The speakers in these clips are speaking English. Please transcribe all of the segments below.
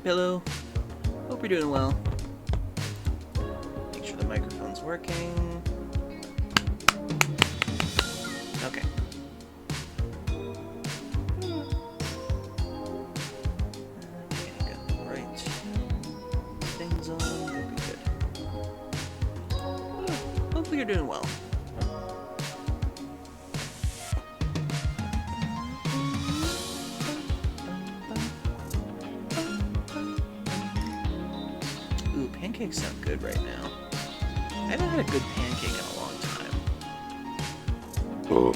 Pillow. Hope you're doing well. Make sure the microphone's working. Okay. Okay, got the right things on. Good. Hopefully you're doing well. Ooh, pancakes sound good right now. I haven't had a good pancake in a long time. Oh.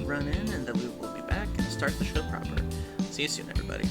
run in, and then we will be back and start the show proper. See you soon, everybody.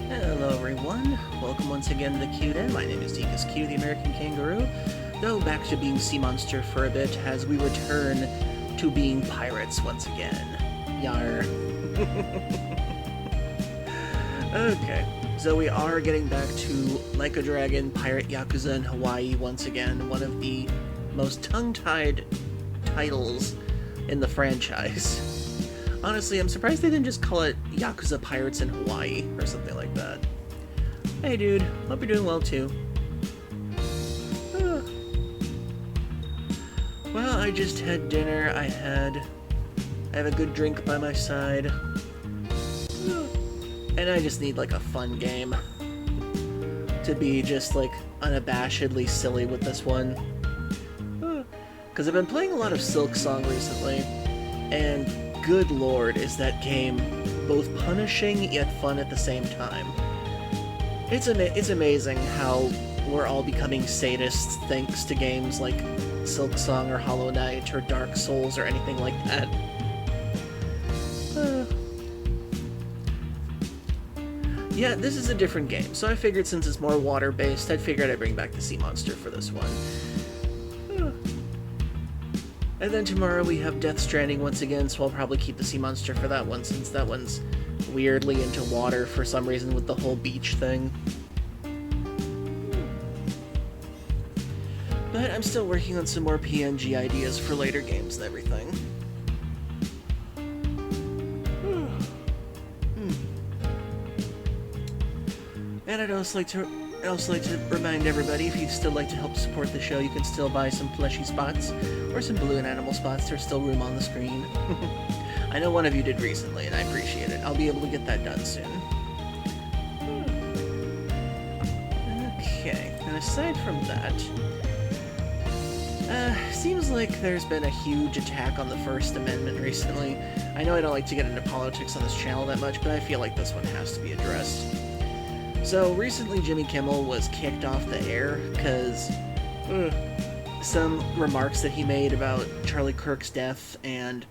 Hello everyone, welcome once again to the Q-Den. My name is Deacus Q, the American Kangaroo. Go back to being Sea Monster for a bit as we return to being pirates once again. Yar. Okay, so we are getting back to Like a Dragon, Pirate Yakuza in Hawaii once again, one of the most tongue-tied titles in the franchise. Honestly, I'm surprised they didn't just call it Yakuza Pirates in Hawaii or something like that. Hey dude, hope you're doing well too. Well, I just had dinner. I have a good drink by my side. And I just need, like, a fun game to be just, like, unabashedly silly with this one. Because I've been playing a lot of Silk Song recently, and good lord, is that game both punishing yet fun at the same time. It's amazing how we're all becoming sadists thanks to games like Silk Song or Hollow Knight or Dark Souls or anything like that. Yeah, this is a different game, so I figured since it's more water-based, I figured I'd bring back the Sea Monster for this one. And then tomorrow we have Death Stranding once again, so I'll probably keep the Sea Monster for that one, since that one's weirdly into water for some reason with the whole beach thing. But I'm still working on some more PNG ideas for later games and everything. And I'd also like to remind everybody, if you'd still like to help support the show, you can still buy some fleshy spots, or some balloon animal spots. There's still room on the screen. I know one of you did recently, and I appreciate it. I'll be able to get that done soon. Okay, and aside from that, seems like there's been a huge attack on the First Amendment recently. I know I don't like to get into politics on this channel that much, but I feel like this one has to be addressed. So, recently Jimmy Kimmel was kicked off the air because some remarks that he made about Charlie Kirk's death and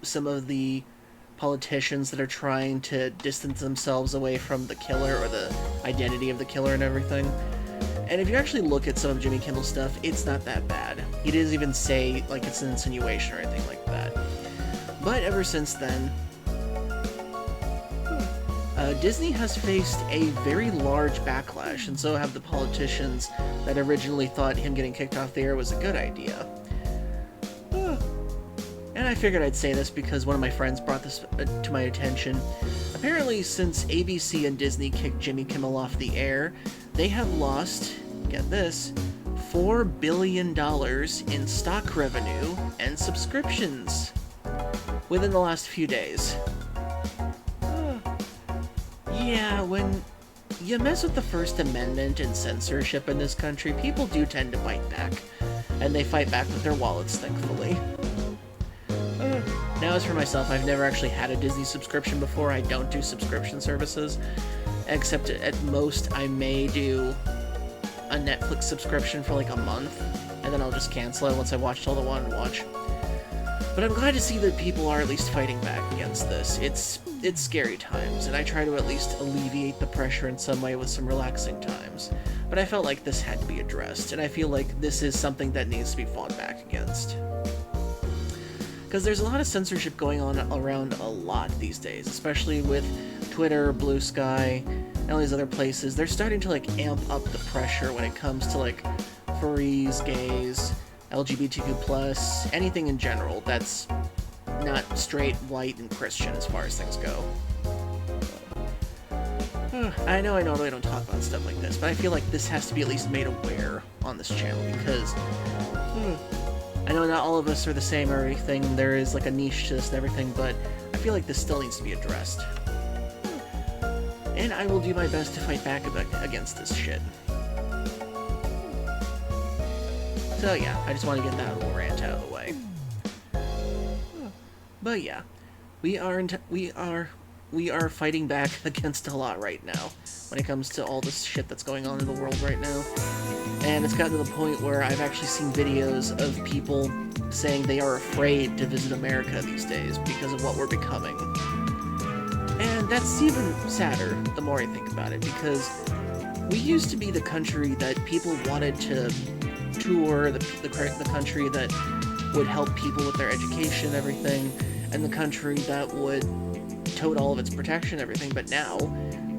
some of the politicians that are trying to distance themselves away from the killer or the identity of the killer and everything. And if you actually look at some of Jimmy Kimmel's stuff, it's not that bad. He doesn't even say, like, it's an insinuation or anything like that. But ever since then, Disney has faced a very large backlash, and so have the politicians that originally thought him getting kicked off the air was a good idea. And I figured I'd say this because one of my friends brought this to my attention. Apparently, since ABC and Disney kicked Jimmy Kimmel off the air, they have lost, get this, $4 billion in stock revenue and subscriptions within the last few days. Yeah, when you mess with the First Amendment and censorship in this country, people do tend to fight back. And they fight back with their wallets, thankfully. Now, as for myself, I've never actually had a Disney subscription before. I don't do subscription services. Except at most, I may do a Netflix subscription for like a month. And then I'll just cancel it once I watched all I wanted to watch. But I'm glad to see that people are at least fighting back against this. It's scary times, and I try to at least alleviate the pressure in some way with some relaxing times. But I felt like this had to be addressed, and I feel like this is something that needs to be fought back against. Because there's a lot of censorship going on around a lot these days, especially with Twitter, Blue Sky, and all these other places. They're starting to like amp up the pressure when it comes to like furries, gays, LGBTQ+, anything in general that's not straight, white, and Christian as far as things go. I know I normally don't talk about stuff like this, but I feel like this has to be at least made aware on this channel, because I know not all of us are the same or everything, there is like a niche to this and everything, but I feel like this still needs to be addressed. And I will do my best to fight back against this shit. So yeah, I just want to get that little rant out of the way. But yeah, we are fighting back against a lot right now when it comes to all this shit that's going on in the world right now. And it's gotten to the point where I've actually seen videos of people saying they are afraid to visit America these days because of what we're becoming. And that's even sadder the more I think about it, because we used to be the country that people wanted to tour, the country that would help people with their education and everything, and the country that would tote all of its protection and everything, but now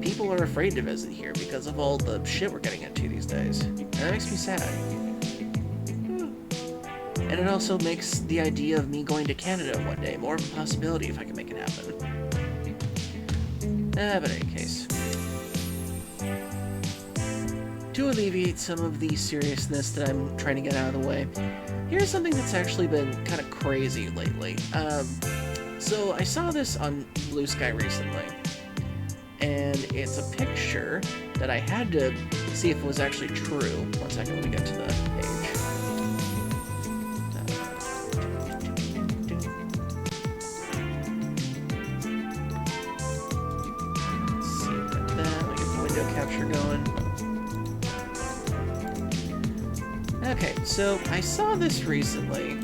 people are afraid to visit here because of all the shit we're getting into these days. And that makes me sad. And it also makes the idea of me going to Canada one day more of a possibility if I can make it happen. But in any case, to alleviate some of the seriousness that I'm trying to get out of the way, here's something that's actually been kind of crazy lately. So I saw this on Blue Sky recently, and it's a picture that I had to see if it was actually true. One second, let me get to the page. Let's see, we got that. Let me get the window capture going. Okay, so I saw this recently.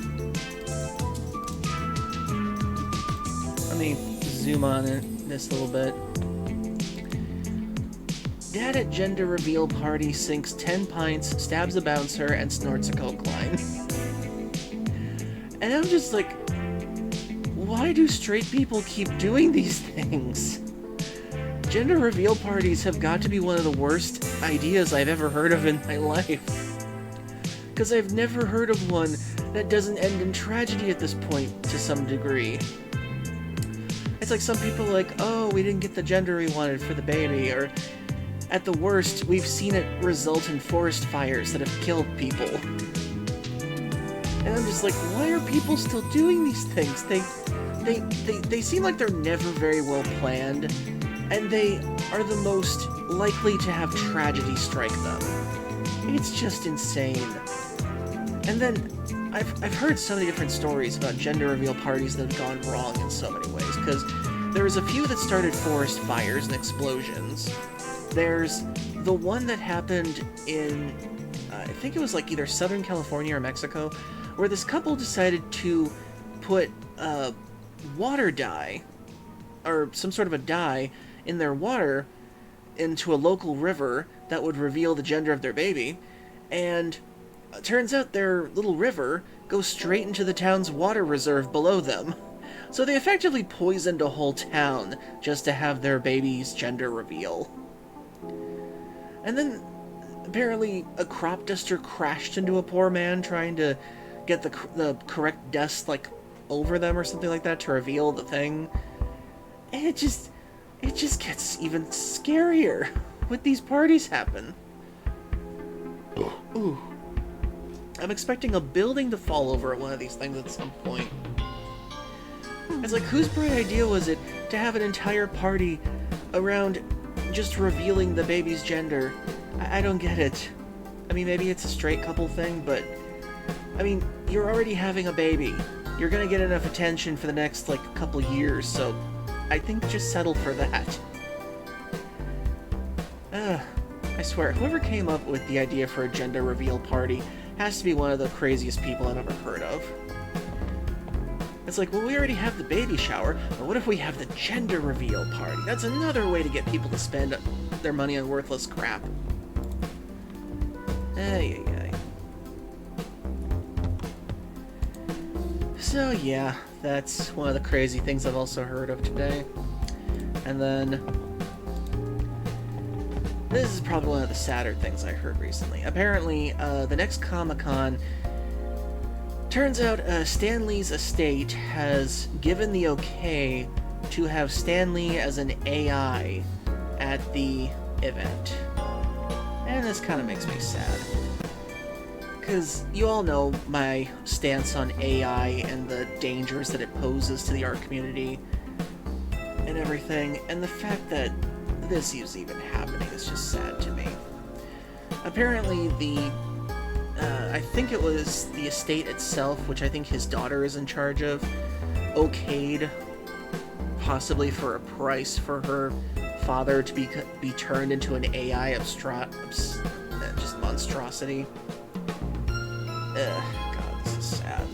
Let me zoom on this a little bit. Dad at gender reveal party sinks 10 pints, stabs a bouncer, and snorts a coke line. And I'm just like, why do straight people keep doing these things? Gender reveal parties have got to be one of the worst ideas I've ever heard of in my life. Because I've never heard of one that doesn't end in tragedy at this point to some degree. It's like some people are like, oh, we didn't get the gender we wanted for the baby, or at the worst, we've seen it result in forest fires that have killed people. And I'm just like, why are people still doing these things? They seem like they're never very well planned, and they are the most likely to have tragedy strike them. It's just insane. And then I've heard so many different stories about gender reveal parties that have gone wrong in so many ways, because there was a few that started forest fires and explosions. There's the one that happened in, I think it was like either Southern California or Mexico, where this couple decided to put water dye, or some sort of a dye, in their water into a local river that would reveal the gender of their baby, and it turns out their little river goes straight into the town's water reserve below them. So they effectively poisoned a whole town just to have their baby's gender reveal. And then, apparently, a crop duster crashed into a poor man trying to get the correct dust, like, over them or something like that to reveal the thing. And it just gets even scarier when these parties happen. Ooh. I'm expecting a building to fall over at one of these things at some point. It's like, whose bright idea was it to have an entire party around just revealing the baby's gender? I don't get it. I mean, maybe it's a straight couple thing, but I mean, you're already having a baby. You're gonna get enough attention for the next, like, couple years, so I think just settle for that. I swear, whoever came up with the idea for a gender reveal party has to be one of the craziest people I've ever heard of. It's like, well, we already have the baby shower, but what if we have the gender reveal party? That's another way to get people to spend their money on worthless crap. Ay. So yeah, that's one of the crazy things I've also heard of today. And then, this is probably one of the sadder things I heard recently. Apparently, the next Comic-Con, turns out Stan Lee's estate has given the okay to have Stan Lee as an AI at the event. And this kind of makes me sad. Because you all know my stance on AI and the dangers that it poses to the art community and everything, and the fact that this is even happening is just sad to me. Apparently I think it was the estate itself, which I think his daughter is in charge of, okayed, possibly for a price, for her father to be turned into an AI just monstrosity. God, this is sad.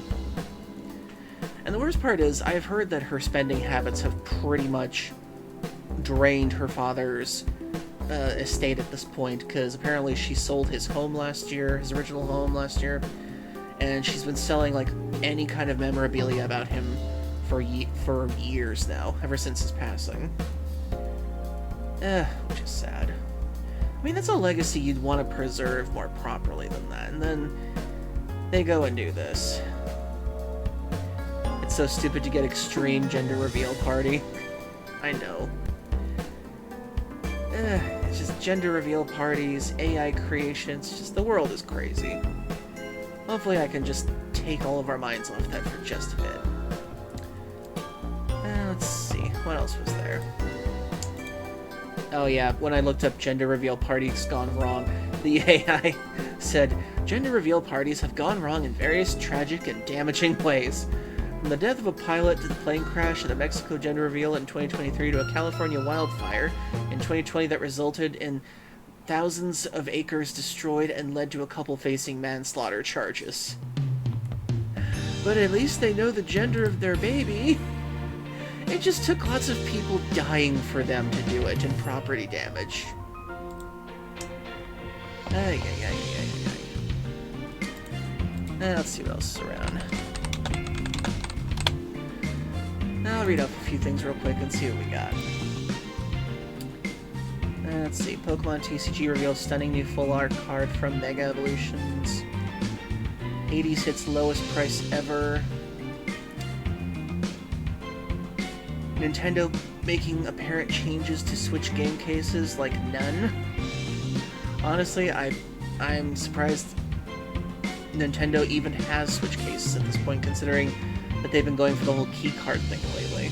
And the worst part is, I've heard that her spending habits have pretty much drained her father's estate at this point, because apparently she sold his home last year, his original home last year, and she's been selling like any kind of memorabilia about him for years now, ever since his passing. Which is sad. I mean, that's a legacy you'd want to preserve more properly than that, and then they go and do this. It's so stupid to get extreme gender reveal party. I know. It's just gender reveal parties, AI creations, just the world is crazy. Hopefully I can just take all of our minds off that for just a bit. Let's see, what else was there? Oh yeah, when I looked up gender reveal parties gone wrong, the AI said, gender reveal parties have gone wrong in various tragic and damaging ways. From the death of a pilot to the plane crash at a Mexico gender reveal in 2023 to a California wildfire in 2020 that resulted in thousands of acres destroyed and led to a couple facing manslaughter charges. But at least they know the gender of their baby. It just took lots of people dying for them to do it, and property damage. Ay, ay, ay, ay, ay. Let's see what else is around. I'll read off a few things real quick and see what we got. Let's see. Pokemon TCG reveals stunning new full art card from Mega Evolutions. Hades hits lowest price ever. Nintendo making apparent changes to Switch game cases like none. Honestly, I'm surprised Nintendo even has Switch cases at this point, considering that they've been going for the whole key card thing lately.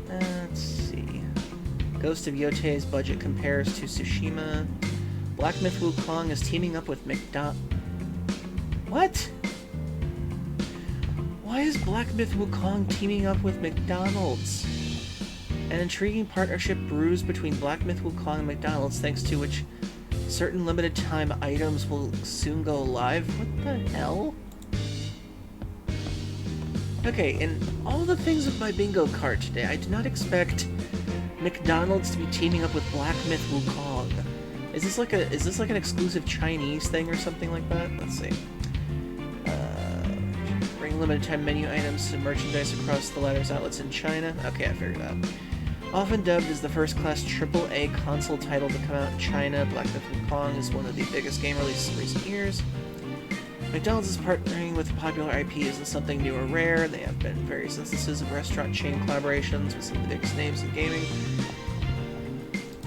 Let's see. Ghost of Yotei's budget compares to Tsushima. Black Myth Wukong is teaming up with What? Why is Black Myth Wukong teaming up with McDonald's? An intriguing partnership brews between Black Myth Wukong and McDonald's, thanks to which certain limited time items will soon go live. What the hell? Okay, in all the things with my bingo card today, I did not expect McDonald's to be teaming up with Black Myth Wukong. Is this like an exclusive Chinese thing or something like that? Let's see. Bring limited time menu items and merchandise across the latter's outlets in China. Okay, I figured that. Often dubbed as the first class AAA console title to come out in China, Black Myth Wukong is one of the biggest game releases in recent years. McDonald's is partnering with popular IP isn't something new or rare. They have been various instances of restaurant chain collaborations with some of the biggest names in gaming.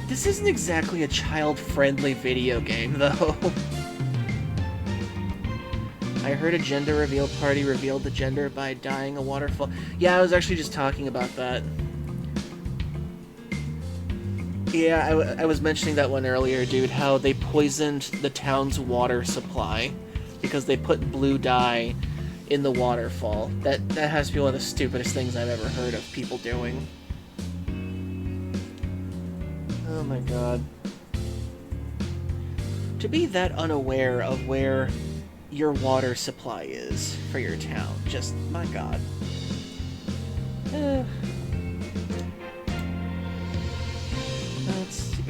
This isn't exactly a child-friendly video game, though. I heard a gender reveal party revealed the gender by dyeing a waterfall. Yeah, I was actually just talking about that. Yeah, I was mentioning that one earlier, dude, how they poisoned the town's water supply because they put blue dye in the waterfall. That has to be one of the stupidest things I've ever heard of people doing. Oh my god. To be that unaware of where your water supply is for your town, just, my god. Let's see.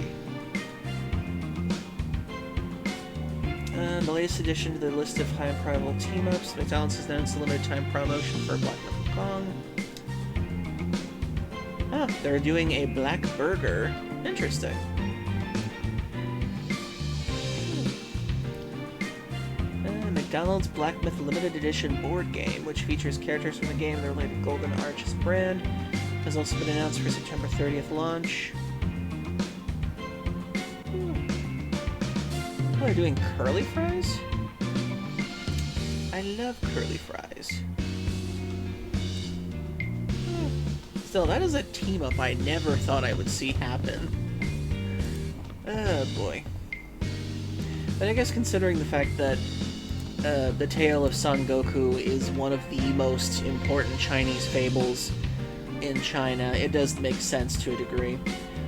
The latest addition to the list of high and probable team-ups, McDonald's has announced a limited time promotion for Black Myth Wukong. Ah, they're doing a black burger. Interesting. McDonald's Black Myth Limited Edition board game, which features characters from the game and the related Golden Arches brand, has also been announced for September 30th launch. Oh, they're doing curly fries? I love curly fries. Still, that is a team-up I never thought I would see happen. Oh boy. But I guess considering the fact that the tale of Son Goku is one of the most important Chinese fables in China, it does make sense to a degree.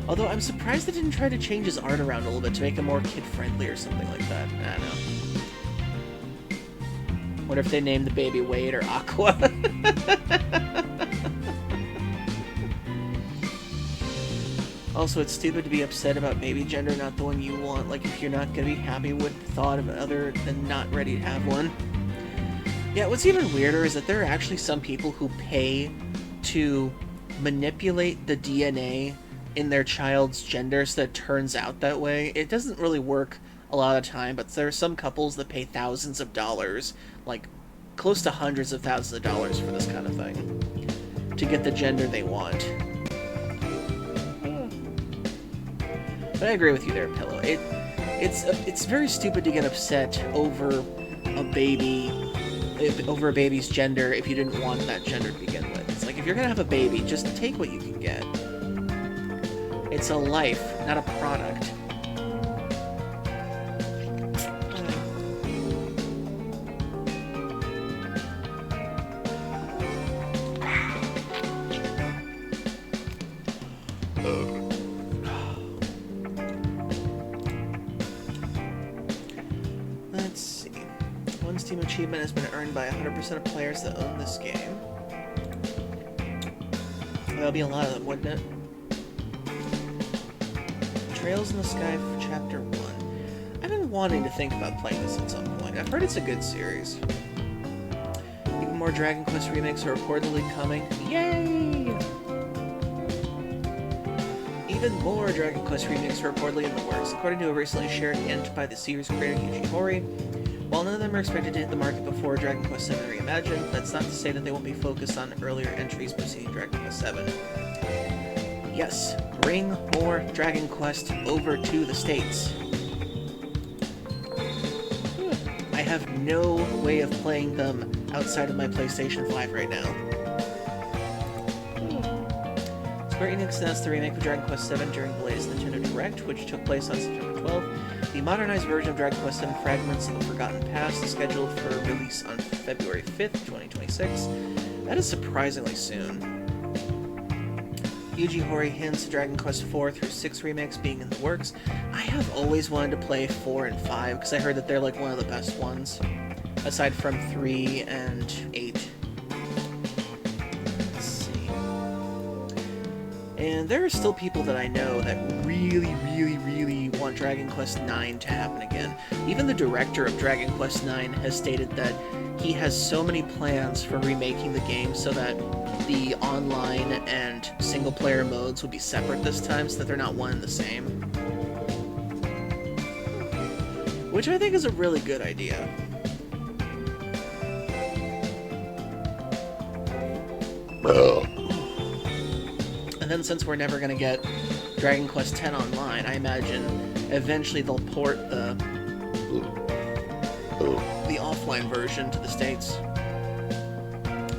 Although I'm surprised they didn't try to change his art around a little bit to make him more kid-friendly or something like that. I don't know. What if they named the baby Wade or Aqua? Also, it's stupid to be upset about baby gender not the one you want. Like, if you're not gonna be happy with the thought of other than not ready to have one. Yeah, what's even weirder is that there are actually some people who pay to manipulate the DNA in their child's gender so that it turns out that way. It doesn't really work a lot of time, but there are some couples that pay thousands of dollars, like close to hundreds of thousands of dollars for this kind of thing, to get the gender they want. But I agree with you there, Pillow. It's very stupid to get upset over a baby's gender if you didn't want that gender to begin with. It's like, if you're gonna have a baby, just take what you can get. It's a life, not a product. Let's see. One Steam achievement has been earned by 100% of players that own this game. There'll be a lot of them, wouldn't it? Trails in the Sky for Chapter 1. I've been wanting to think about playing this at some point. I've heard it's a good series. Even more Dragon Quest remakes are reportedly coming. Yay! Even more Dragon Quest remakes are reportedly in the works, according to a recently shared hint by the series creator Yuji Horii. While none of them are expected to hit the market before Dragon Quest VII Reimagined, that's not to say that they won't be focused on earlier entries preceding Dragon Quest VII. Yes, bring more Dragon Quest over to the States. I have no way of playing them outside of my PlayStation 5 right now. Square Enix announced the remake of Dragon Quest VII during the latest Nintendo Direct, which took place on September 12th. The modernized version of Dragon Quest VII Fragments of the Forgotten Past is scheduled for release on February 5th, 2026. That is surprisingly soon. Yuji Horii hints Dragon Quest 4 through 6 remakes being in the works. I have always wanted to play 4 and 5 because I heard that they're like one of the best ones, aside from 3 and 8. Let's see. And there are still people that I know that really want Dragon Quest 9 to happen again. Even the director of Dragon Quest 9 has stated that he has so many plans for remaking the game so that the online and single-player modes will be separate this time, so that they're not one and the same. Which I think is a really good idea. And then since we're never going to get Dragon Quest X online, I imagine eventually they'll port the offline version to the States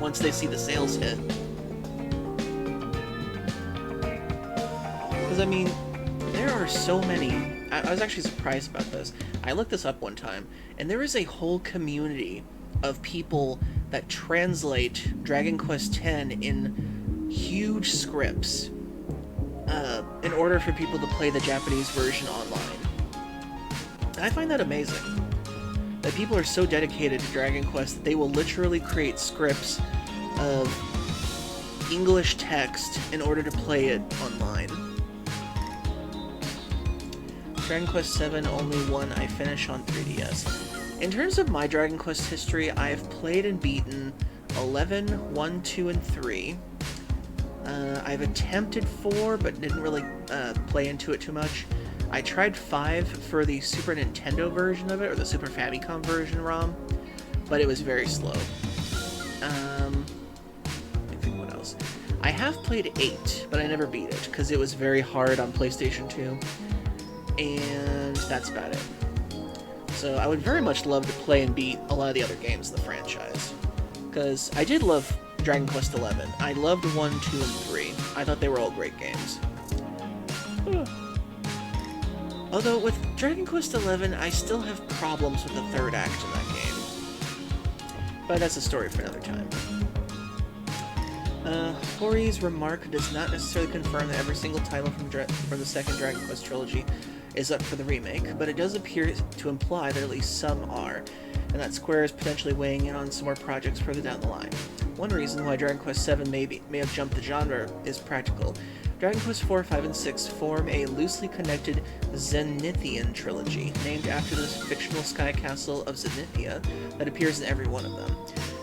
once they see the sales hit. Because, I mean, there are so many... I was actually surprised about this. I looked this up one time, and there is a whole community of people that translate Dragon Quest X in huge scripts in order for people to play the Japanese version online. I find that amazing. That people are so dedicated to Dragon Quest that they will literally create scripts of English text in order to play it online. Dragon Quest VII, only one I finish on 3DS. In terms of my Dragon Quest history, I've played and beaten 11, 1, 2, and 3. I've attempted 4, but didn't really play into it too much. I tried 5 for the Super Nintendo version of it, or the Super Famicom version ROM, but it was very slow. Let me think what else. I have played 8, but I never beat it, because it was very hard on PlayStation 2, and that's about it. So I would very much love to play and beat a lot of the other games in the franchise, because I did love Dragon Quest XI. I loved 1, 2, and 3. I thought they were all great games. Although, with Dragon Quest XI, I still have problems with the third act in that game. But that's a story for another time. Horii's remark does not necessarily confirm that every single title from the second Dragon Quest trilogy is up for the remake, but it does appear to imply that at least some are, and that Square is potentially weighing in on some more projects further down the line. One reason why Dragon Quest VII may have jumped the genre is practical. Dragon Quest IV, 5, and 6 form a loosely connected Zenithian trilogy, named after the fictional sky castle of Zenithia that appears in every one of them.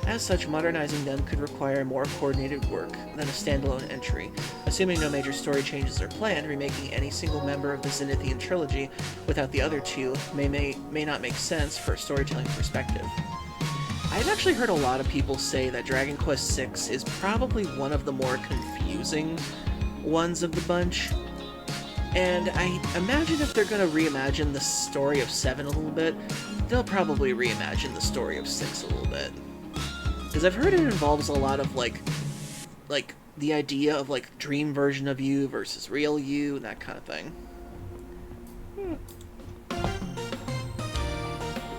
As such, modernizing them could require more coordinated work than a standalone entry. Assuming no major story changes are planned, remaking any single member of the Zenithian trilogy without the other two may not make sense for a storytelling perspective. I've actually heard a lot of people say that Dragon Quest VI is probably one of the more confusing ones of the bunch, and I imagine if they're going to reimagine the story of 7 a little bit, they'll probably reimagine the story of 6 a little bit. Because I've heard it involves a lot of, like the idea of like dream version of you versus real you and that kind of thing.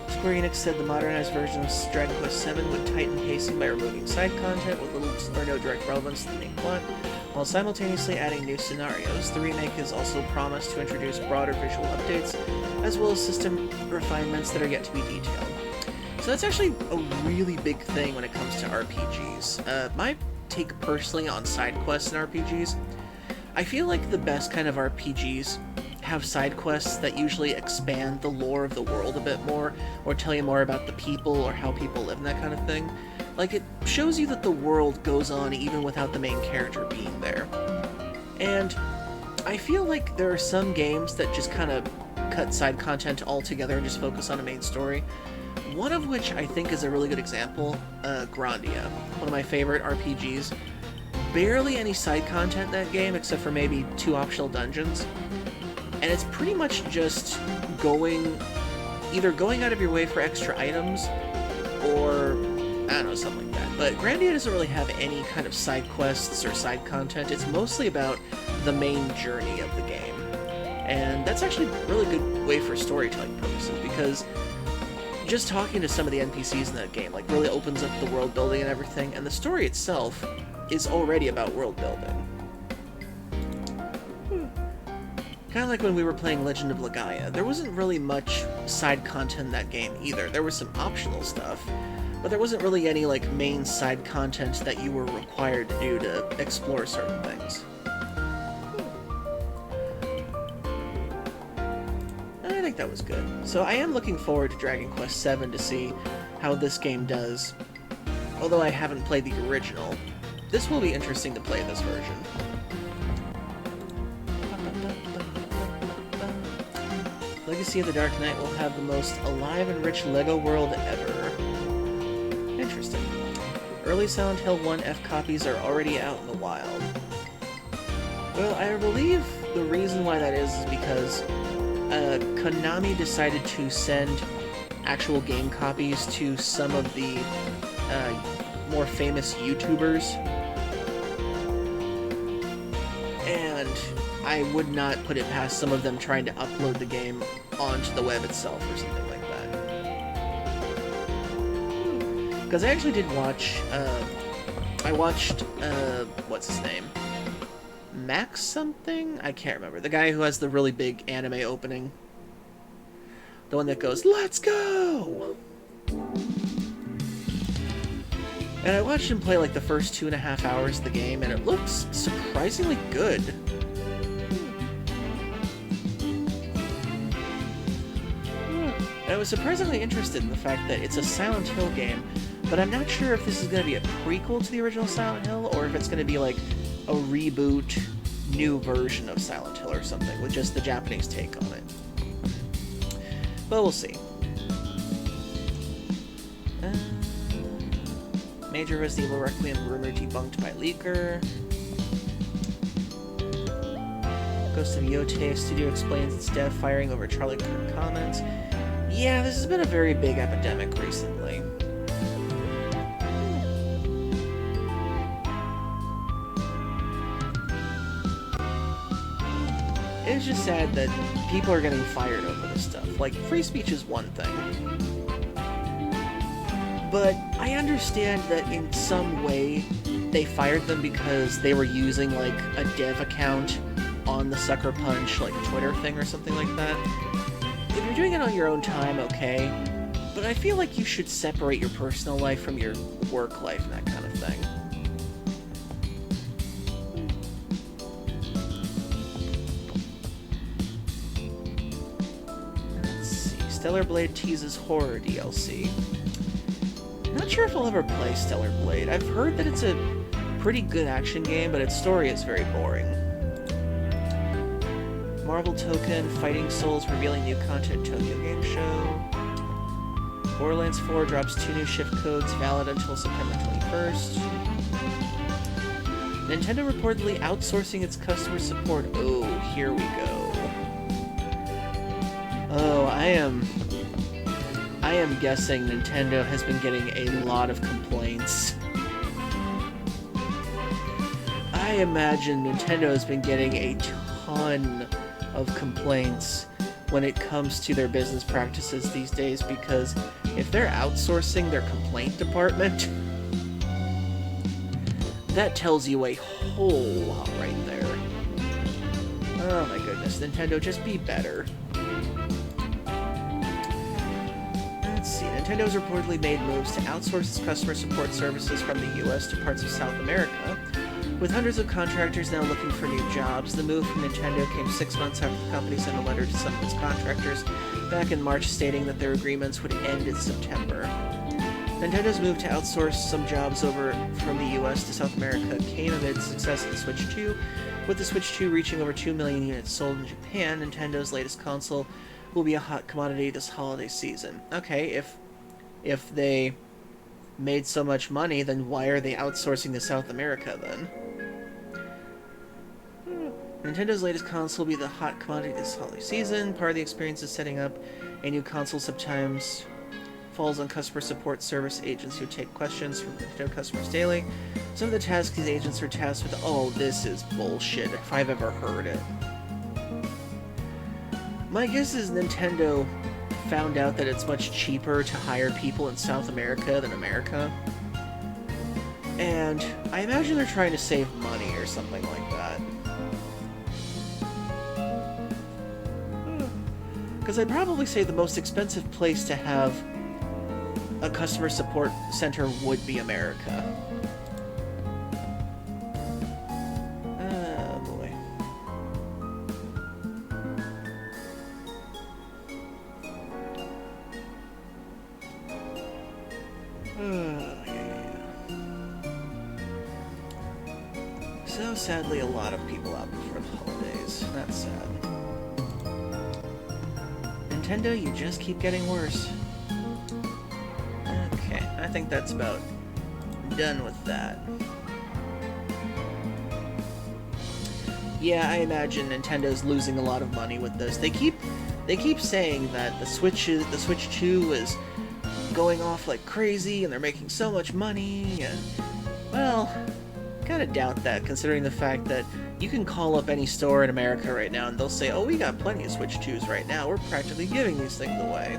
Square Enix said the modernized version of Dragon Quest VII would tighten pacing by removing side content with little or no direct relevance to the main plot, while simultaneously adding new scenarios. The remake has also promised to introduce broader visual updates, as well as system refinements that are yet to be detailed. So that's actually a really big thing when it comes to RPGs. My take personally on side quests in RPGs, I feel like the best kind of RPGs have side quests that usually expand the lore of the world a bit more, or tell you more about the people or how people live and that kind of thing. Like, it shows you that the world goes on even without the main character being there. And I feel like there are some games that just kind of cut side content altogether and just focus on a main story. One of which I think is a really good example, Grandia, one of my favorite RPGs. Barely any side content in that game, except for maybe 2 optional dungeons. And it's pretty much just either going out of your way for extra items, or, I don't know, something like that. But Grandia doesn't really have any kind of side quests or side content. It's mostly about the main journey of the game. And that's actually a really good way for storytelling purposes, because just talking to some of the NPCs in that game, like, really opens up the world building and everything, and the story itself is already about world building. Kind of like when we were playing Legend of Legaia. There wasn't really much side content in that game either. There was some optional stuff, but there wasn't really any like main side content that you were required to do to explore certain things. I think that was good. So I am looking forward to Dragon Quest VII to see how this game does. Although I haven't played the original, this will be interesting to play this version. Legacy of the Dark Knight will have the most alive and rich LEGO world ever. Interesting. Early Silent Hill 1F copies are already out in the wild. Well, I believe the reason why that is because Konami decided to send actual game copies to some of the more famous YouTubers. And I would not put it past some of them trying to upload the game onto the web itself or something like that. Because I actually did watch, I watched, what's his name? Max something? I can't remember. The guy who has the really big anime opening. The one that goes, "Let's go!" And I watched him play like the first 2.5 hours of the game, and it looks surprisingly good. And I was surprisingly interested in the fact that it's a Silent Hill game, but I'm not sure if this is going to be a prequel to the original Silent Hill, or if it's going to be like a reboot, new version of Silent Hill or something, with just the Japanese take on it. But we'll see. Major Resident Evil Requiem rumor debunked by leaker. Ghost of Yote studio explains its dev firing over Charlie Kirk comments. Yeah, this has been a very big epidemic recently. It's just sad that people are getting fired over this stuff. Like, free speech is one thing. But I understand that in some way they fired them because they were using, like, a dev account on the Sucker Punch, like, Twitter thing or something like that. If you're doing it on your own time, okay. But I feel like you should separate your personal life from your work life and that kind of thing. Let's see. Stellar Blade teases horror DLC. Not sure if I'll ever play Stellar Blade. I've heard that it's a pretty good action game, but its story is very boring. Marvel Token, Fighting Souls revealing new content Tokyo Game Show. Borderlands 4 drops 2 new shift codes valid until September 21st. Nintendo reportedly outsourcing its customer support. Oh, here we go. Oh, I am guessing Nintendo has been getting a lot of complaints. I imagine Nintendo has been getting a ton of complaints when it comes to their business practices these days, because if they're outsourcing their complaint department, that tells you a whole lot right there. Oh my goodness, Nintendo, just be better. Let's see, Nintendo's reportedly made moves to outsource its customer support services from the US to parts of South America. With hundreds of contractors now looking for new jobs, the move from Nintendo came 6 months after the company sent a letter to some of its contractors back in March stating that their agreements would end in September. Nintendo's move to outsource some jobs over from the US to South America came amid the success of the Switch 2, with the Switch 2 reaching over 2 million units sold in Japan. Nintendo's latest console will be a hot commodity this holiday season. Okay, if they made so much money, then why are they outsourcing to South America then? Nintendo's latest console will be the hot commodity this holiday season. Part of the experience is setting up a new console sometimes falls on customer support service agents who take questions from Nintendo customers daily. Some of the tasks these agents are tasked with— oh, this is bullshit, if I've ever heard it. My guess is Nintendo found out that it's much cheaper to hire people in South America than America. And I imagine they're trying to save money or something like that. Because I'd probably say the most expensive place to have a customer support center would be America. Oh boy. Yeah. So sadly, a lot of people out for the holidays. That's sad. Nintendo, you just keep getting worse. Okay, I think that's about done with that. Yeah, I imagine Nintendo's losing a lot of money with this. They keep saying that the Switch 2 is going off like crazy and they're making so much money, and well, kind of doubt that, considering the fact that you can call up any store in America right now and they'll say, oh, we got plenty of Switch 2s right now, we're practically giving these things away.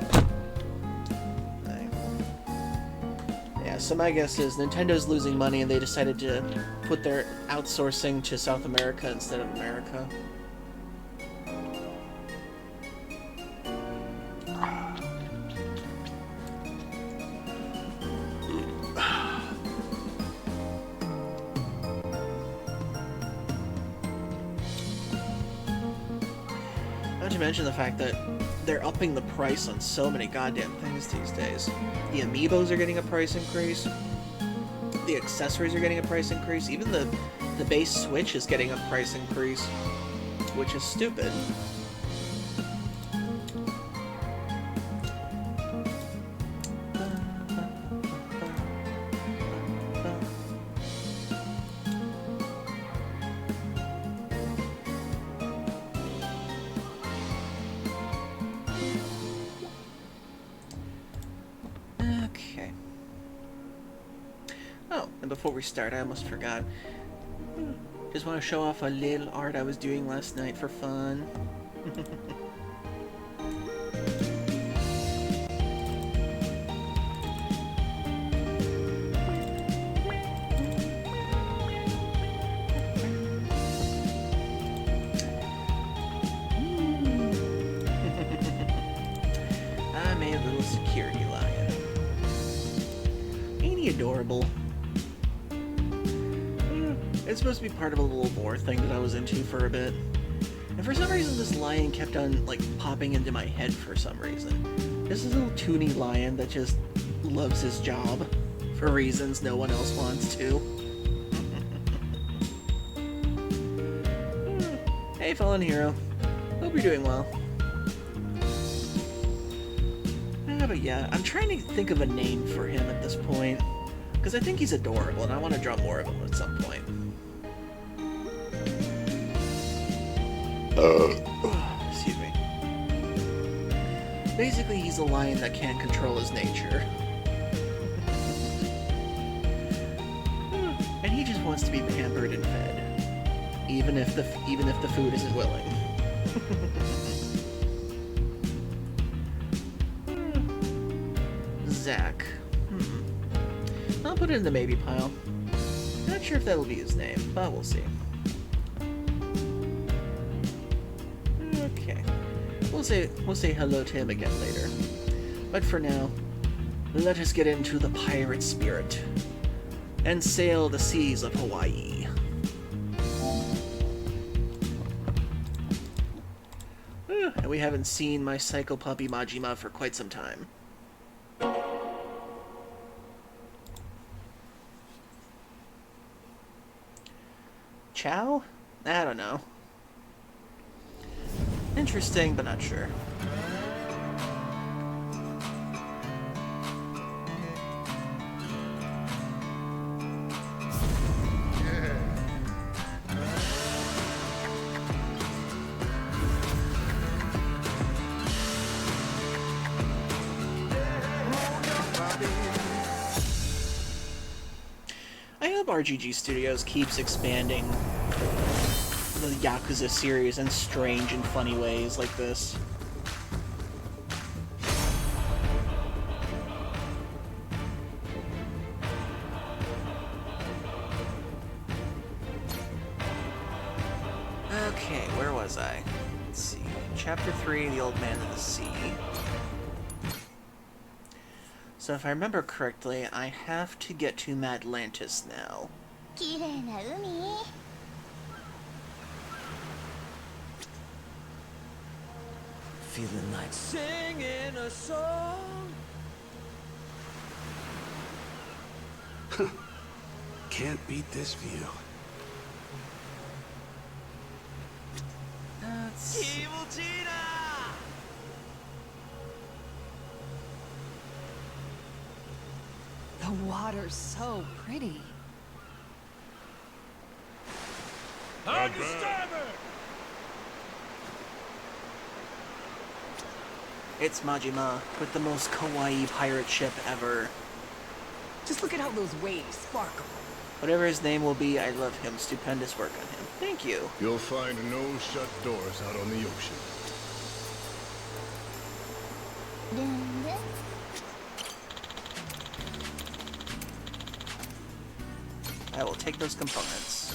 Yeah, so my guess is Nintendo's losing money and they decided to put their outsourcing to South America instead of America. Not to mention the fact that they're upping the price on so many goddamn things these days. The amiibos are getting a price increase. The accessories are getting a price increase. Even the base Switch is getting a price increase, which is stupid. Okay. Oh, and before we start, I almost forgot. Just want to show off a little art I was doing last night for fun. I made a little security lion. Ain't he adorable? It's supposed to be part of a little lore thing that I was into for a bit. And for some reason this lion kept on, like, popping into my head for some reason. This is a little toony lion that just loves his job for reasons no one else wants to. Hey, fallen hero. Hope you're doing well. But yeah, I'm trying to think of a name for him at this point, because I think he's adorable and I want to draw more of him at some point. Excuse me. Basically, he's a lion that can't control his nature. And he just wants to be pampered and fed. even if the food isn't willing. Zach. I'll put it in the maybe pile. Not sure if that'll be his name, but we'll see. Okay. We'll say hello to him again later. But for now, let us get into the pirate spirit and sail the seas of Hawaii. And we haven't seen my psycho puppy Majima for quite some time. Chow? I don't know. Interesting, but not sure. I hope RGG Studios keeps expanding the Yakuza series in strange and funny ways like this. Okay, where was I? Let's see. Chapter 3, The Old Man of the Sea. So if I remember correctly, I have to get to Atlantis now. Feeling like singing a song. Can't beat this view. The water's so pretty. On the starboard! It's Majima with the most kawaii pirate ship ever. Just look at how those waves sparkle. Whatever his name will be, I love him. Stupendous work on him. Thank you. You'll find no shut doors out on the ocean. I will take those components.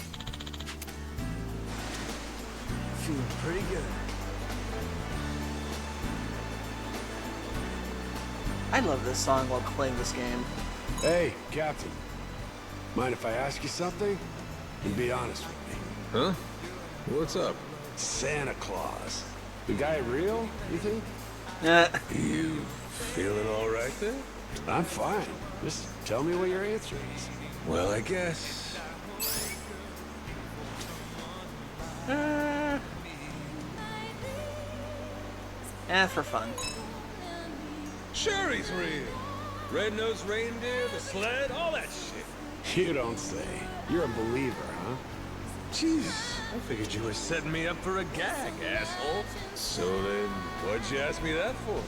Feeling pretty good. I love this song while playing this game. Hey, Captain. Mind if I ask you something? And be honest with me. Huh? What's up? Santa Claus. The guy real, you think? You feeling all right there? I'm fine. Just tell me what your answer is. Well, I guess. For fun. Sure he's real. Red-nosed reindeer, the sled, all that shit. You don't say. You're a believer, huh? Jeez, I figured you were setting me up for a gag, asshole. So then, what'd you ask me that for?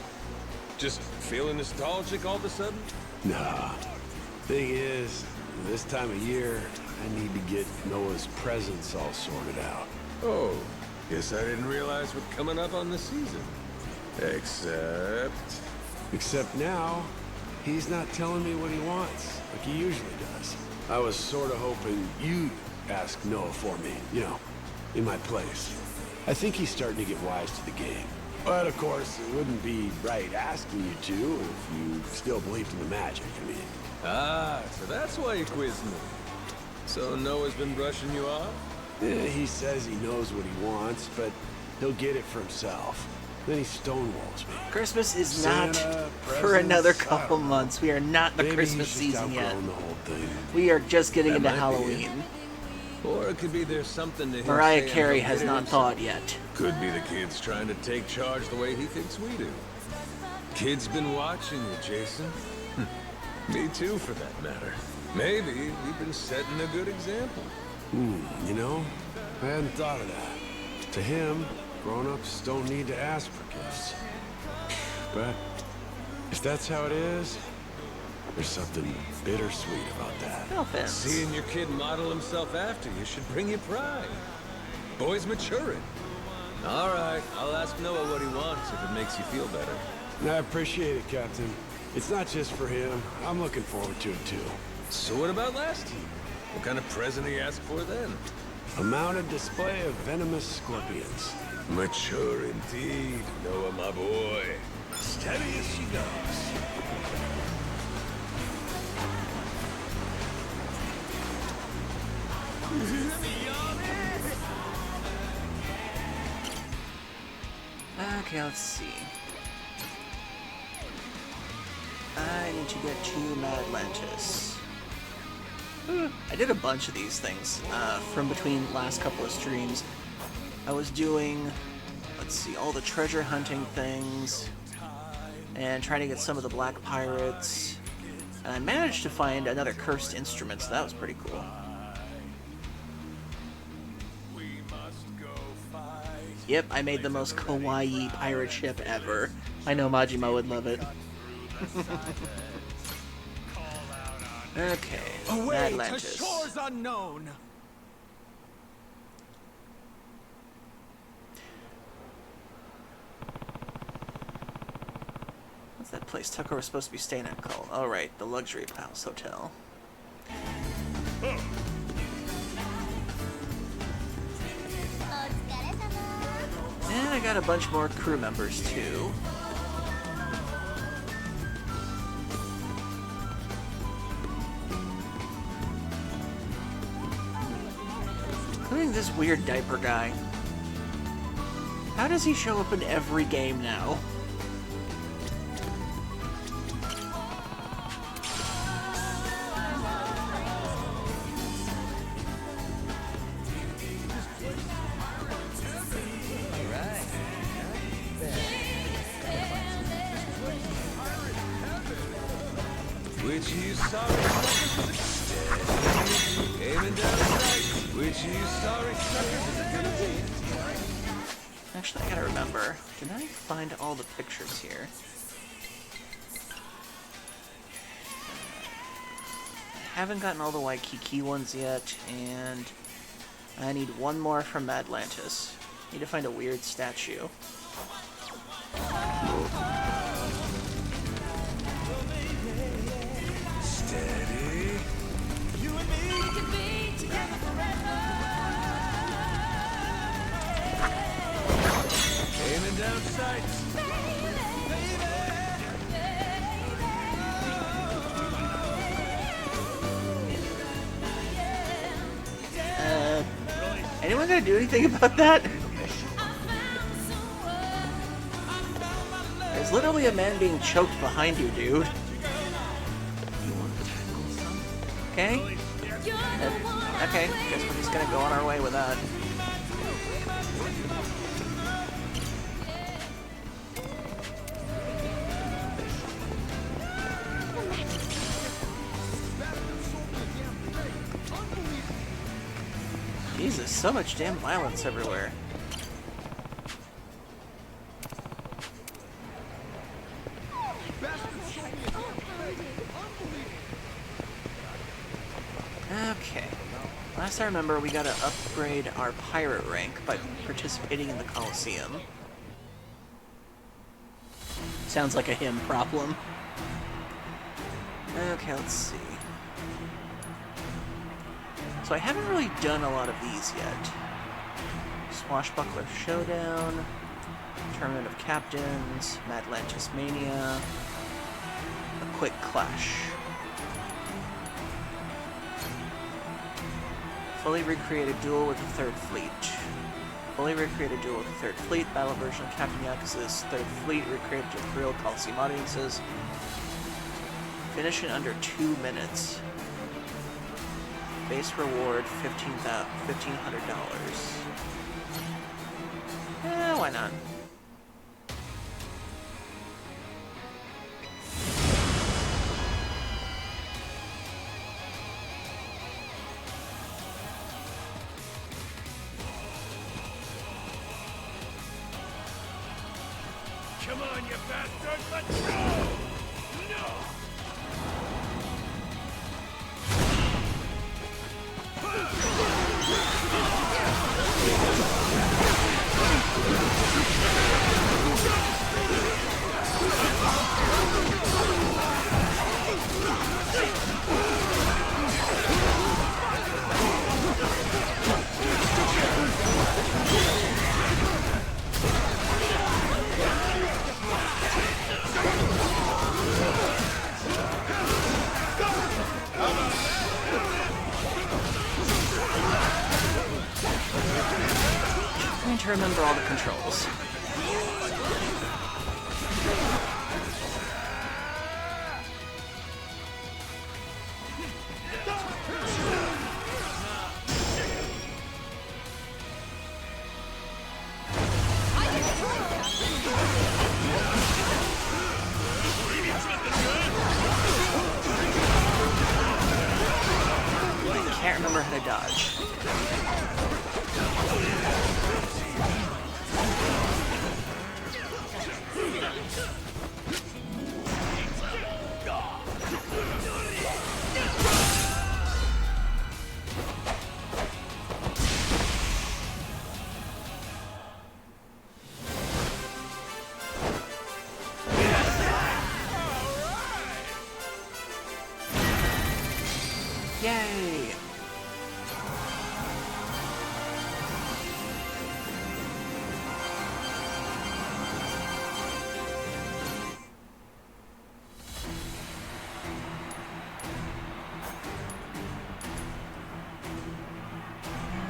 Just feeling nostalgic all of a sudden? Nah. Thing is, this time of year, I need to get Noah's presents all sorted out. Oh, guess I didn't realize we're coming up on the season. Except now, he's not telling me what he wants, like he usually does. I was sort of hoping you'd ask Noah for me, you know, in my place. I think he's starting to get wise to the game. But of course, it wouldn't be right asking you to if you still believed in the magic, I mean. Ah, so that's why you quizzed me. So Noah's been brushing you off? Yeah, he says he knows what he wants, but he'll get it for himself. Then he stonewalls me. Christmas is Santa, not for presents, another I couple don't know. months. We are not in the Maybe Christmas he's just season yet. outgrown the whole thing. We are just getting That into might be Halloween. Or it could be there's something to him Mariah saying Carey he'll has get it not himself. thawed yet. Could be the kids trying to take charge the way he thinks we do. Kids been watching you, Jason. Me too, for that matter. Maybe we've been setting a good example. You know, I hadn't thought of that. To him, grown-ups don't need to ask for gifts. But if that's how it is, there's something bittersweet about that. No offense. Seeing your kid model himself after you should bring you pride. Boy's maturing. All right, I'll ask Noah what he wants if it makes you feel better. I appreciate it, Captain. It's not just for him. I'm looking forward to it, too. So what about last year? What kind of present he asked for then? A mounted display of venomous scorpions. Mature indeed, Noah, my boy. Steady as she goes. Okay, let's see. I need to get to Madlantis. I did a bunch of these things from between last couple of streams. I was doing, let's see, all the treasure hunting things and trying to get some of the black pirates. And I managed to find another cursed instrument, so that was pretty cool. Yep, I made the most kawaii pirate ship ever. I know Majima would love it. Okay, Away to Madlantis. shores unknown. What's that place Tucker was supposed to be staying at called? Oh right, the Luxury Palace Hotel. And I got a bunch more crew members too. Including this weird diaper guy. How does he show up in every game now? Which you sorry suckers is a aiming down sight. Which you sorry suckers is it gonna be? Actually, I gotta remember. Did I find all the pictures here? I haven't gotten all the Waikiki ones yet, and I need one more from Madlantis. Need to find a weird statue. Steady. Aiming down sights. Anyone gonna do anything about that? There's literally a man being choked behind you, dude. Okay? Okay, guess we're just gonna go on our way with that. Jesus, so much damn violence everywhere. Okay. Last I remember, we gotta upgrade our pirate rank by participating in the Coliseum. Sounds like a him problem. Okay, let's see. So I haven't really done a lot of these yet. Swashbuckler Showdown, Tournament of Captains, Madlantis Mania, A Quick Clash. Fully recreated duel with the Third Fleet. Fully recreated duel with the Third Fleet, battle version of Captain Yakuza's Third Fleet, recreated to thrill Coliseum audiences. Finish in under 2 minutes. Base reward $1,500. Why not? Come on, you bastard! Let's go! No! remember all the controls. Can't remember how to dodge. Yay!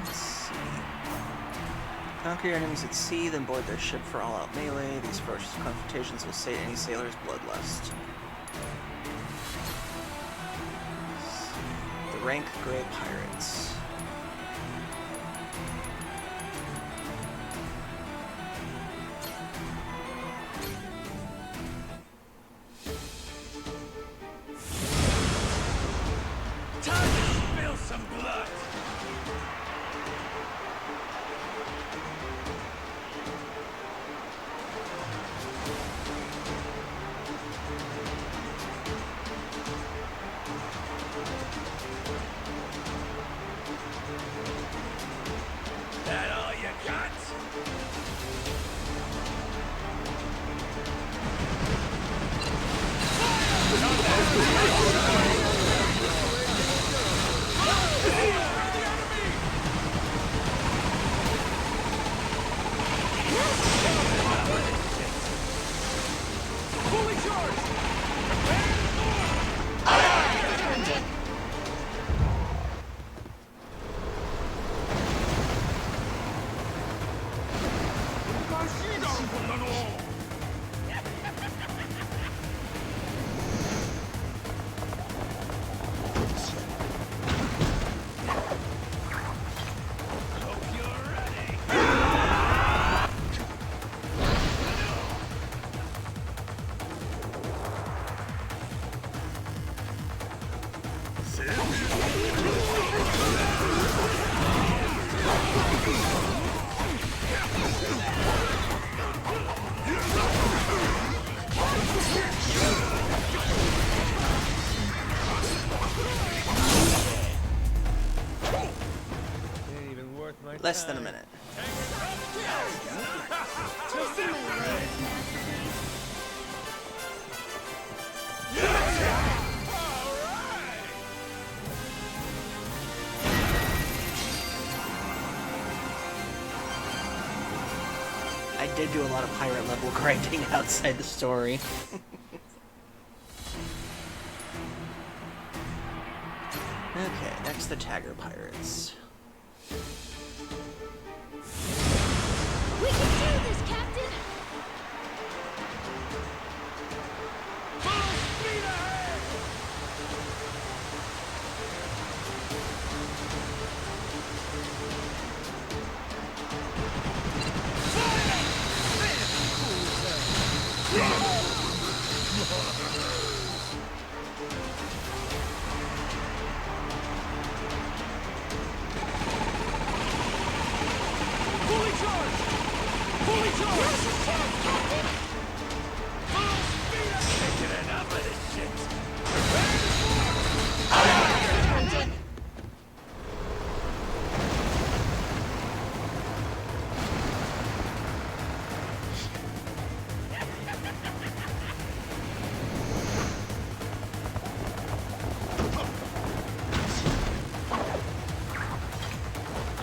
Let's see. Conquer your enemies at sea, then board their ship for all-out melee. These ferocious confrontations will sate any sailor's bloodlust. The rank Grey Pirates. Time to spill some blood! That all you got? Fully charged! Hope you're ready! Ain't even worth my Less than a minute. I did do a lot of pirate level grinding outside the story. Okay, next the Tagger Pirates. We can do this, Captain! Full speed ahead! Fully charged! Fully charged! Full speed ahead! Taking enough of this shit!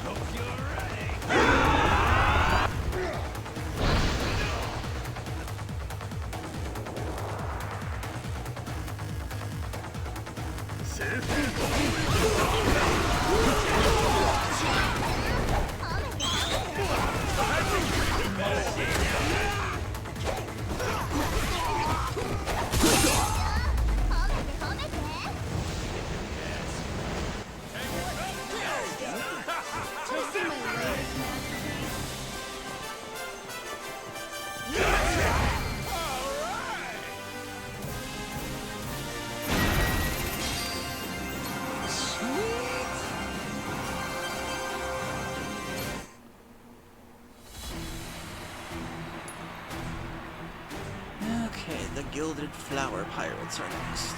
Hope you're ready! Okay, the Gilded Flower Pirates are next.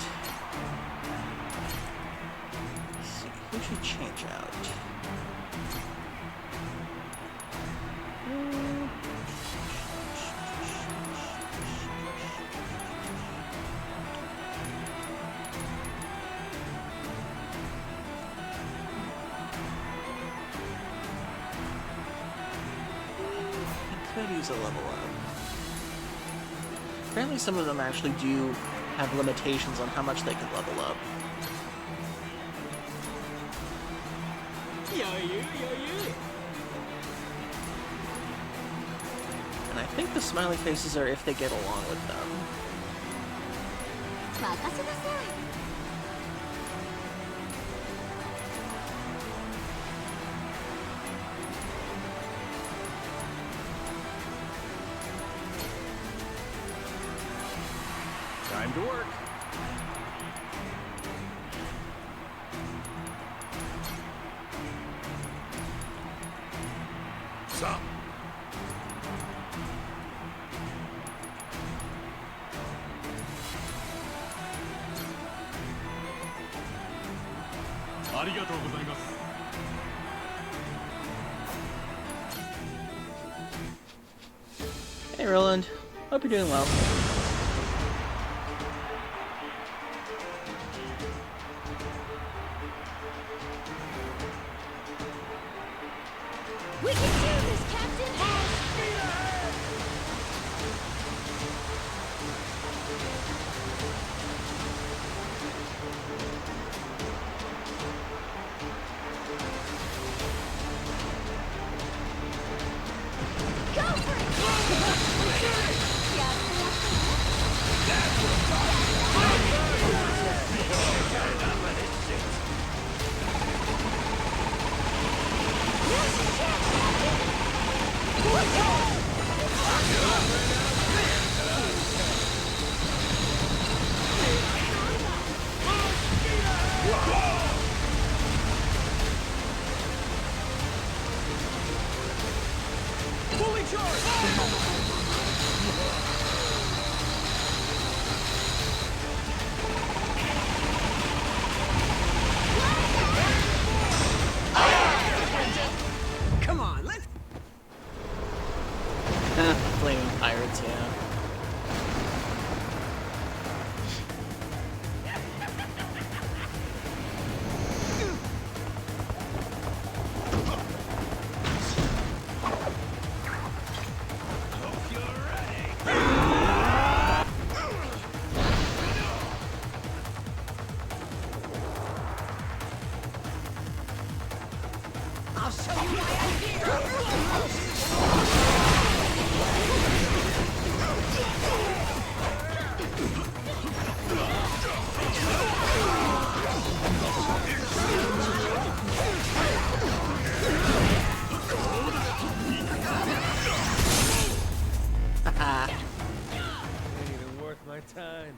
Let's see, who should change out? Could use a level up. Apparently some of them actually do have limitations on how much they can level up. And I think the smiley faces are if they get along with them. 任せなさい。 Time to work. Stop. Hey Roland, hope you're doing well. We can do this, Captain! Go for it! Fully charged! Come on, let's... Flaming pirates, yeah. I'll show you why I'm Ain't even worth my time.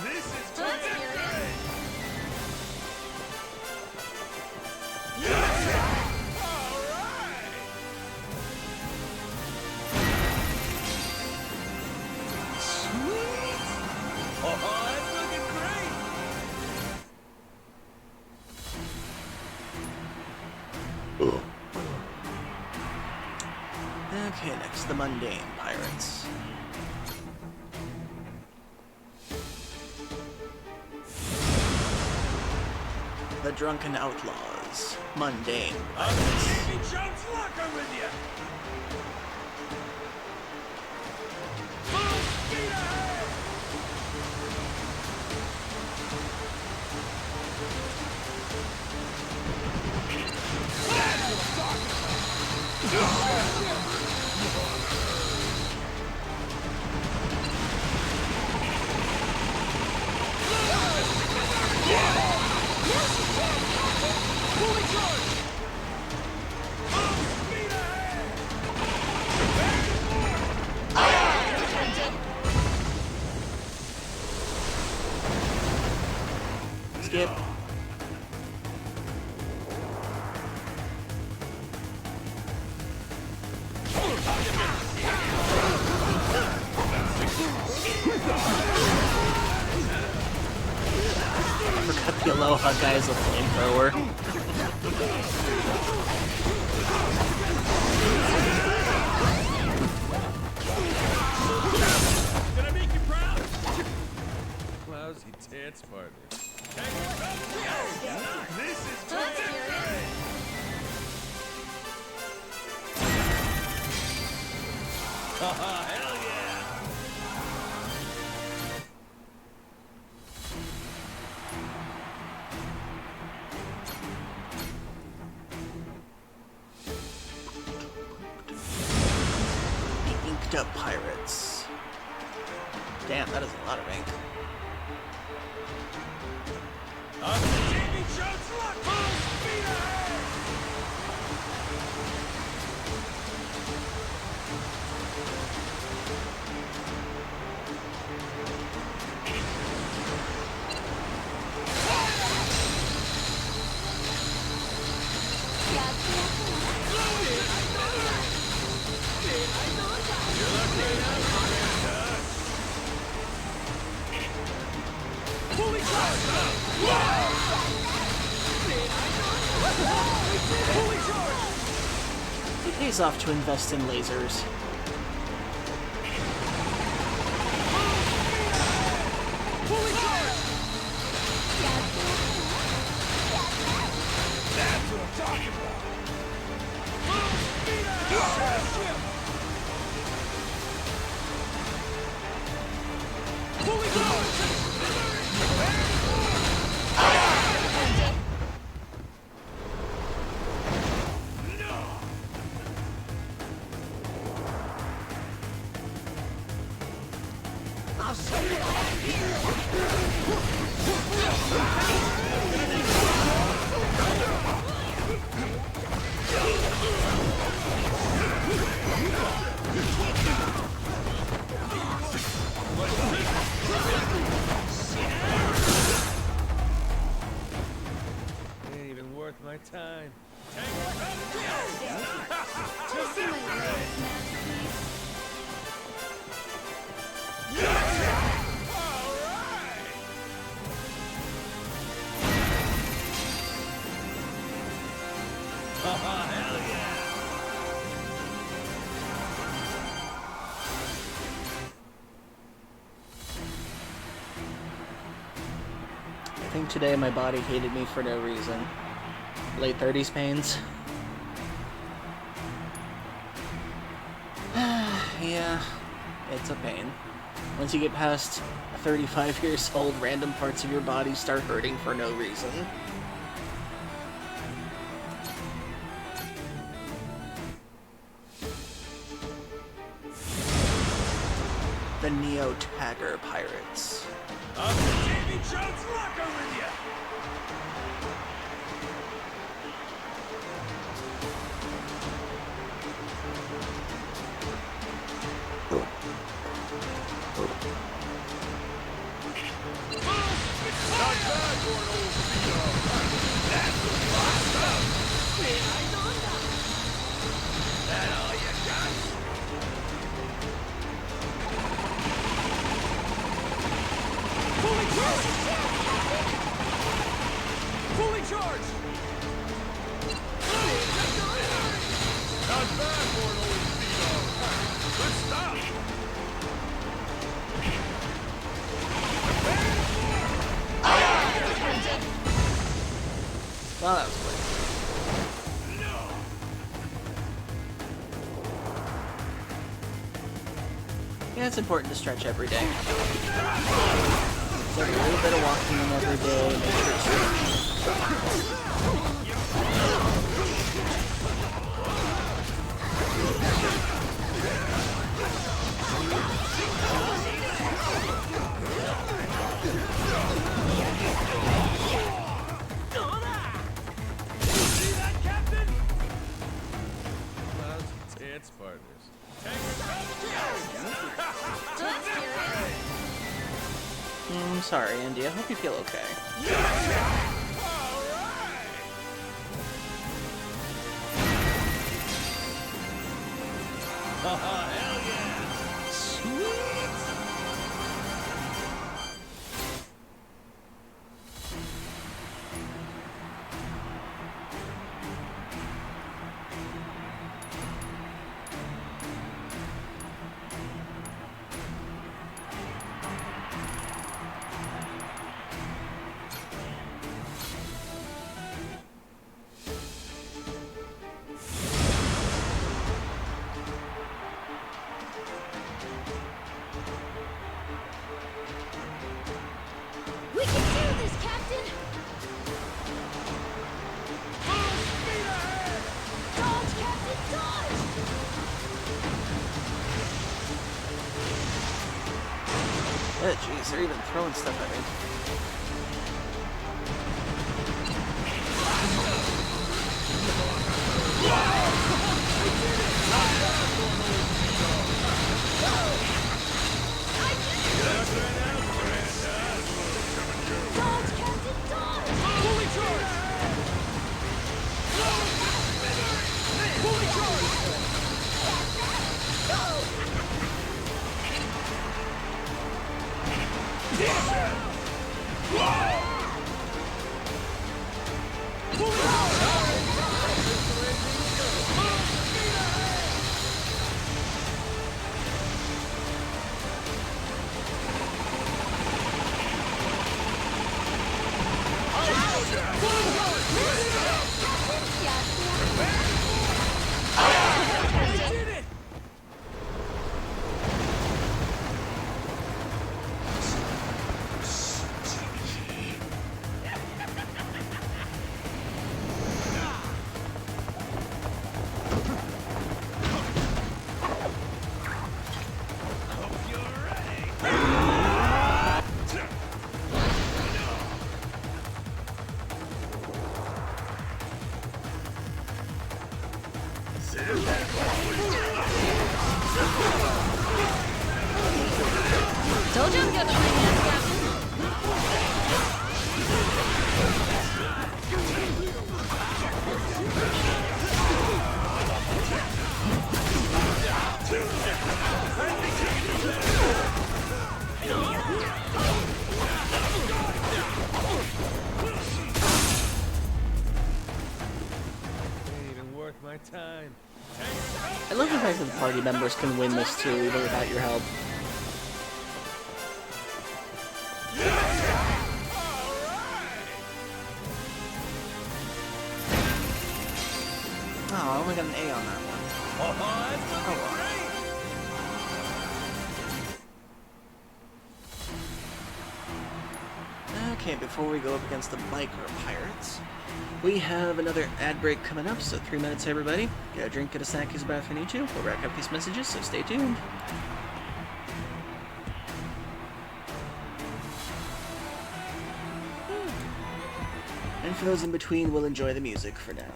This is Let's hear it. Oh, that's looking great! Okay, next, the Mundane Pirates. The Drunken Outlaws. Mundane Pirates. Davy Jones Locker with you! Full speed ahead! Fully charged! Full speed ahead! Skip. The Aloha guy is a flamethrower. Did I make you proud? Lousy dance partner. This is Let's hear it. hell yeah! The Inked Up Pirates. Damn, that is a lot of ink. Up the TV show's luck! Full speed ahead! Fully charged! Fully charged! It pays off to invest in lasers. Fully charged! That's what I'm talking about! Full speed ahead! Fully charged! I'll show you what I Ain't even worth my time. I think today my body hated me for no reason. Late 30s pains. Yeah, it's a pain. Once you get past 35 years old, random parts of your body start hurting for no reason. The Neo Tagger Pirates. Up the TV show's locker with ya! Not bad for an old Vito. That's what's up. That all you got? Fully charged! Fully charged! Not bad for an old Vito. Good stuff. Well, that was quick. Yeah, it's important to stretch every day. So a little bit of walking every day, make sure See that, Captain? Lousy dance partners. Let's hear it. I'm sorry, Andy. I hope you feel okay. Jeez, they're even throwing stuff at me. Dodge, Captain, dodge! Fully charged! Fully charged! Told you I'm good with my hands, Captain. Ain't even worth my time. I love the fact that the party members can win this too, even without your help. Oh, I only got an A on that one. Oh, well. Okay, before we go up against the biker pirates, we have another ad break coming up, so 3 minutes, everybody. Get a drink, get a snack, use a bathroom, need you. We'll rack up these messages, so stay tuned. And for those in between, we'll enjoy the music for now.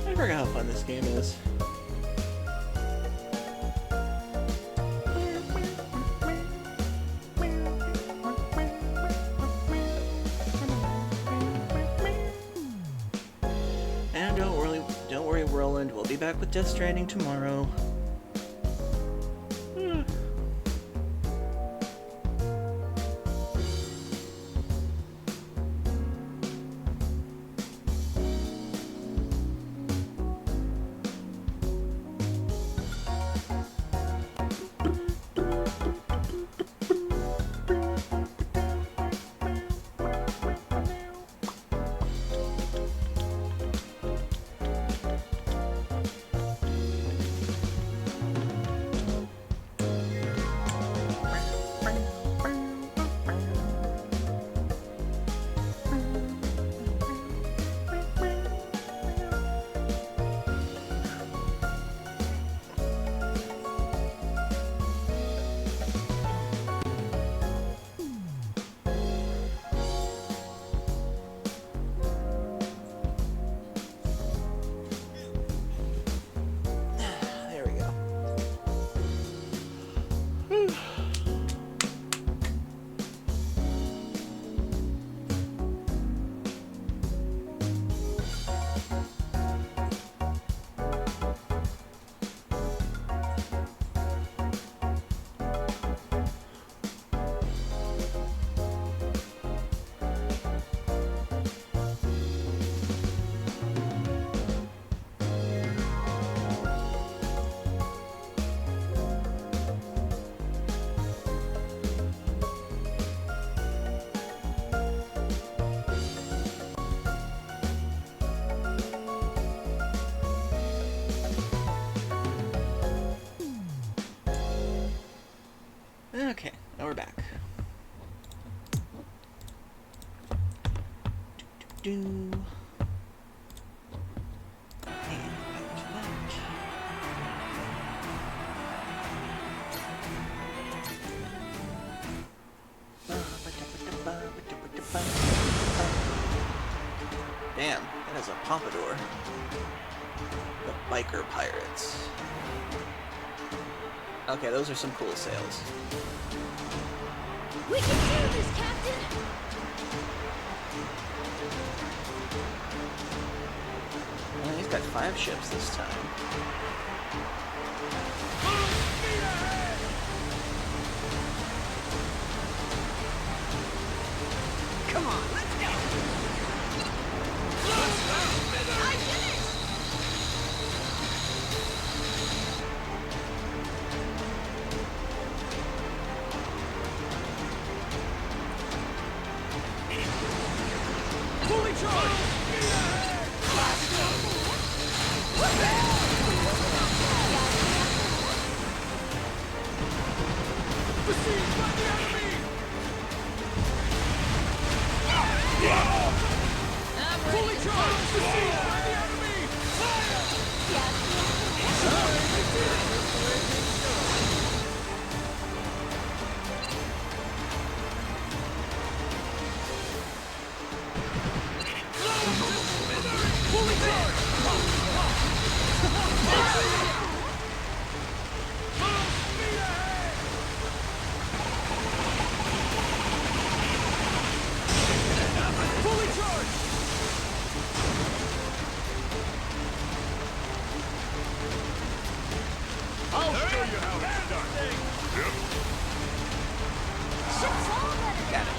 I forgot how fun this game is. And don't worry, Roland. We'll be back with Death Stranding tomorrow. And back to that. Damn, that is a pompadour. The biker pirates. Okay, those are some cool sails. We can do this, Captain! Well, he's got 5 ships this time. Come on, let's go! I did it! Fully charged! Besieged by the enemy! Fully charged! Besieged by the enemy! Fire! Fully charged! Full speed ahead! Fully charged! I'll show you how it's done. Ship's all better. Got it.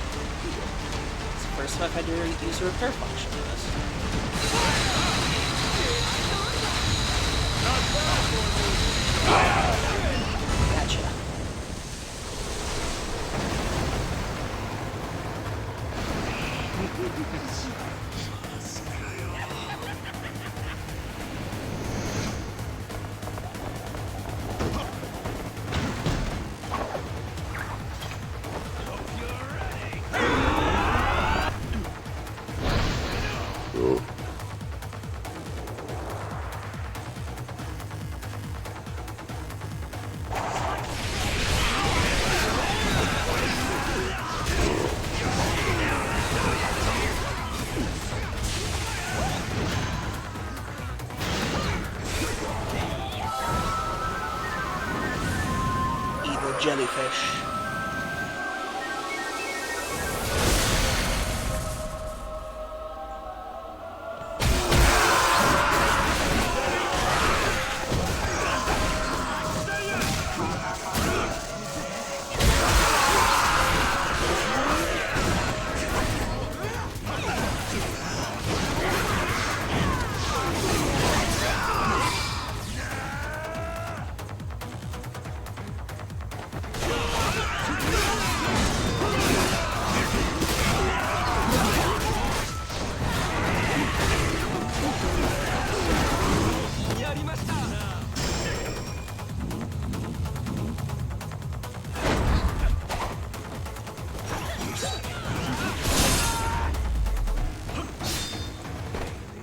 It's the first time I've had to use a repair function in this. Not bad for Gotcha. Evil jellyfish.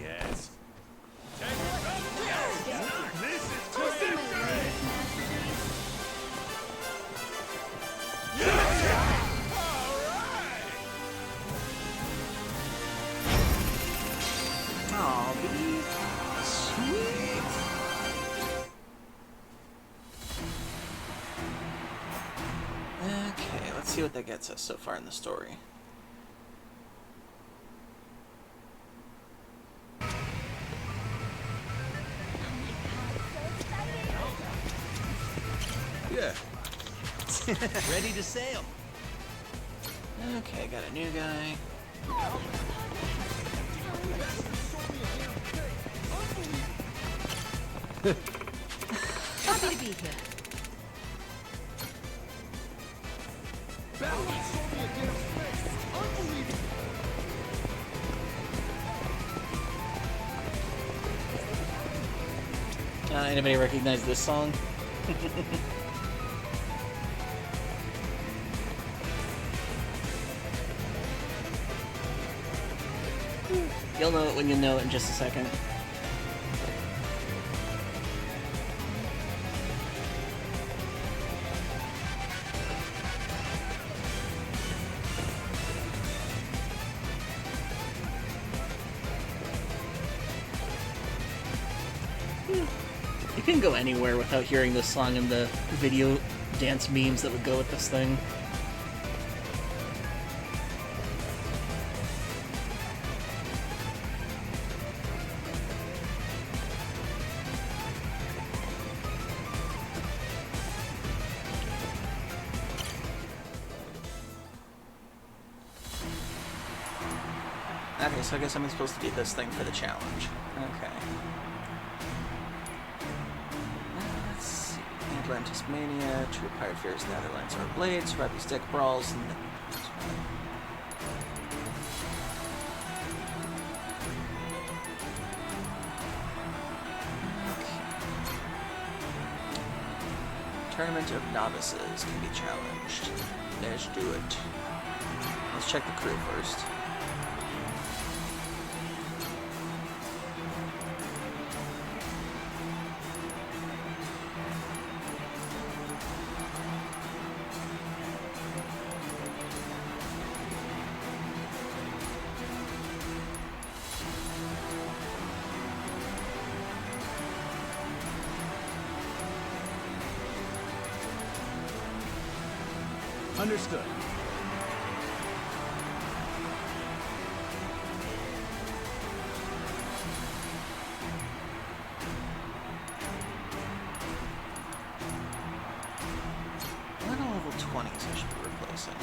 yes. This is too different. Aw, baby. Sweet! Okay, let's see what that gets us so far in the story. Yeah. Ready to sail. Okay, got a new guy. Happy to be here. Anybody recognize this song? You'll know it when you know it in just a second. You can go anywhere without hearing this song and the video dance memes that would go with this thing. Okay, so I guess I'm supposed to do this thing for the challenge. Okay. Let's see. Atlantis Mania, True Pirate Fears, Netherlands, or Blades, Rappy Stick Brawls, and Tournament of Novices can be challenged. Let's do it. Let's check the crew first. Understood. What are level 20s I should be replacing?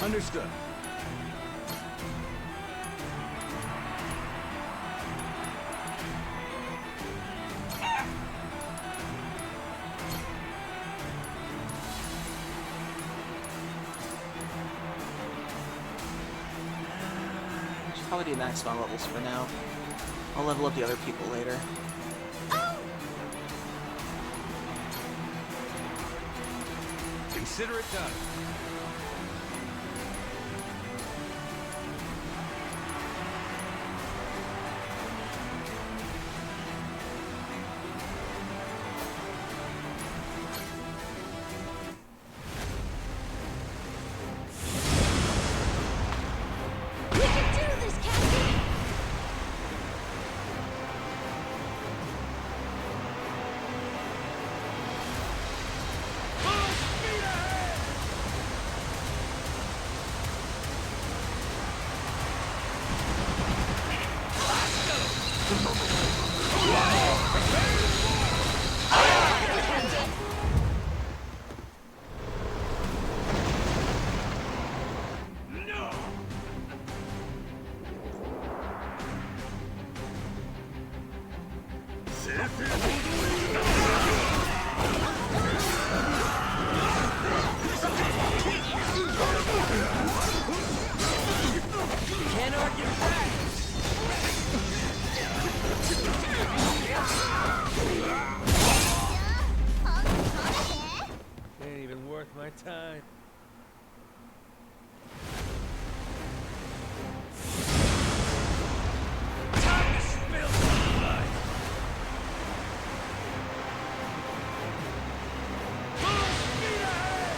Understood. Probably do maximum levels for now. I'll level up the other people later. Consider it done. We can do this, Captain! Full speed ahead! Can't argue with that. Ain't even worth my time. Time to spill some blood. Full speed ahead!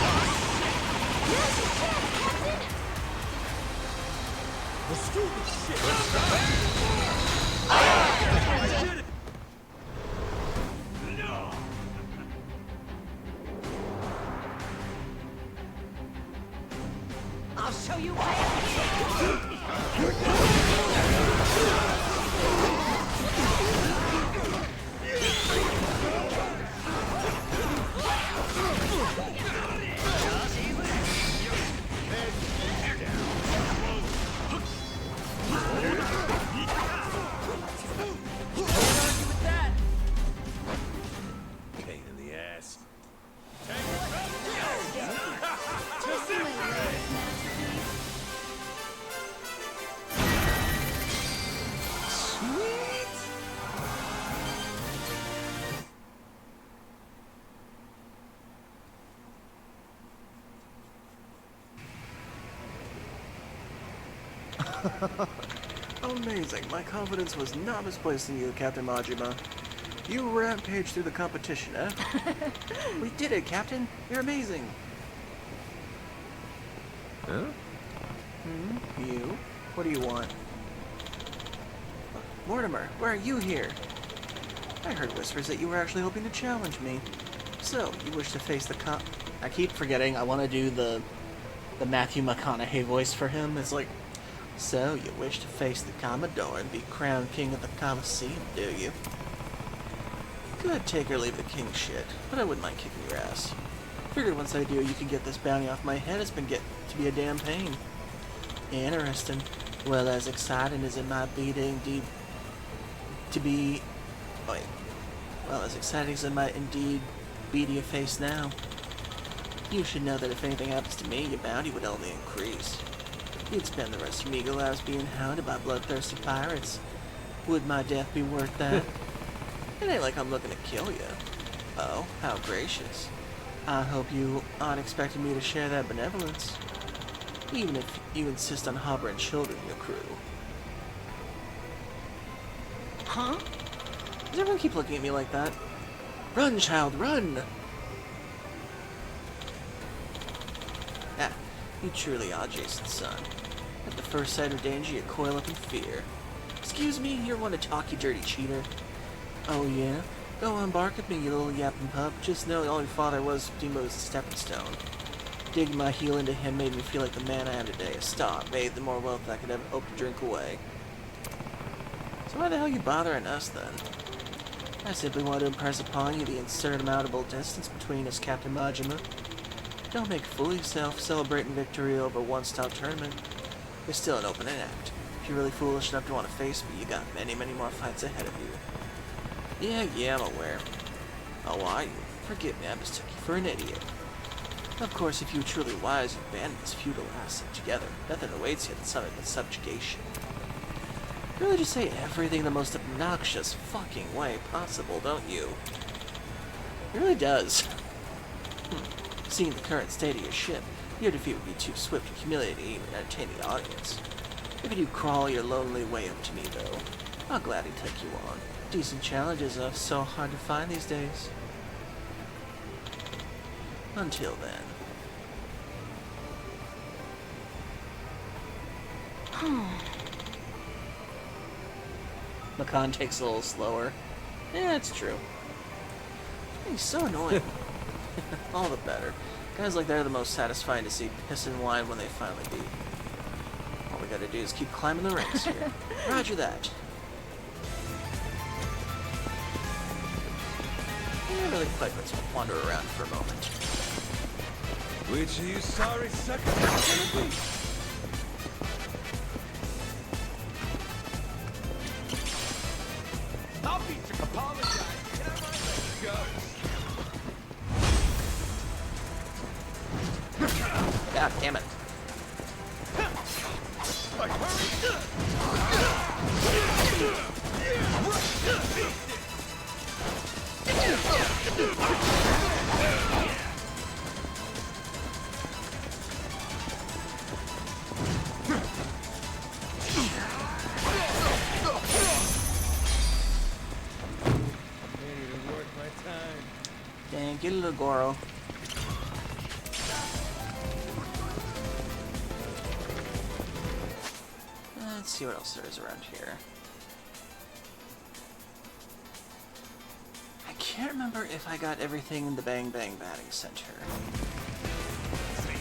Now's your chance, Captain! Let's do this shit. I did it. No. I'll show you Pain in the ass. Just my Amazing. My confidence was not misplaced in you, Captain Majima. You rampaged through the competition, eh? We did it, Captain. You're amazing. Huh? You? What do you want? Mortimer, why are you here? I heard whispers that you were actually hoping to challenge me. So, you wish to face the I keep forgetting I want to do the Matthew McConaughey voice for him. It's like, so you wish to face the Commodore and be crowned king of the Colosseum, do you? Good, take or leave the king shit, but I wouldn't mind kicking your ass. Figured once I do, you can get this bounty off my head. It's been getting to be a damn pain. Interesting. Well, as exciting as it might be well, as exciting as it might indeed be to your face now, you should know that if anything happens to me, your bounty would only increase. You'd spend the rest of your meager lives being hounded by bloodthirsty pirates. Would my death be worth that? It ain't like I'm looking to kill you. Oh, how gracious. I hope you aren't expecting me to share that benevolence, even if you insist on harboring children in your crew. Huh? Does everyone keep looking at me like that? Run, child, run! Ah, you truly are Jason's son. At the first sight of danger, you coil up in fear. Excuse me, you're one to talk, you dirty cheater. Oh yeah? Go on, bark at me, you little yapping pup. Just know all your father was Demo's stepping stone. Digging my heel into him made me feel like the man I am today. A star made the more wealth I could ever hope to drink away. So why the hell are you bothering us, then? I simply want to impress upon you the insurmountable distance between us, Captain Majima. Don't make a fool of yourself celebrating victory over a one-stop tournament. You're still an opening act. If you're really foolish enough to want to face me, you got many, many more fights ahead of you. Yeah, I'm aware. Oh, are you? Forgive me, I mistook you for an idiot. Of course, if you were truly wise, you'd abandon this feudal asset together. Nothing awaits you at the summit but subjugation. You really just say everything the most obnoxious fucking way possible, don't you? It really does. Seeing the current state of your ship, your defeat would be too swift and humiliating to even entertain the audience. If you do crawl your lonely way up to me, though, I'll gladly take you on. Decent challenges are so hard to find these days. Until then. Makan takes a little slower. Yeah, it's true. He's so annoying. All the better. Guys like that are the most satisfying to see piss and whine when they finally beat. All we gotta do is keep climbing the ranks here. Roger that. Yeah, really quick, let's wander around for a moment. Which of you sorry suckers is gonna be? I'll beat you. Apologize. Get out of my way. Go. God damn it. Dang, get a little Goro. Let's see what else there is around here. I can't remember if I got everything in the Bang Bang Batting Center. Excuse me.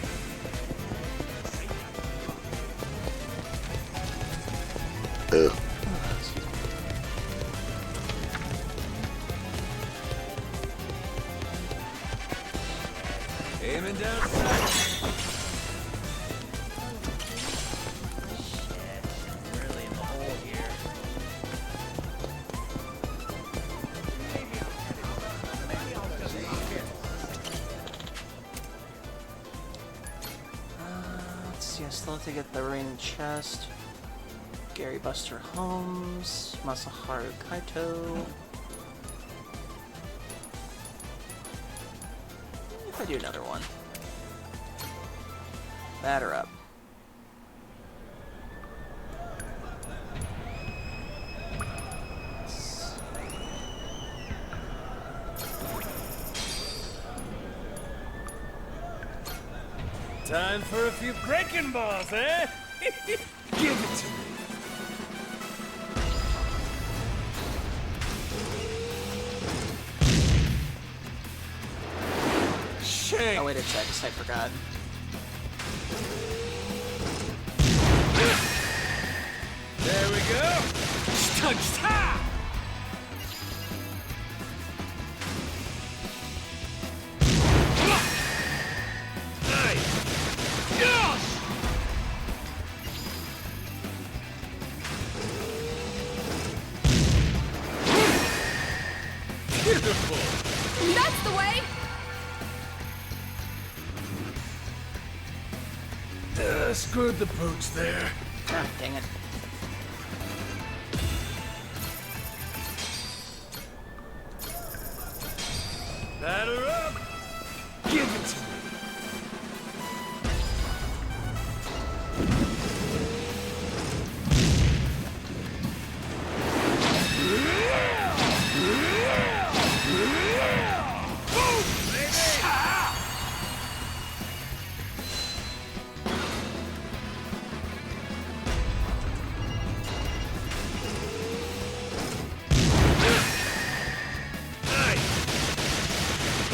Aiming down sight. Really in the hole here. Let's see, I still have to get the remaining chest. Gary Buster Holmes, Masaharu Kaito. If I do another one. Batter up. Time for a few breaking balls, eh? Give it to me. Oh, wait a sec. I forgot. There we go. Touch. Beautiful. That's the way! Screwed the pooch there. Ah, dang it. Batter up. Give it to me.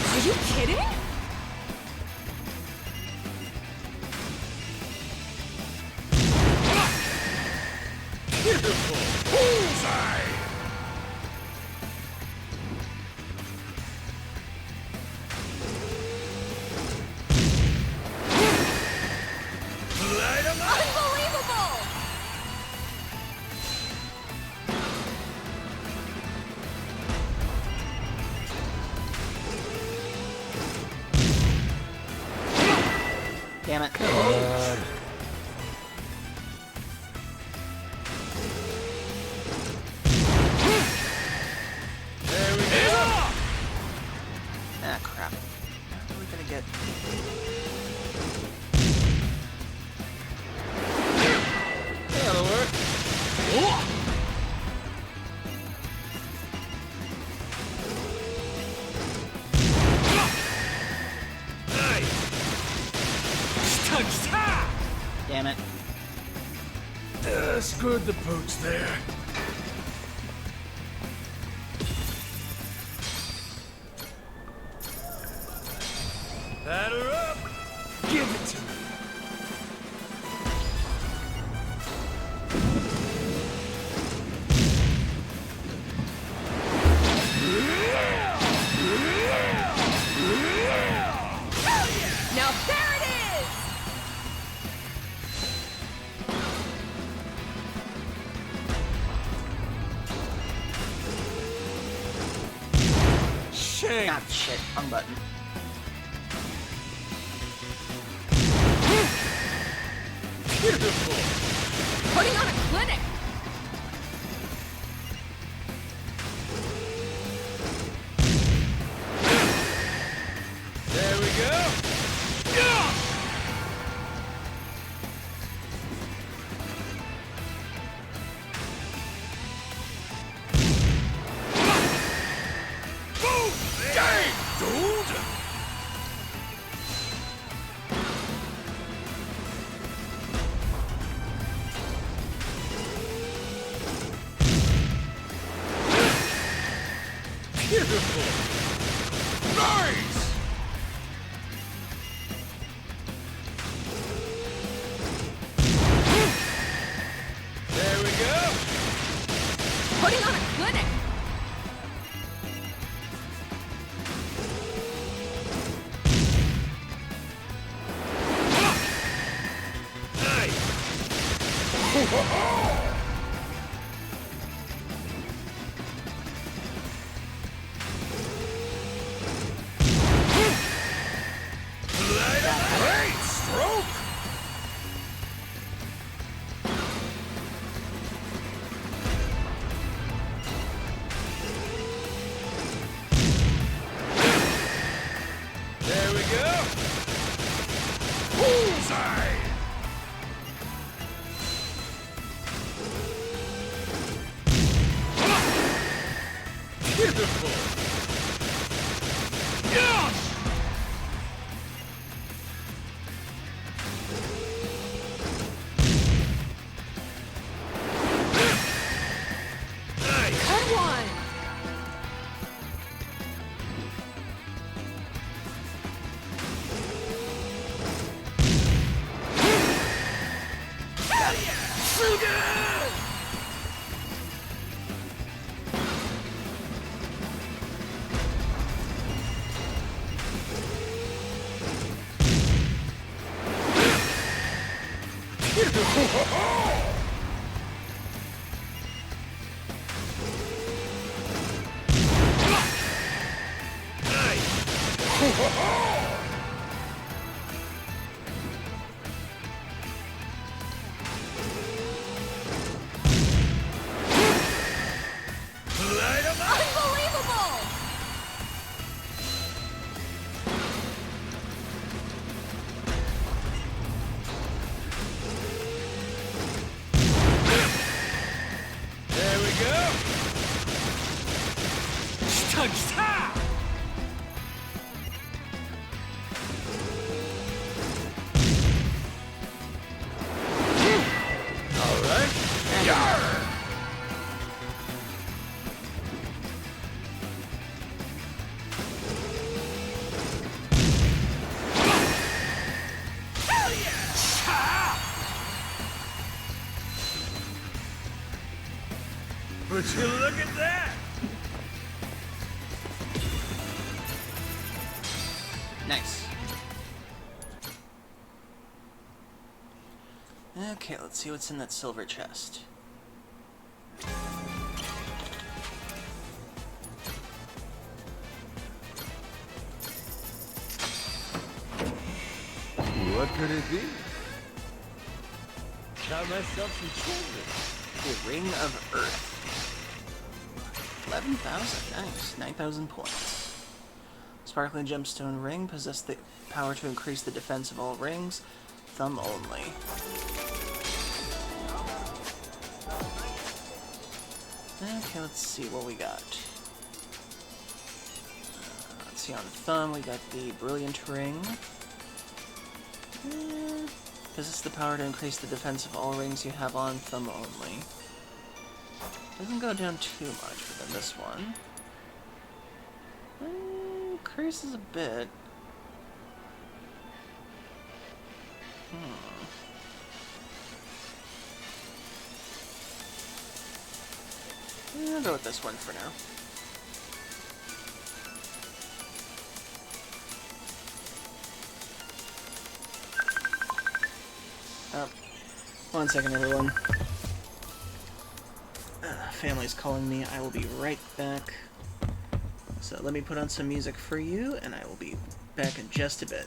Are you kidding? Beautiful. Bullseye. Light 'em up. Unbelievable! Damn it. There we go. Ah, crap. How are we gonna get... That'll work. Nice. Touch. Damn it. Screwed the pooch there. Batter up. Give it to me. Now there it is! Shame. Ah, shit. Wrong button. Beautiful. Putting on a clinic! There we go. Boom! Dang, dude! Beautiful. Nice! There we go. Putting on a clinic! Nice. Great stroke. There we go. Bullseye. Beautiful. Yes. Unbelievable! There we go. All right. Would you look at that? Nice. Okay, let's see what's in that silver chest. What could it be? Got myself some children. The Ring of Earth. 11,000, nice. 9,000 points. Sparkling gemstone ring possess the power to increase the defense of all rings. Thumb only. Okay, let's see what we got. Let's see, on thumb we got the brilliant ring. Possess the power to increase the defense of all rings you have on thumb only. Doesn't go down too much within this one. Increases a bit. I'll go with this one for now. Oh, 1 second, everyone. Family's calling me. I will be right back. So let me put on some music for you, and I will be back in just a bit.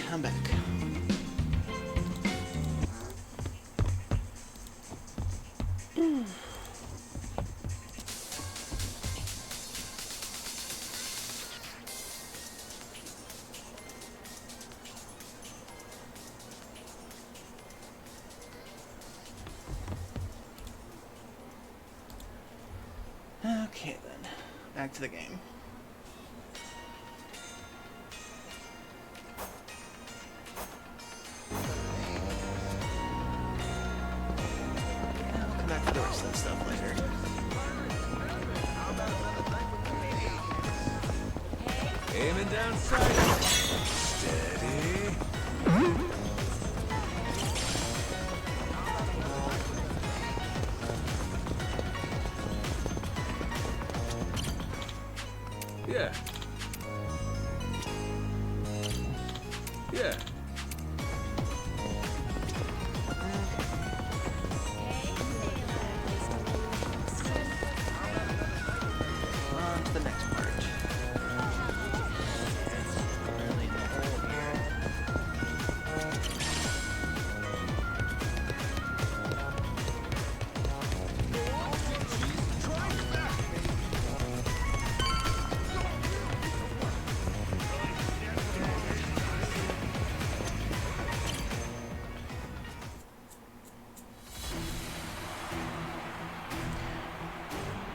I'm back. Okay then, back to the game. I'll come back for the rest of the stuff later. Aiming down sight. Steady. Yeah. Yeah. On to the next part. Really the hole here.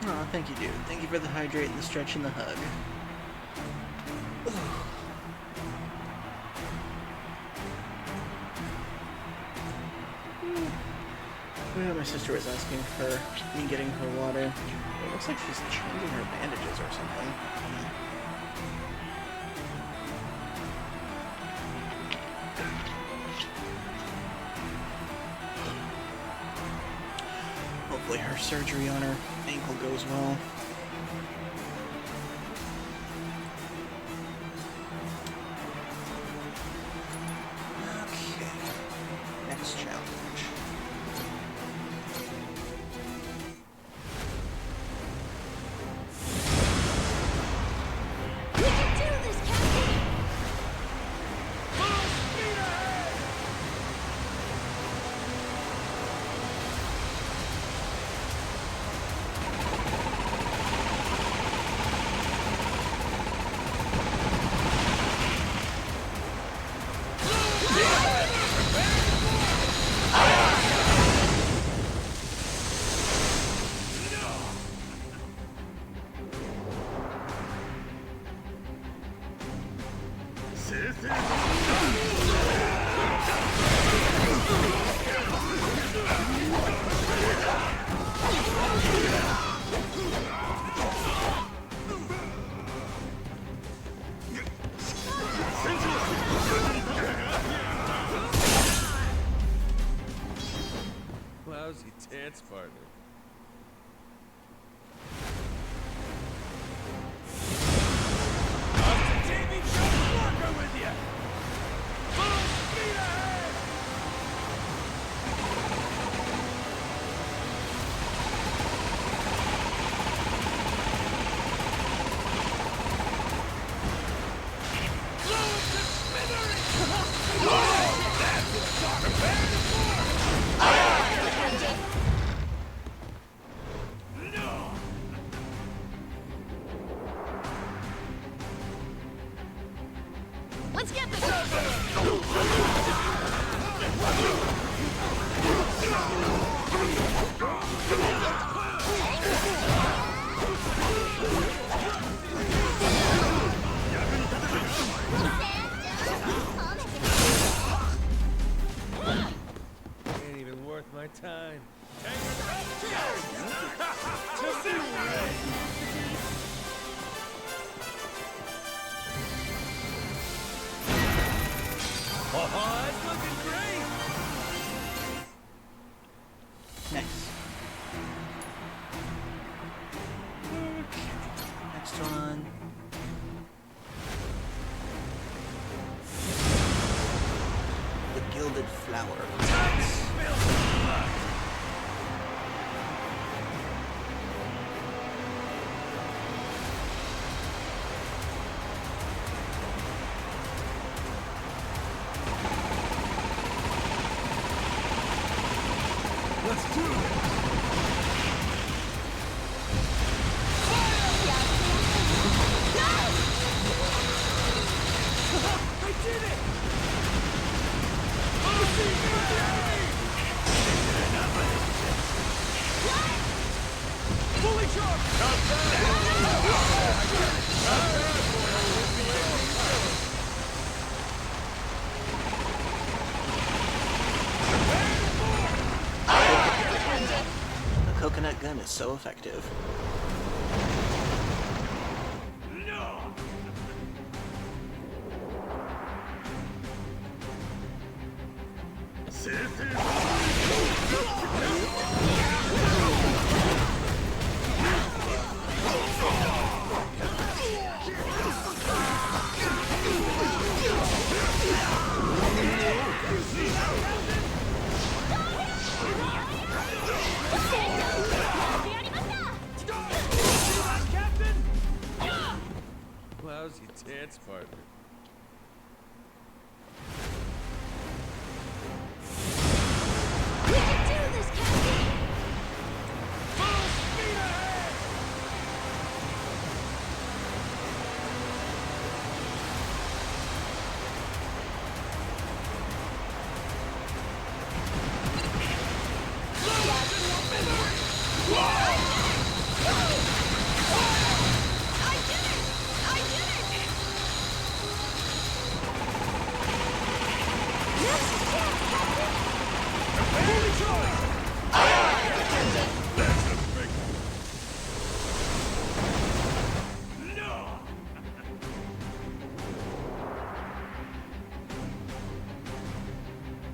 Aw, thank you, dude. Thank you for the hydrate and the stretch and the hug. Well, my sister was asking for me getting her water. It looks like she's changing her bandages or something. Hopefully her surgery on her ankle goes well. Okay. Next challenge. We can do this, Captain! Lousy dance partner. Let's get this! Ain't even worth my time. Oh, it's looking great! Nice. Okay. Next one. The Gilded Flower. Let's do it! I did it! Fully charged! Not bad! The coconut gun is so effective. Lousy dance partner. We can do this, Captain! Full speed ahead! I did it! I did it! Now's your chance, Captain! Fully charged! That's a big one. No!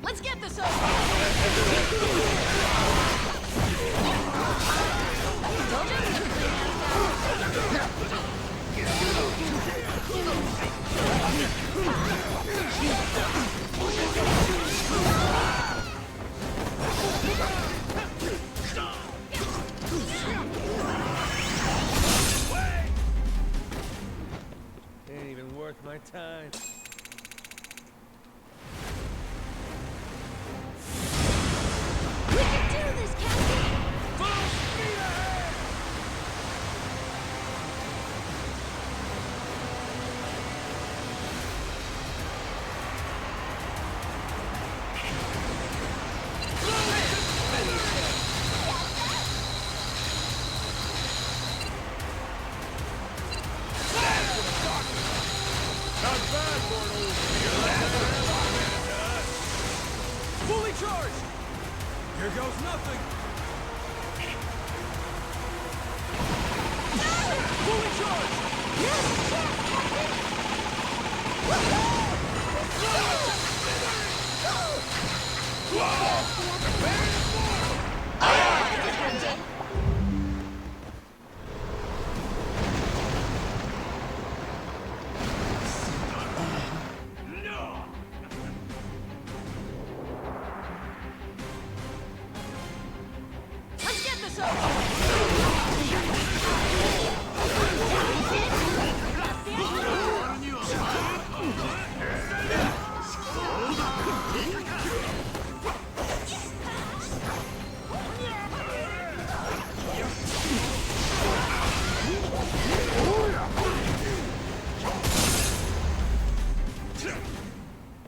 Let's get this over! Ain't even worth my time. We can do this, Captain! Full speed ahead! Not bad for an old Fully charged! Here goes nothing! fully charged! Now's your chance, Captain! No! Let's get this over!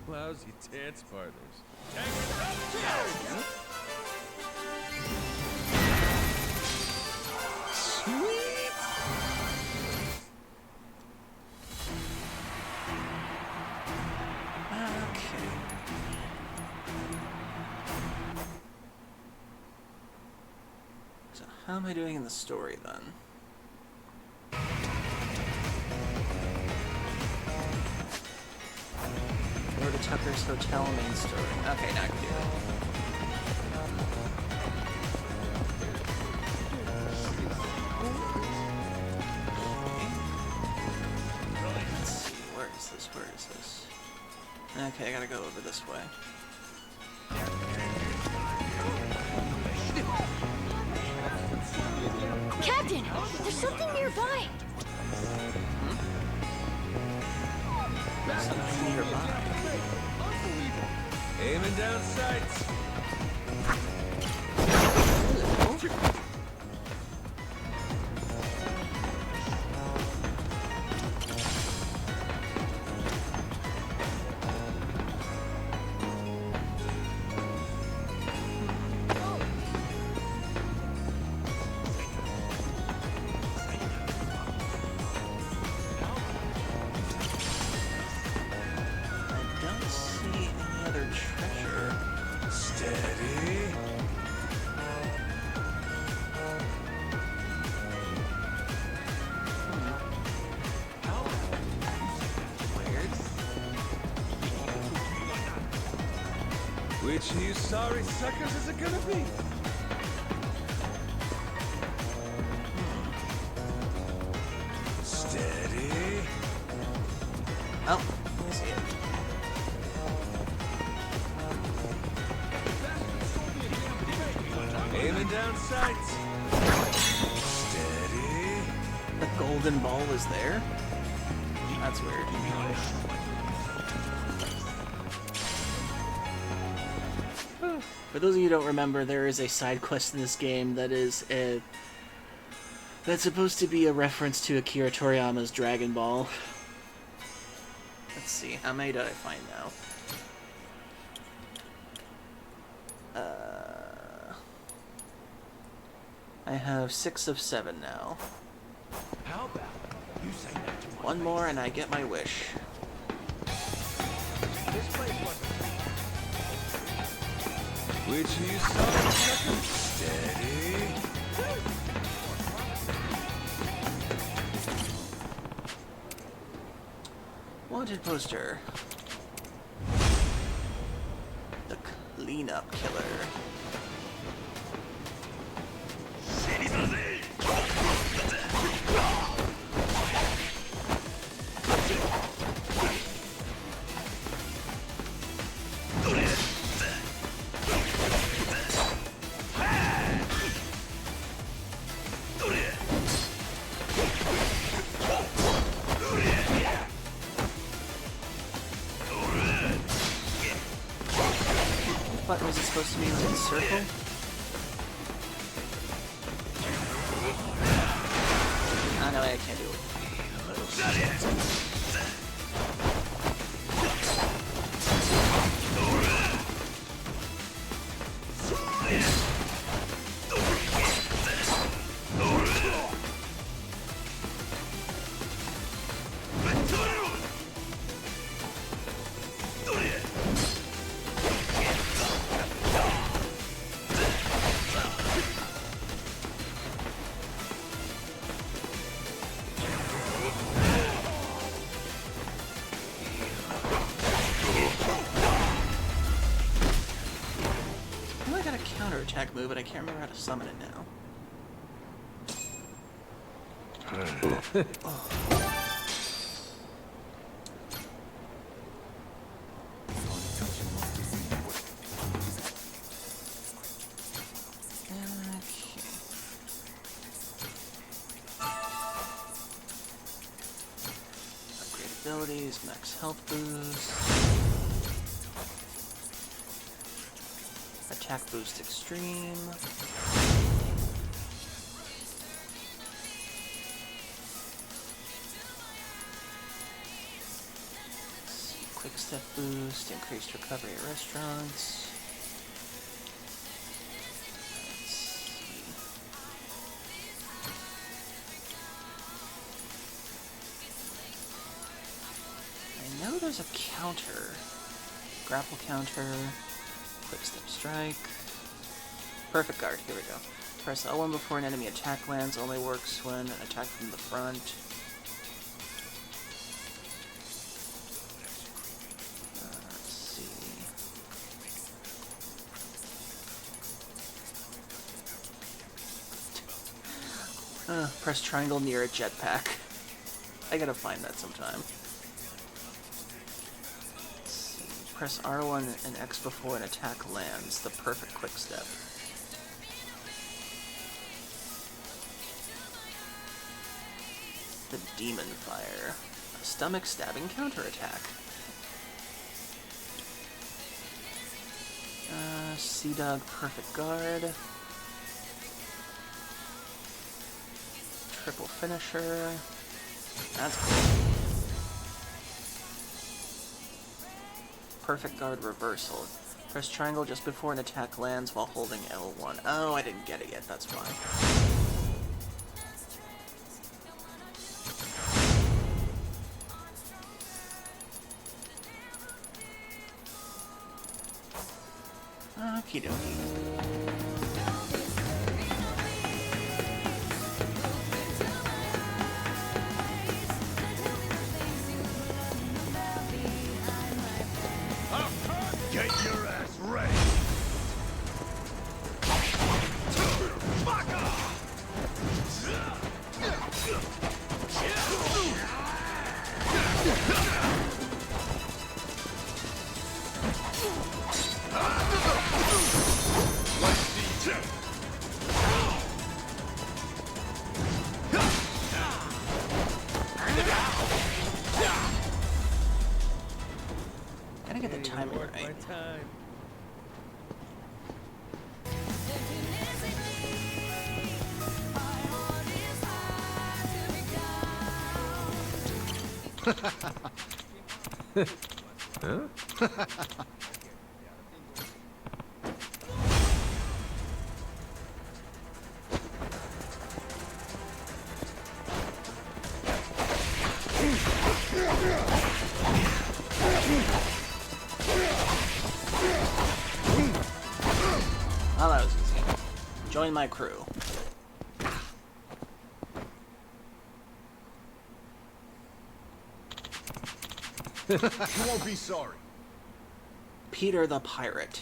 Lousy dance partners. Okay. So how am I doing in the story then? Go to Tucker's Hotel main story. Okay, now I can do it. Let's see, where is this? Where is this? Okay, I gotta go over this way. Captain, there's something nearby. Something nearby. Aiming down sights. Which of you sorry suckers is it gonna be? Steady. Oh, I see it. Aiming down sights. Steady. The golden ball was there? That's weird. For those of you who don't remember, there is a side quest in this game that is that's supposed to be a reference to Akira Toriyama's Dragon Ball. Let's see, how many did I find now? I have 6 of 7 now. How about you say that to One more and I get my wish. this place wasn't Which of you sorry suckers? Steady. Wanted poster. The cleanup killer. What was it supposed to be in circle? Ah, no, I can't do it. I know I got a counterattack move, but I can't remember how to summon it now. Upgrade abilities, max health boost. Attack boost extreme. Quick step boost, increased recovery at restaurants. Let's see. I know there's a counter. Grapple counter. Quick step strike. Perfect guard, here we go. Press L1 before an enemy attack lands, only works when attacked from the front. Let's see. Press triangle near a jetpack. I gotta find that sometime. Press R1 and X before an attack lands. The perfect quick step. The Demon Fire. A stomach stabbing counterattack. Sea Dog Perfect Guard. Triple Finisher. That's cool. Perfect Guard Reversal. Press triangle just before an attack lands while holding L1. Oh, I didn't get it yet, that's why. Okie dokie. Get your ass ready! Fuck off! Gotta get the timing Work my right. time. Oh, that was easy. Join my crew. You won't be sorry. Peter the Pirate.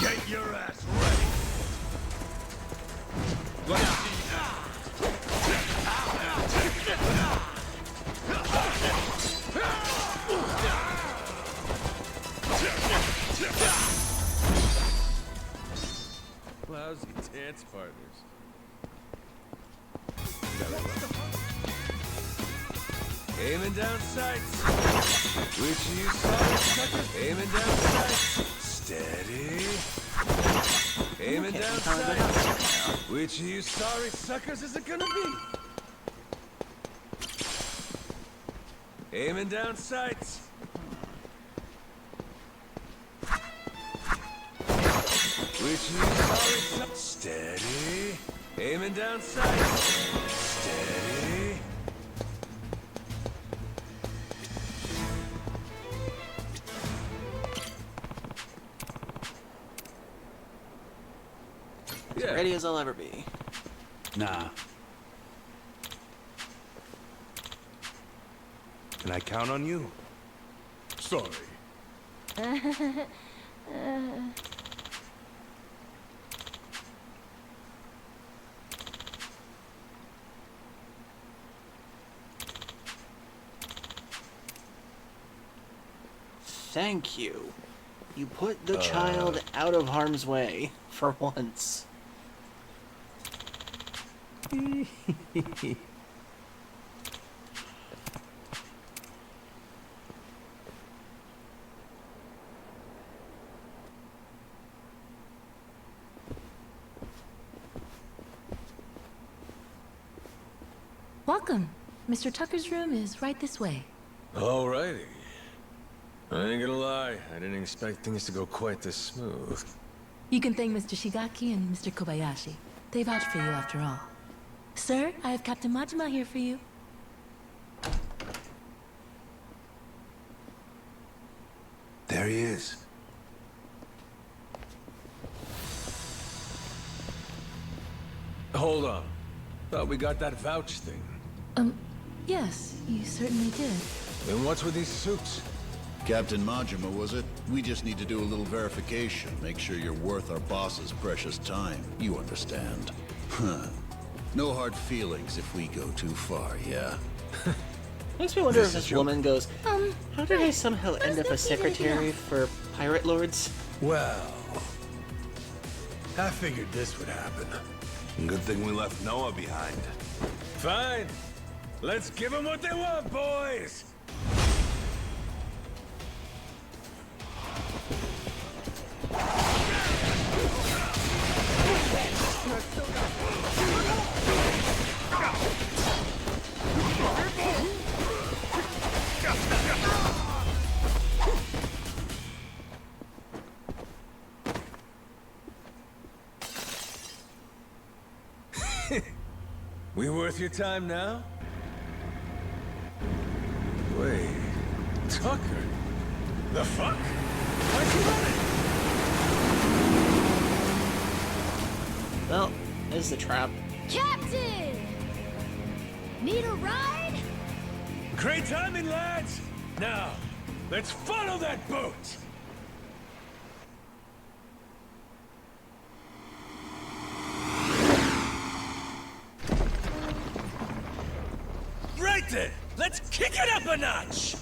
Get your ass ready! Let's see. Lousy dance partners. Aiming down sights. Which you saw, sucker. Aiming down sights. Steady. Aiming Okay, down I'm telling you about sights. now. Which of you sorry suckers is it gonna be? Aiming down sights. Which of you sorry suckers? Steady. Aiming down sights. Steady. Yeah. Ready as I'll ever be. Nah. Can I count on you? Sorry. Thank you. You put the child out of harm's way for once. Welcome. Mr. Tucker's room is right this way. Alrighty. I ain't gonna lie, I didn't expect things to go quite this smooth. You can thank Mr. Shigaki and Mr. Kobayashi. They vouched for you after all. Sir, I have Captain Majima here for you. There he is. Hold on. Thought we got that vouch thing. Yes, you certainly did. Then what's with these suits? Captain Majima, was it? We just need to do a little verification. Make sure you're worth our boss's precious time. You understand. Huh. No hard feelings if we go too far, yeah? Makes me wonder This if this is your- woman goes, how did I somehow end up a not see anything secretary else. for pirate lords? Well, I figured this would happen. Good thing we left Noah behind. Fine. Let's give them what they want, boys! We worth your time now? Wait, Tucker? The fuck? Why'd you run it? Well, This is the trap. Captain! Need a ride? Great timing, lads! Now, let's follow that boat! Right then! Let's kick it up a notch!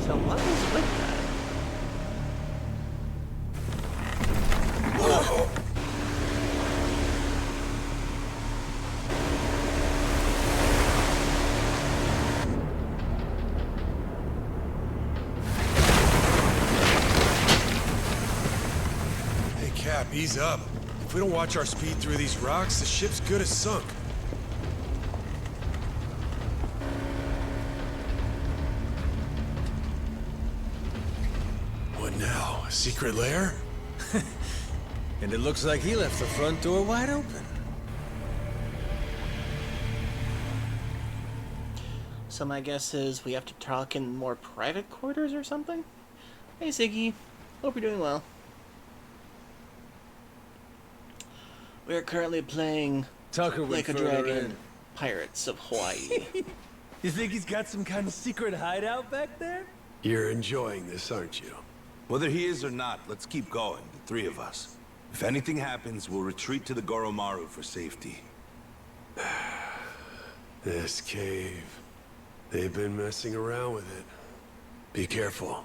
So what was with that? Hey, Cap, ease up. If we don't watch our speed through these rocks, the ship's good as sunk. What now? A secret lair? And it looks like he left the front door wide open. So my guess is we have to talk in more private quarters or something? Hey Ziggy, hope you're doing well. We are currently playing Tucker went Like a further Dragon, in. Pirates of Hawaii. You think he's got some kind of secret hideout back there? You're enjoying this, aren't you? Whether he is or not, let's keep going, the three of us. If anything happens, we'll retreat to the Goromaru for safety. This cave. They've been messing around with it. Be careful.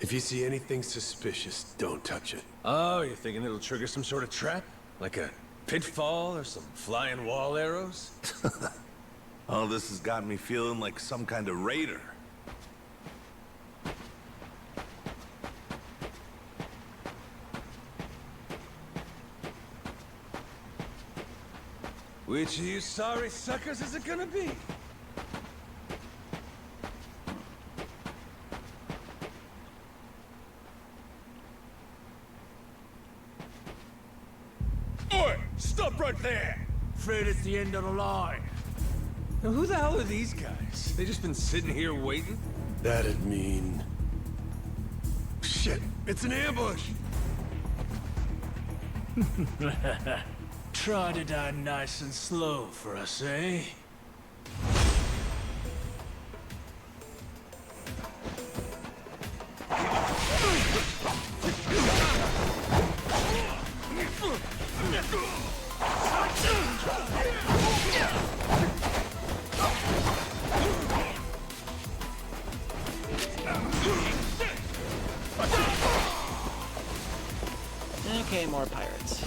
If you see anything suspicious, don't touch it. Oh, you're thinking it'll trigger some sort of trap? Like a pitfall or some flying wall arrows? Oh, this has got me feeling like some kind of raider. Which of you sorry suckers is it gonna be? Oi! Stop right there! Afraid it's the end of the line. Now, who the hell are these guys? They just been sitting here waiting? That'd mean... Shit! It's an ambush! Try to die nice and slow for us, eh? Okay, more pirates.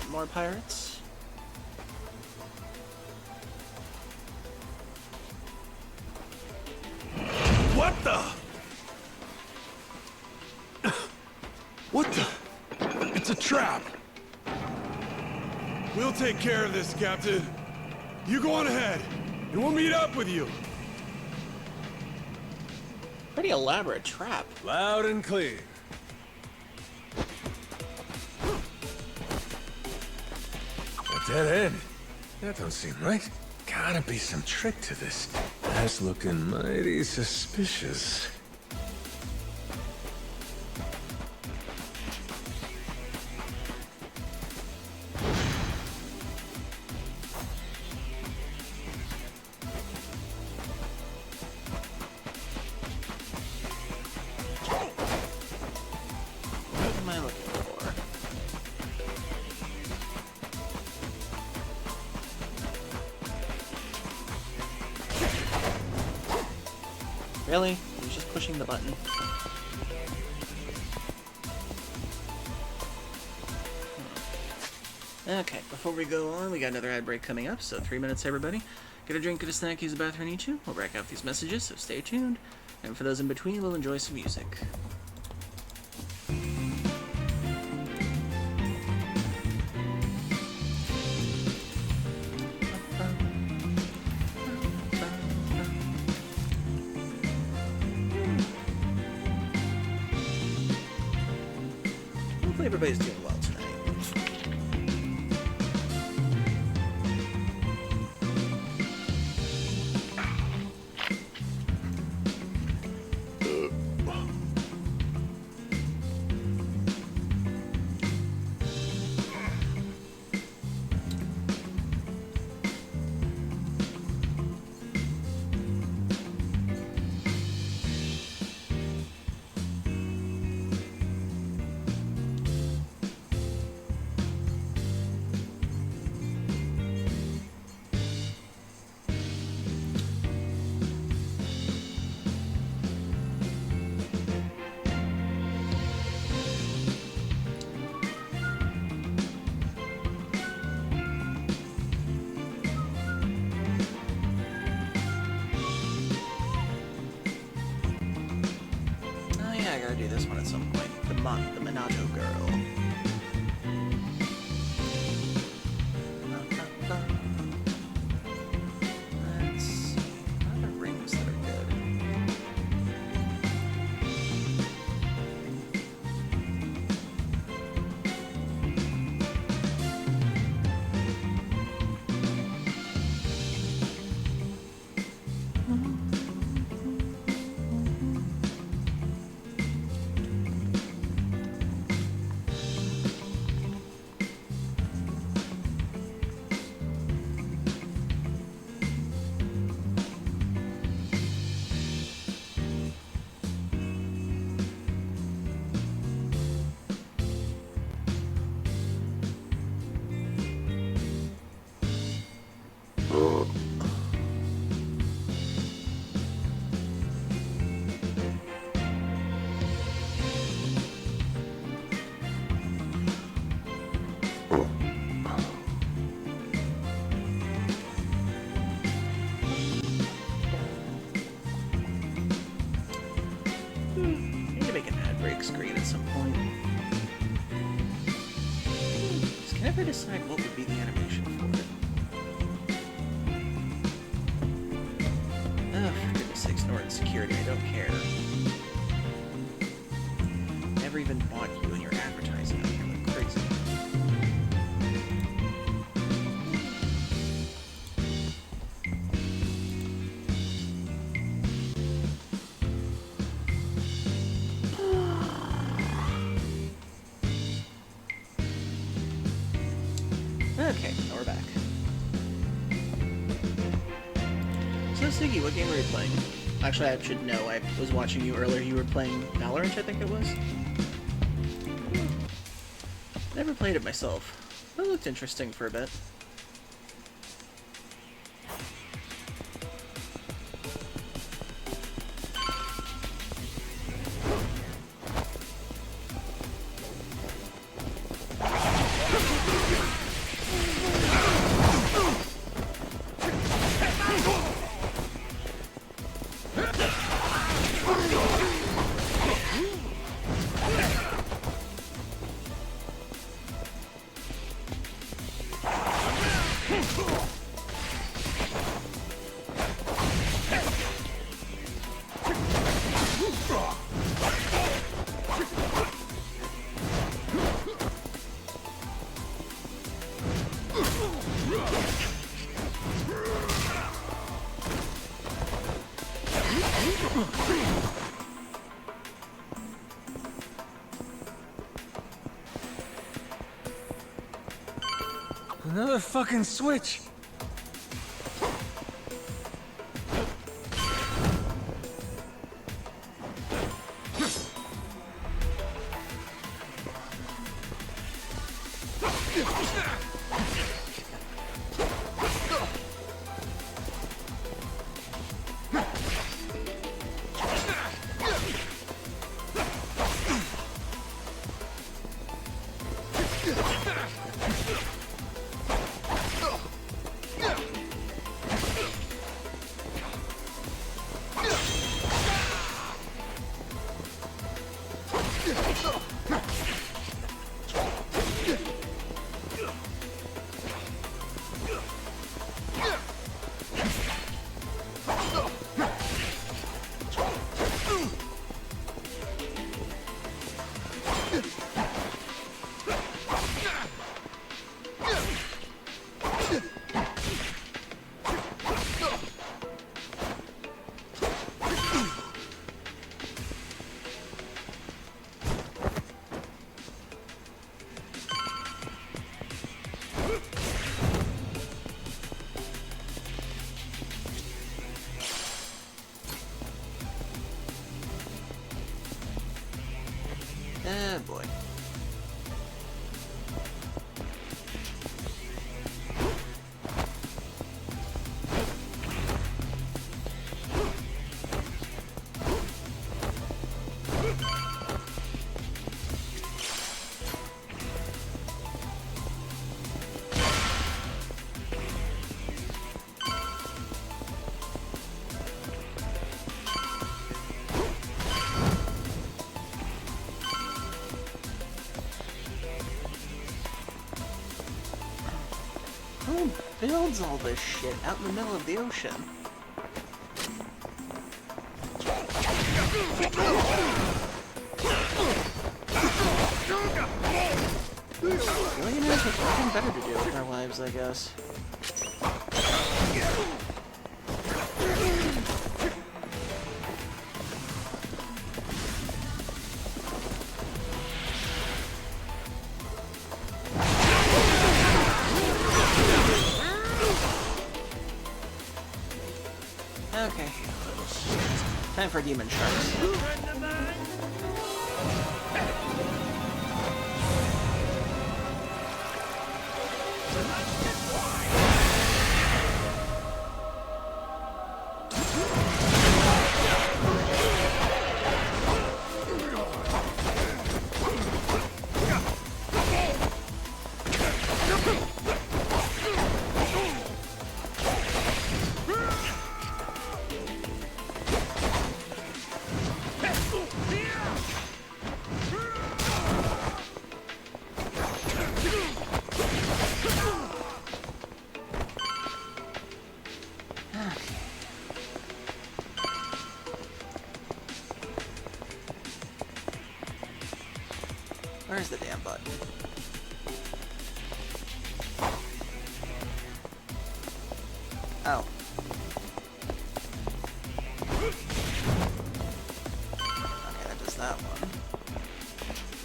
And more pirates. What the? What the? It's a trap! We'll take care of this, Captain. You go on ahead, and we'll meet up with you. Pretty elaborate trap. Loud and clear. A dead end? That don't seem right. Gotta be some trick to this. That's looking mighty suspicious. What am I looking for? Really? I was just pushing the button. Okay, before we go on, we got another ad break coming up, so 3 minutes, everybody. Get a drink, get a snack, use the bathroom, need to. We'll break out these messages, so stay tuned. And for those in between, we'll enjoy some music. everybody's doing well tonight. I gotta do this one at some point. The Minato girl. Let's see. What other rings that are good? Need to make an ad break screen at some point. Just can I ever decide what would be the animation for it? Oh, for goodness sakes, Norton Security, I don't care. Never even bought you and your advertising out here like crazy. Okay, now we're back. So, Siggy, what game were you playing? Actually, I should know. I was watching you earlier. You were playing Valorant, I think it was? Never played it myself. That looked interesting for a bit. Another fucking switch. Ah, boy. Who builds all this shit out in the middle of the ocean? Billionaires have nothing better to do with their lives, I guess. Okay. Time for demon sharks. Where's the damn button? Oh. Okay, that does that one.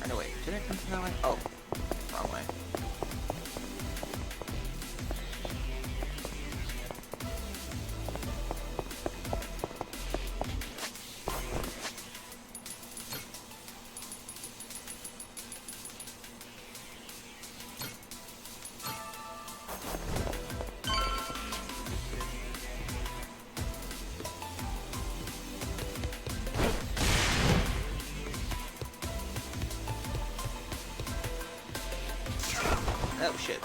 Or no, wait, did it come from that way? Oh, wrong way. Oh shit.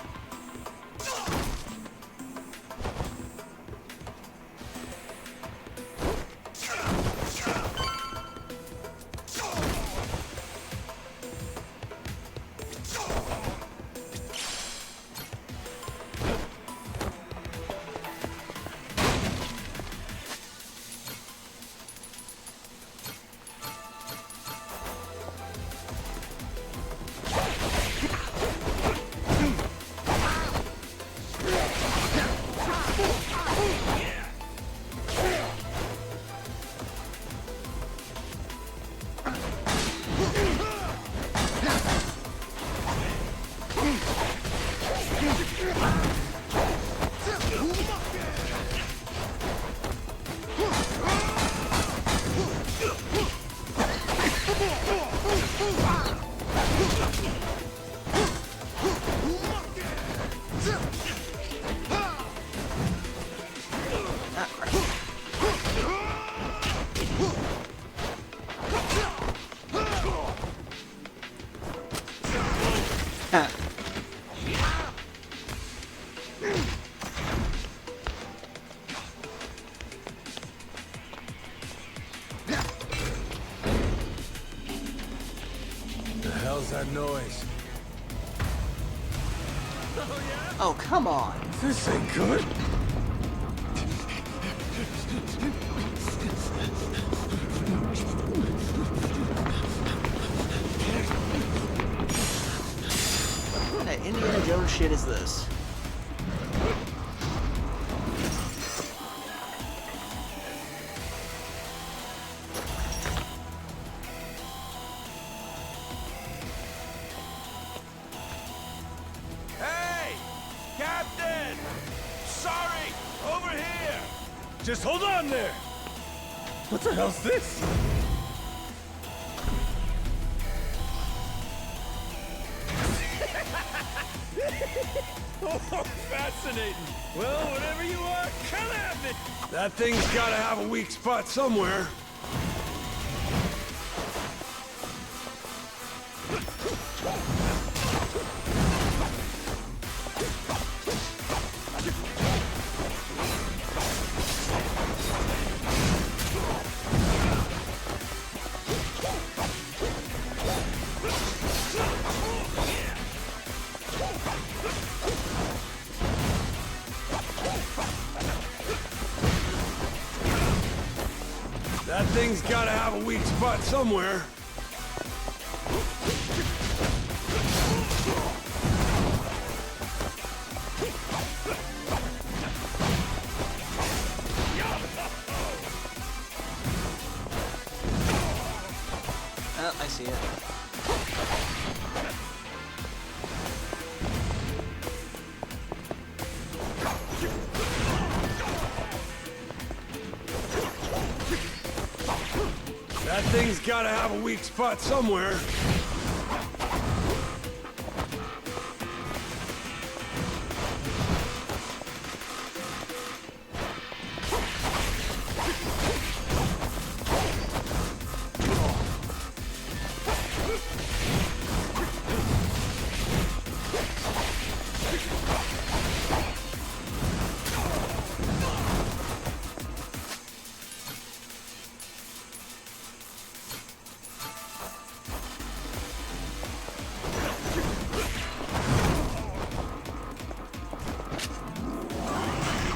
The hell's that noise? Oh, come on. This ain't good. What kind of Indiana Jones shit is this? Hey! Just hold on there! What the hell's this? Oh, fascinating! Well, whatever you are, come at me! That thing's gotta have a weak spot somewhere. That thing's gotta have a weak spot somewhere. Oh, I see it. That thing's gotta have a weak spot somewhere.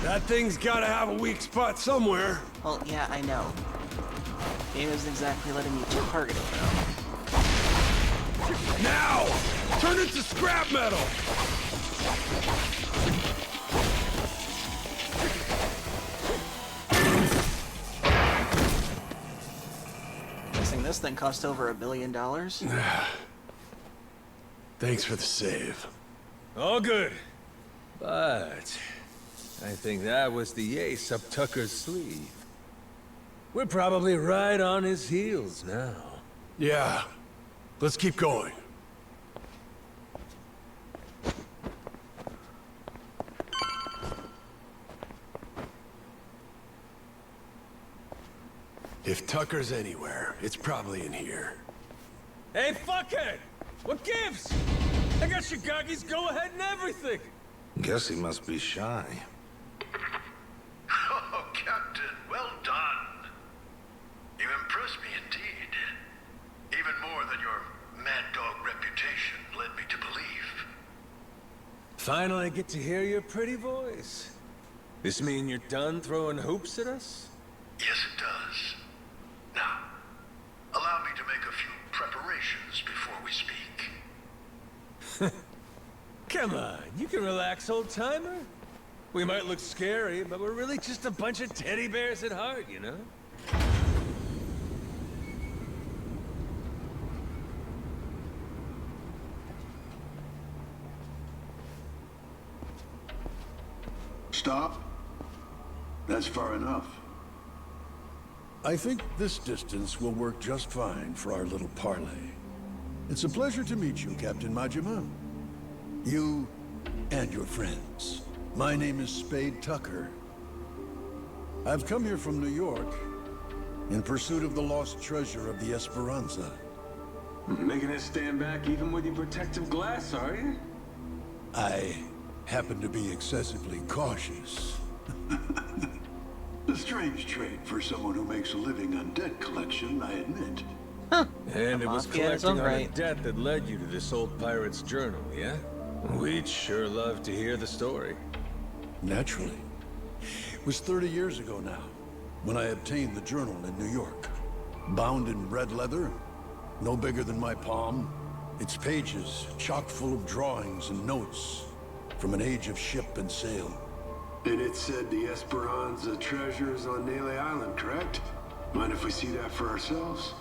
That thing's gotta have a weak spot somewhere. Well, yeah, I know. Game isn't exactly letting me target it, though. Now! Turn it to scrap metal! Guessing this thing cost over $1 billion. Thanks for the save. All good. But I think that was the ace up Tucker's sleeve. We're probably right on his heels now. Yeah. Let's keep going. If Tucker's anywhere, it's probably in here. Hey, fuckhead! What gives? I got Shigaki's go-ahead and everything! Guess he must be shy. Oh, Captain, well done. You impressed me indeed. Even more than your mad dog reputation led me to believe. Finally get to hear your pretty voice. This mean you're done throwing hoops at us? Yes, it does. Now, allow me to make a few preparations before we speak. Come on, you can relax, old-timer. We might look scary, but we're really just a bunch of teddy bears at heart, you know? Stop. That's far enough. I think this distance will work just fine for our little parley. It's a pleasure to meet you, Captain Majima. You and your friends. My name is Spade Tucker. I've come here from New York in pursuit of the lost treasure of the Esperanza. Making us stand back even with your protective glass, are you? I happen to be excessively cautious. A strange trait for someone who makes a living on debt collection, I admit. And it was mafia is collecting on a alright. debt that led you to this old pirate's journal, yeah? We'd sure love to hear the story. Naturally. It was 30 years ago now, when I obtained the journal in New York. Bound in red leather, no bigger than my palm, its pages chock full of drawings and notes from an age of ship and sail. And it said the Esperanza treasures on Nele Island, correct? Mind if we see that for ourselves?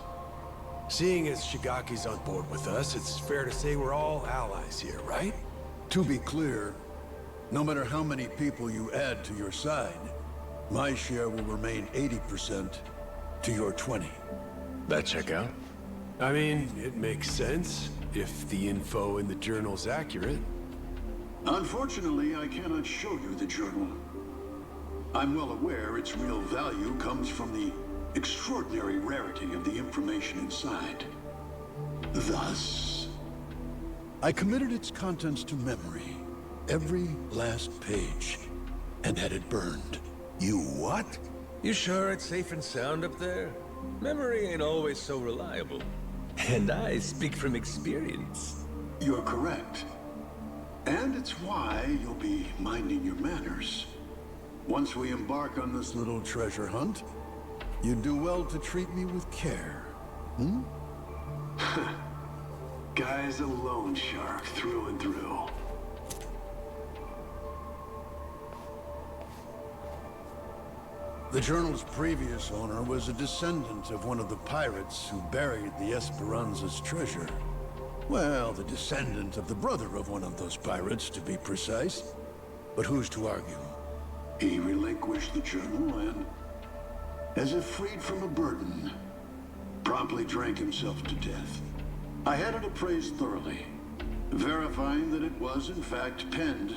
Seeing as Shigaki's on board with us, it's fair to say we're all allies here, right? To be clear, no matter how many people you add to your side, My share will remain 80% to your 20. That check out? I mean, it makes sense if the info in the journal's accurate. Unfortunately, I cannot show you the journal. I'm well aware its real value comes from the extraordinary rarity of the information inside. Thus, I committed its contents to memory, every last page, and had it burned. You what? You sure it's safe and sound up there? Memory ain't always so reliable. And I speak from experience. You're correct. And it's why you'll be minding your manners. Once we embark on this little treasure hunt, you'd do well to treat me with care. Hmm? Guy's a loan shark through and through. The journal's previous owner was a descendant of one of the pirates who buried the Esperanza's treasure. Well, the descendant of the brother of one of those pirates, to be precise. But who's to argue? He relinquished the journal and, as if freed from a burden, promptly drank himself to death. I had it appraised thoroughly, verifying that it was in fact penned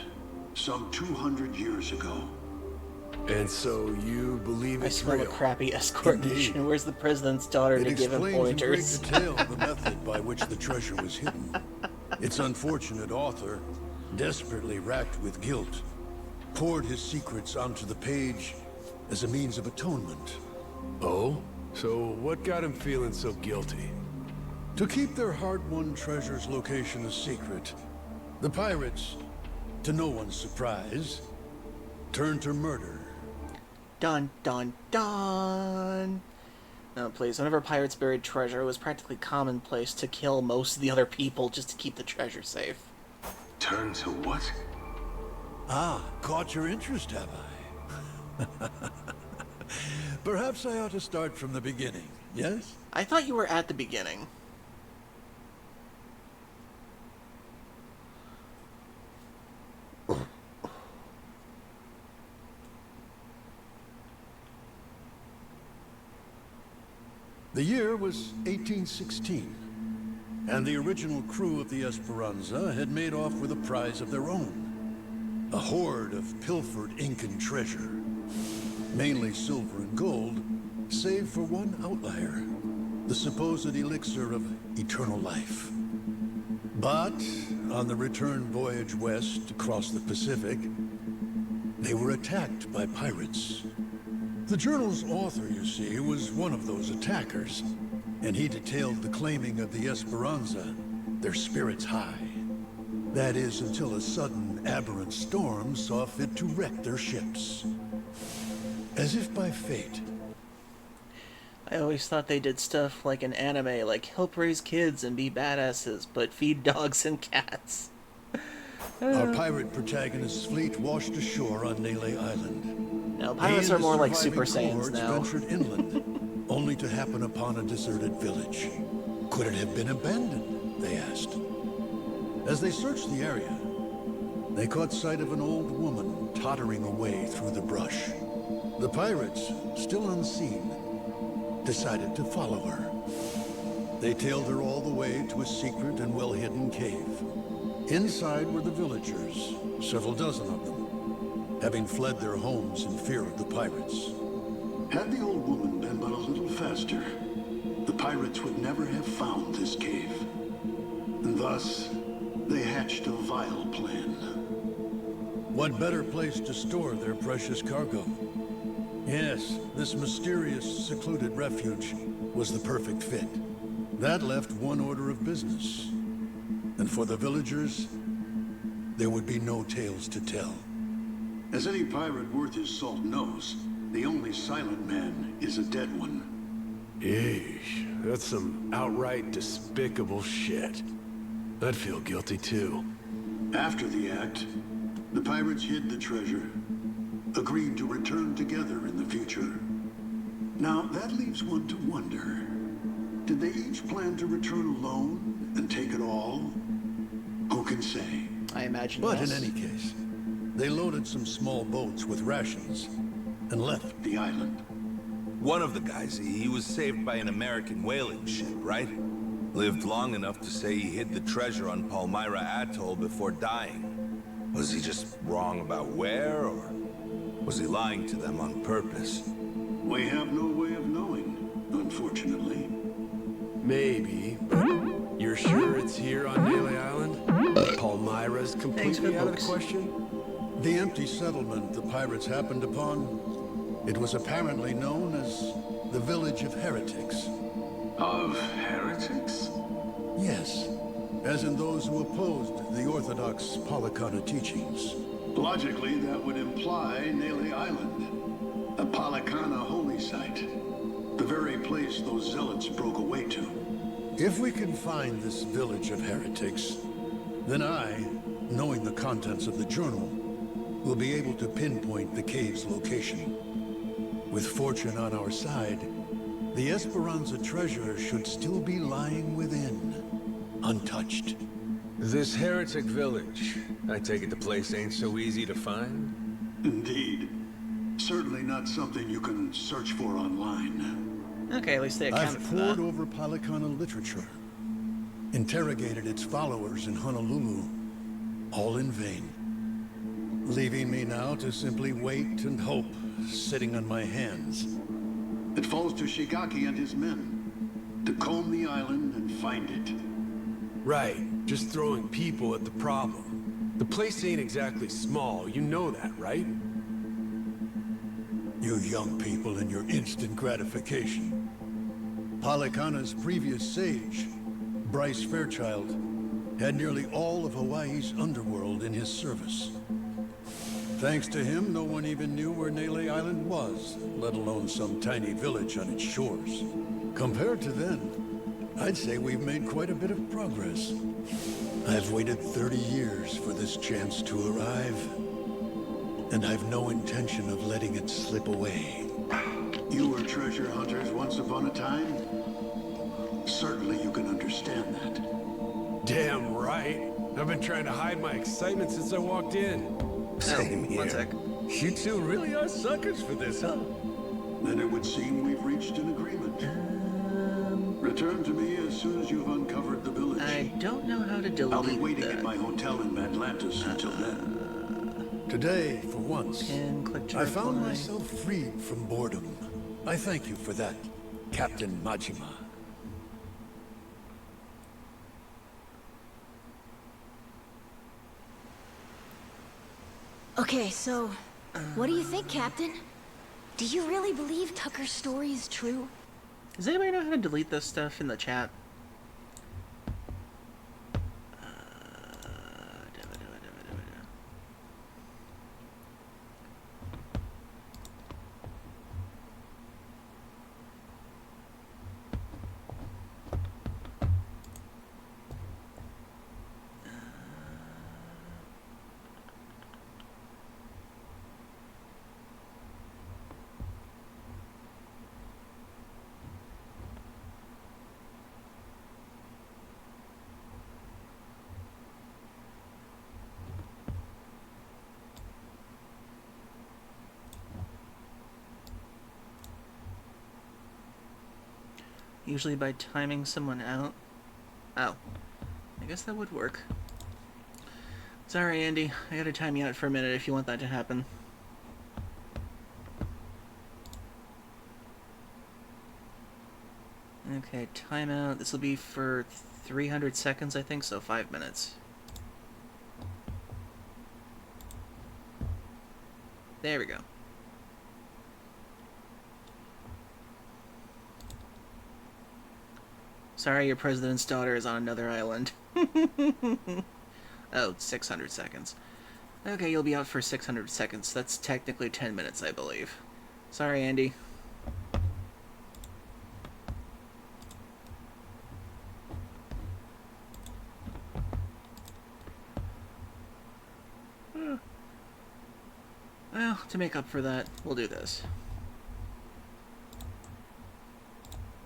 some 200 years ago. And so you believe I it's smell real? a crappy escort mission. Where's the president's daughter to give him pointers? It explains in great detail the method by which the treasure was hidden. Its unfortunate author, desperately racked with guilt, poured his secrets onto the page as a means of atonement. Oh? So what got him feeling so guilty? To keep their hard-won treasure's location a secret, the pirates, to no one's surprise, turned to murder. Dun, dun, dun. No, please. Whenever pirates buried treasure, it was practically commonplace to kill most of the other people just to keep the treasure safe. Turn to what? Ah, caught your interest, have I? Perhaps I ought to start from the beginning, yes? I thought you were at the beginning. The year was 1816, and the original crew of the Esperanza had made off with a prize of their own. A hoard of pilfered Incan treasure, mainly silver and gold, save for one outlier, the supposed elixir of eternal life. But on the return voyage west across the Pacific, they were attacked by pirates. The journal's author, you see, was one of those attackers, and he detailed the claiming of the Esperanza, their spirits high. That is, until a sudden, aberrant storm saw fit to wreck their ships. As if by fate. I always thought they did stuff like an anime, like help raise kids and be badasses, but feed dogs and cats. Our pirate protagonist's fleet washed ashore on Nele Island. No, pirates are more like Super Surviving Saiyans cohorts now. ventured inland, only to happen upon a deserted village. Could it have been abandoned, they asked. As they searched the area, they caught sight of an old woman tottering away through the brush. The pirates, still unseen, decided to follow her. They tailed her all the way to a secret and well-hidden cave. Inside were the villagers, several dozen of them, having fled their homes in fear of the pirates. Had the old woman been but a little faster, the pirates would never have found this cave. And thus, they hatched a vile plan. What better place to store their precious cargo? Yes, this mysterious, secluded refuge was the perfect fit. That left one order of business. And for the villagers, there would be no tales to tell. As any pirate worth his salt knows, the only silent man is a dead one. Eesh, that's some outright despicable shit. I'd feel guilty too. After the act, the pirates hid the treasure, agreed to return together in the future. Now, that leaves one to wonder. Did they each plan to return alone and take it all? Who can say? I imagine But yes. in any case, they loaded some small boats with rations and left the island. One of the guys, he was saved by an American whaling ship, right? Lived long enough to say he hid the treasure on Palmyra Atoll before dying. Was he just wrong about where, or was he lying to them on purpose? We have no way of knowing, unfortunately. Maybe. You're sure it's here on Daly Island? Palmyra's completely out of the question? The empty settlement the pirates happened upon, it was apparently known as the Village of Heretics. Of heretics? Yes, as in those who opposed the orthodox Polycana teachings. Logically, that would imply Daly Island, a Polycana holy site. The very place those zealots broke away to. If we can find this Village of Heretics, then I, knowing the contents of the journal, will be able to pinpoint the cave's location. With fortune on our side, the Esperanza treasure should still be lying within, untouched. This heretic village, I take it the place ain't so easy to find? Indeed. Certainly not something you can search for online. Okay, at least they accounted I've for that. pored over Polycana literature, interrogated its followers in Honolulu, all in vain. Leaving me now to simply wait and hope, sitting on my hands. It falls to Shigaki and his men to comb the island and find it. Right, just throwing people at the problem. The place ain't exactly small, you know that, right? You young people and your instant gratification. Polycana's previous sage, Bryce Fairchild, had nearly all of Hawaii's underworld in his service. Thanks to him, no one even knew where Nele Island was, let alone some tiny village on its shores. Compared to then, I'd say we've made quite a bit of progress. I've waited 30 years for this chance to arrive, and I've no intention of letting it slip away. You were treasure hunters once upon a time? Certainly you can understand that. Damn right. I've been trying to hide my excitement since I walked in. Same here. One sec. You two really are suckers for this, huh? Then it would seem we've reached an agreement. Return to me as soon as you've uncovered the village. I don't know how to delete I'll be waiting that. at my hotel in Atlantis until then. Today, for once, Click to I found reply. myself freed from boredom. I thank you for that, Captain Majima. Okay, so, what do you think, Captain? Do you really believe Tucker's story is true? Does anybody know how to delete this stuff in the chat? Usually by timing someone out. Oh. I guess that would work. Sorry, Andy. I gotta time you out for a minute if you want that to happen. Okay, timeout. This will be for 300 seconds, I think, so 5 minutes. There we go. Sorry, your president's daughter is on another island. Oh, 600 seconds. Okay, you'll be out for 600 seconds. That's technically 10 minutes, I believe. Sorry, Andy. Well, to make up for that, we'll do this.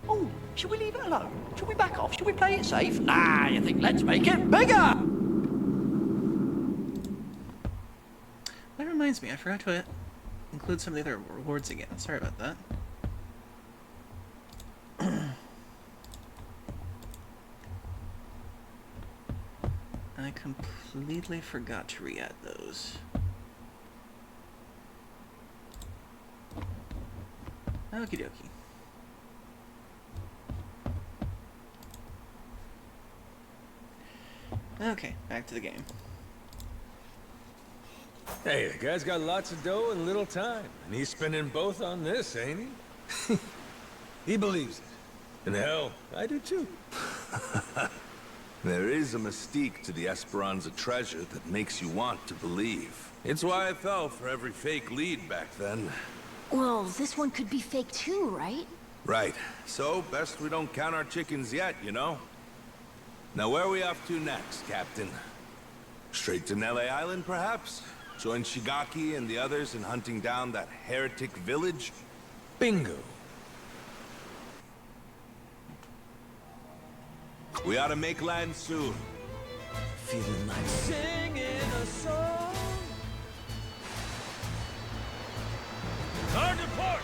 Oh, should we leave it alone? Should we back off? Should we play it safe? Nah, you think let's make it bigger! That reminds me, I forgot to include some of the other rewards again. Sorry about that. I completely forgot to re-add those. Okie dokie. Okay, back to the game. Hey, the guy's got lots of dough and little time, and he's spending both on this, ain't he? He believes it. And hell, I do too. There is a mystique to the Esperanza treasure that makes you want to believe. It's why I fell for every fake lead back then. Well, this one could be fake too, right? Right. So, best we don't count our chickens yet, you know? Now, where are we off to next, Captain? Straight to Nele Island, perhaps? Join Shigaki and the others in hunting down that heretic village? Bingo. We ought to make land soon. Feeling like singing a song. Hard to port!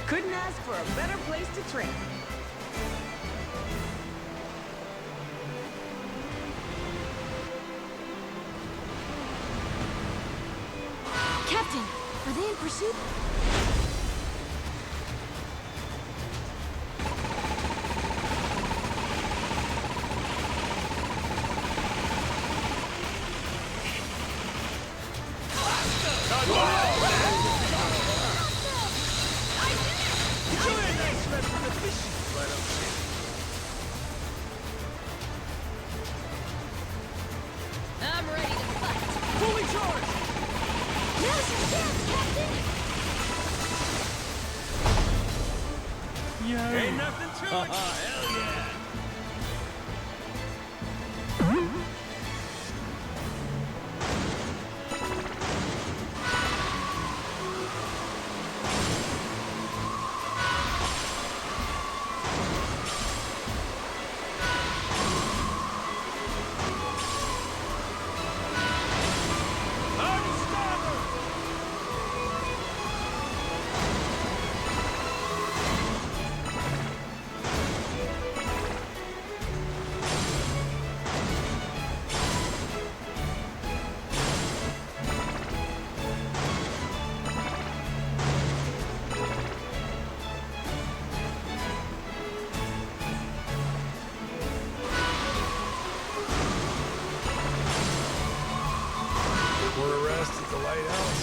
Couldn't ask for a better place to train. Captain, are they in pursuit? I'm ready to fight. Fully charged! Now's your chance, Captain! Ain't nothing to it! Hell yeah! We're arrested at the lighthouse.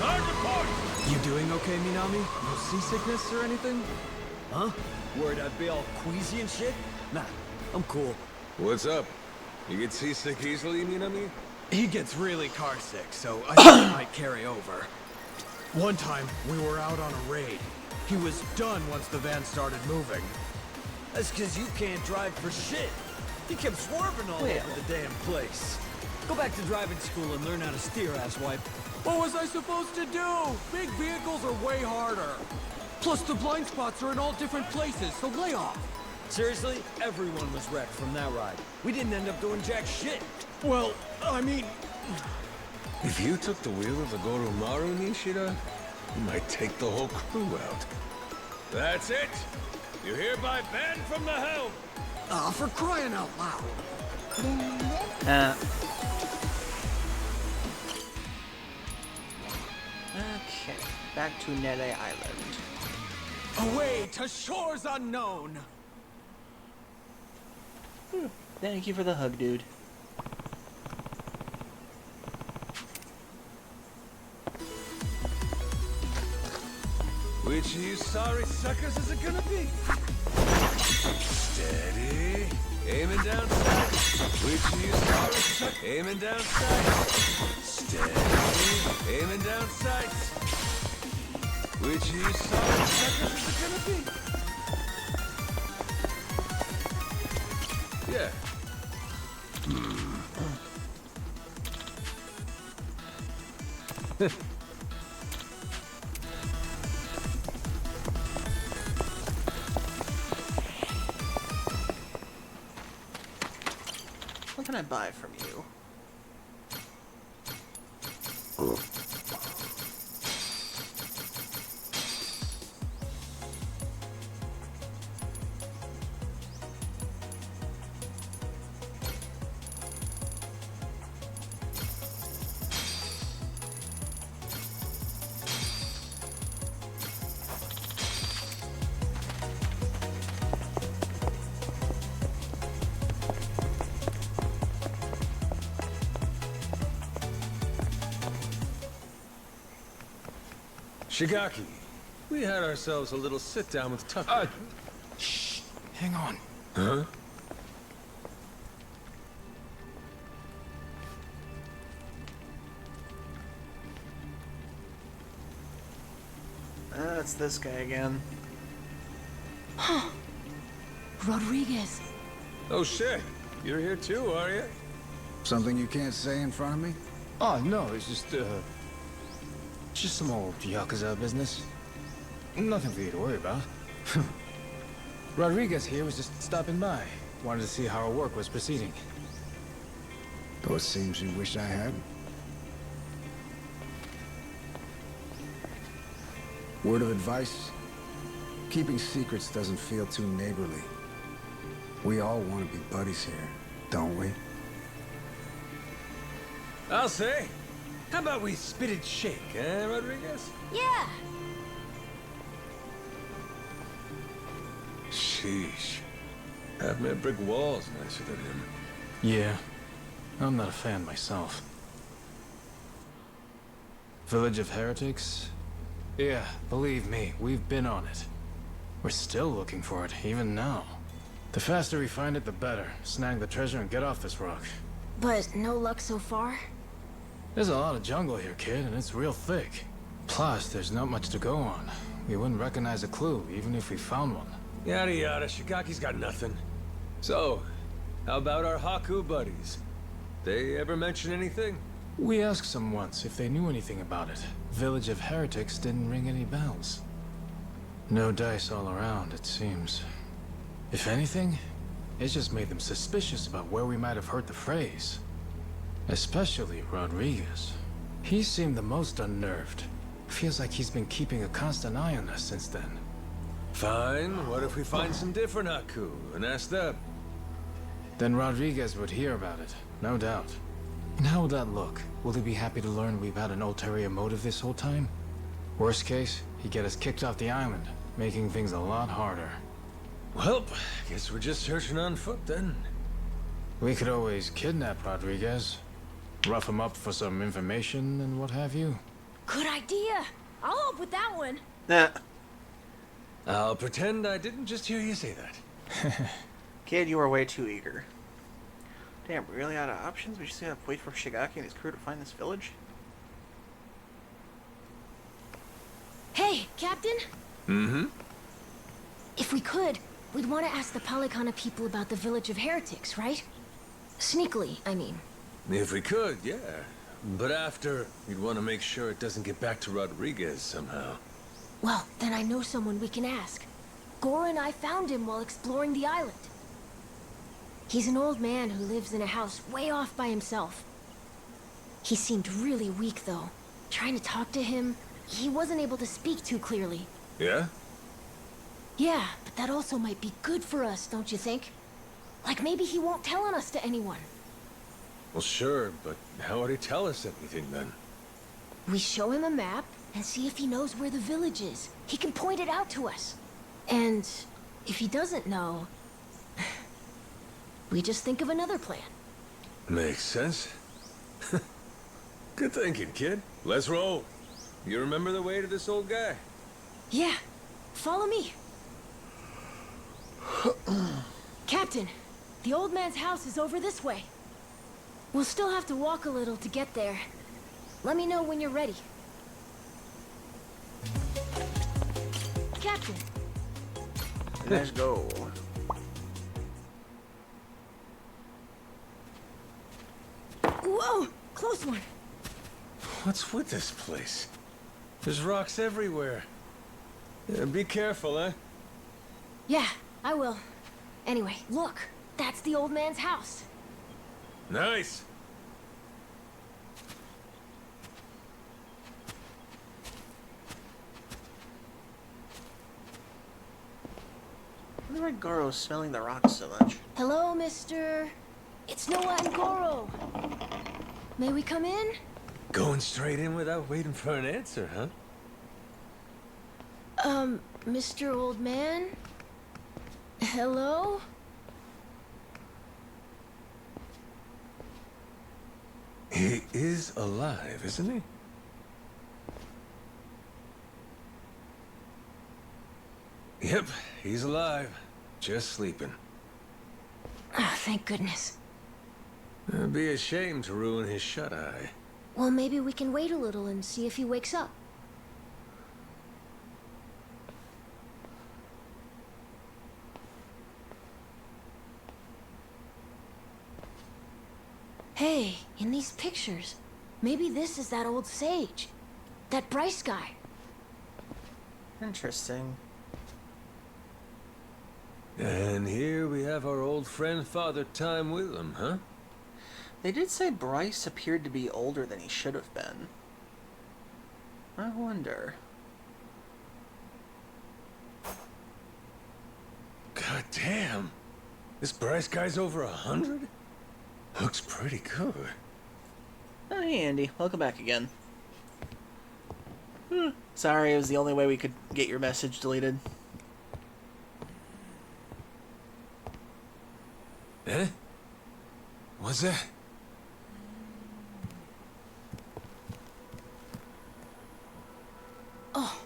Hard to port! You doing okay, Minami? No seasickness or anything? Huh? Worried I'd be all queasy and shit? Nah, I'm cool. What's up? You get seasick easily, Minami? He gets really carsick, so I think it might carry over. One time, we were out on a raid. He was done once the van started moving. That's because you can't drive for shit. You kept swerving all over the damn place. Go back to driving school and learn how to steer, asswipe. What was I supposed to do? Big vehicles are way harder. Plus, the blind spots are in all different places, so lay off. Seriously, everyone was wrecked from that ride. We didn't end up doing jack shit. Well, I mean... If you took the wheel of the Goromaru, Nishida, you might take the whole crew out. That's it! You're hereby banned from the helm! For crying out loud. Okay, back to Nele Island. Away to shores unknown! Thank you for the hug, dude. Which of you sorry suckers is it gonna be? Steady. Aiming down sight. Which of you sorry suckers? Aiming down sight. Steady. Aiming down sight. Which of you sorry suckers is it gonna be? Yeah. can I buy from you? Shigaki, we had ourselves a little sit-down with Tucker. Shh. Hang on. Huh? That's this guy again. Huh. Rodriguez. Oh shit, you're here too, are you? Something you can't say in front of me? Oh, no, it's just some old Yakuza business. Nothing for you to worry about. Rodriguez here was just stopping by. Wanted to see how our work was proceeding. Though it seems you wish I had. Word of advice? Keeping secrets doesn't feel too neighborly. We all want to be buddies here, don't we? I'll say. How about we spit and shake, eh, Rodriguez? Yeah. Sheesh. I've met brick walls nicer than him. Yeah. I'm not a fan myself. Village of Heretics? Yeah, believe me, we've been on it. We're still looking for it, even now. The faster we find it, the better. Snag the treasure and get off this rock. But no luck so far? There's a lot of jungle here, kid, and it's real thick. Plus, there's not much to go on. We wouldn't recognize a clue, even if we found one. Yada yada, Shigaki's got nothing. So, how about our Haku buddies? They ever mention anything? We asked them once if they knew anything about it. Village of Heretics didn't ring any bells. No dice all around, it seems. If anything, it just made them suspicious about where we might have heard the phrase. Especially Rodriguez. He seemed the most unnerved. Feels like he's been keeping a constant eye on us since then. Fine, what if we find some different Haku and ask them? Then Rodriguez would hear about it, no doubt. And how would that look? Will he be happy to learn we've had an ulterior motive this whole time? Worst case, he'd get us kicked off the island, making things a lot harder. Well, guess we're just searching on foot then. We could always kidnap Rodriguez. Rough him up for some information and what have you. Good idea. I'll help with that one. Nah. I'll pretend I didn't just hear you say that. Kid, you are way too eager. Damn, we're really out of options? We just gotta wait for Shigaki and his crew to find this village? Hey, Captain? Mm-hmm? If we could, we'd want to ask the Palikana people about the Village of Heretics, right? Sneakily, I mean. If we could, yeah. But after, we'd want to make sure it doesn't get back to Rodriguez somehow. Well, then I know someone we can ask. Gora and I found him while exploring the island. He's an old man who lives in a house way off by himself. He seemed really weak, though. Trying to talk to him, he wasn't able to speak too clearly. Yeah? Yeah, but that also might be good for us, don't you think? Like maybe he won't tell on us to anyone. Well, sure, but how would he tell us anything then? We show him a map and see if he knows where the village is. He can point it out to us. And if he doesn't know, we just think of another plan. Makes sense. Good thinking, kid. Let's roll. You remember the way to this old guy? Yeah, follow me. Captain, the old man's house is over this way. We'll still have to walk a little to get there. Let me know when you're ready. Captain. Let's go. Whoa! Close one. What's with this place? There's rocks everywhere. Yeah, be careful, eh? Yeah, I will. Anyway, look. That's the old man's house. Nice. I wonder why Goro's smelling the rocks so much. Hello, mister. It's Noah and Goro. May we come in? Going straight in without waiting for an answer, huh? Mr. Old Man? Hello? He is alive, isn't he? Yep, he's alive. Just sleeping. Ah, thank goodness. It'd be a shame to ruin his shut-eye. Well, maybe we can wait a little and see if he wakes up. Hey, in these pictures, maybe this is that old sage. That Bryce guy. Interesting. And here we have our old friend Father Time with him, huh? They did say Bryce appeared to be older than he should have been. I wonder. God damn. This Bryce guy's over 100? Looks pretty good. Oh, hey, Andy. Welcome back again. Sorry, it was the only way we could get your message deleted. Eh? What's that? Oh.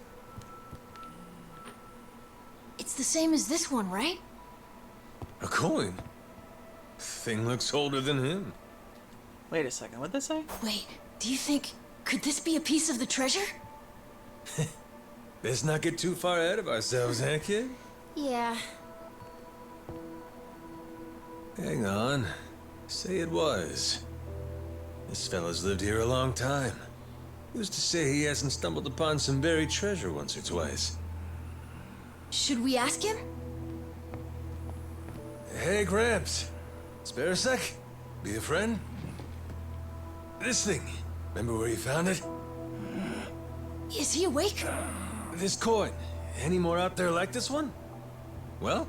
It's the same as this one, right? A coin? Thing looks older than him. Wait a second, what'd they say? Wait, do you think... could this be a piece of the treasure? Let's not get too far ahead of ourselves, eh, kid? Yeah. Hang on. Say it was. This fella's lived here a long time. Who's to say he hasn't stumbled upon some buried treasure once or twice? Should we ask him? Hey, Gramps. Spare a sec? Be a friend? This thing. Remember where you found it? Is he awake? This coin. Any more out there like this one? Well?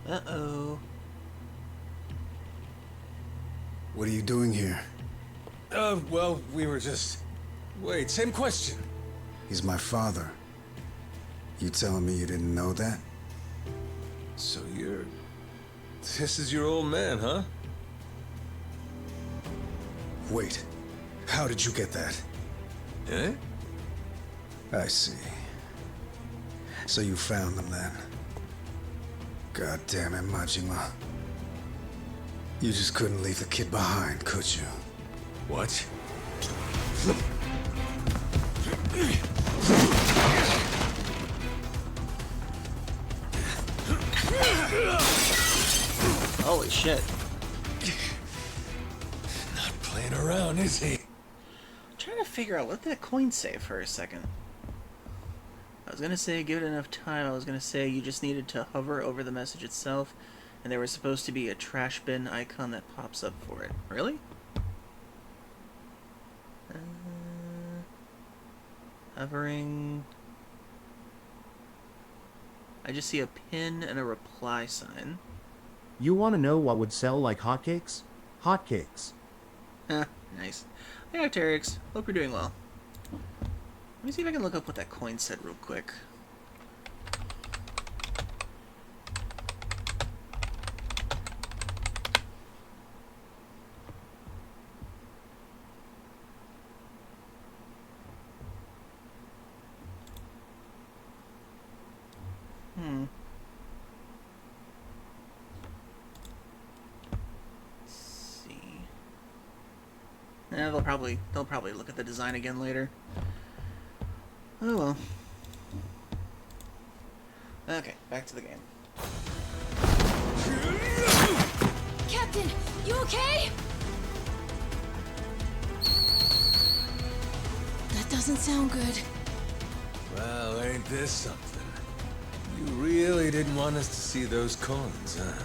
Uh-oh. What are you doing here? Well, we were just... Wait, same question. He's my father. You telling me you didn't know that? So this is your old man, huh? Wait. How did you get that? Eh? I see. So you found them then? God damn it, Majima. You just couldn't leave the kid behind, could you? What? Holy shit. Not playing around, is he? I'm trying to figure out what did that coin say for a second. I was gonna say give it enough time. I was gonna say you just needed to hover over the message itself, and there was supposed to be a trash bin icon that pops up for it. Really? Hovering. I just see a pin and a reply sign. You want to know what would sell like hotcakes? Hotcakes. Nice. Hey, Arcteryx. Hope you're doing well. Let me see if I can look up what that coin said real quick. Yeah, they'll probably look at the design again later. Oh well. Okay, back to the game. Captain, you okay? That doesn't sound good. Well, ain't this something? You really didn't want us to see those coins, huh?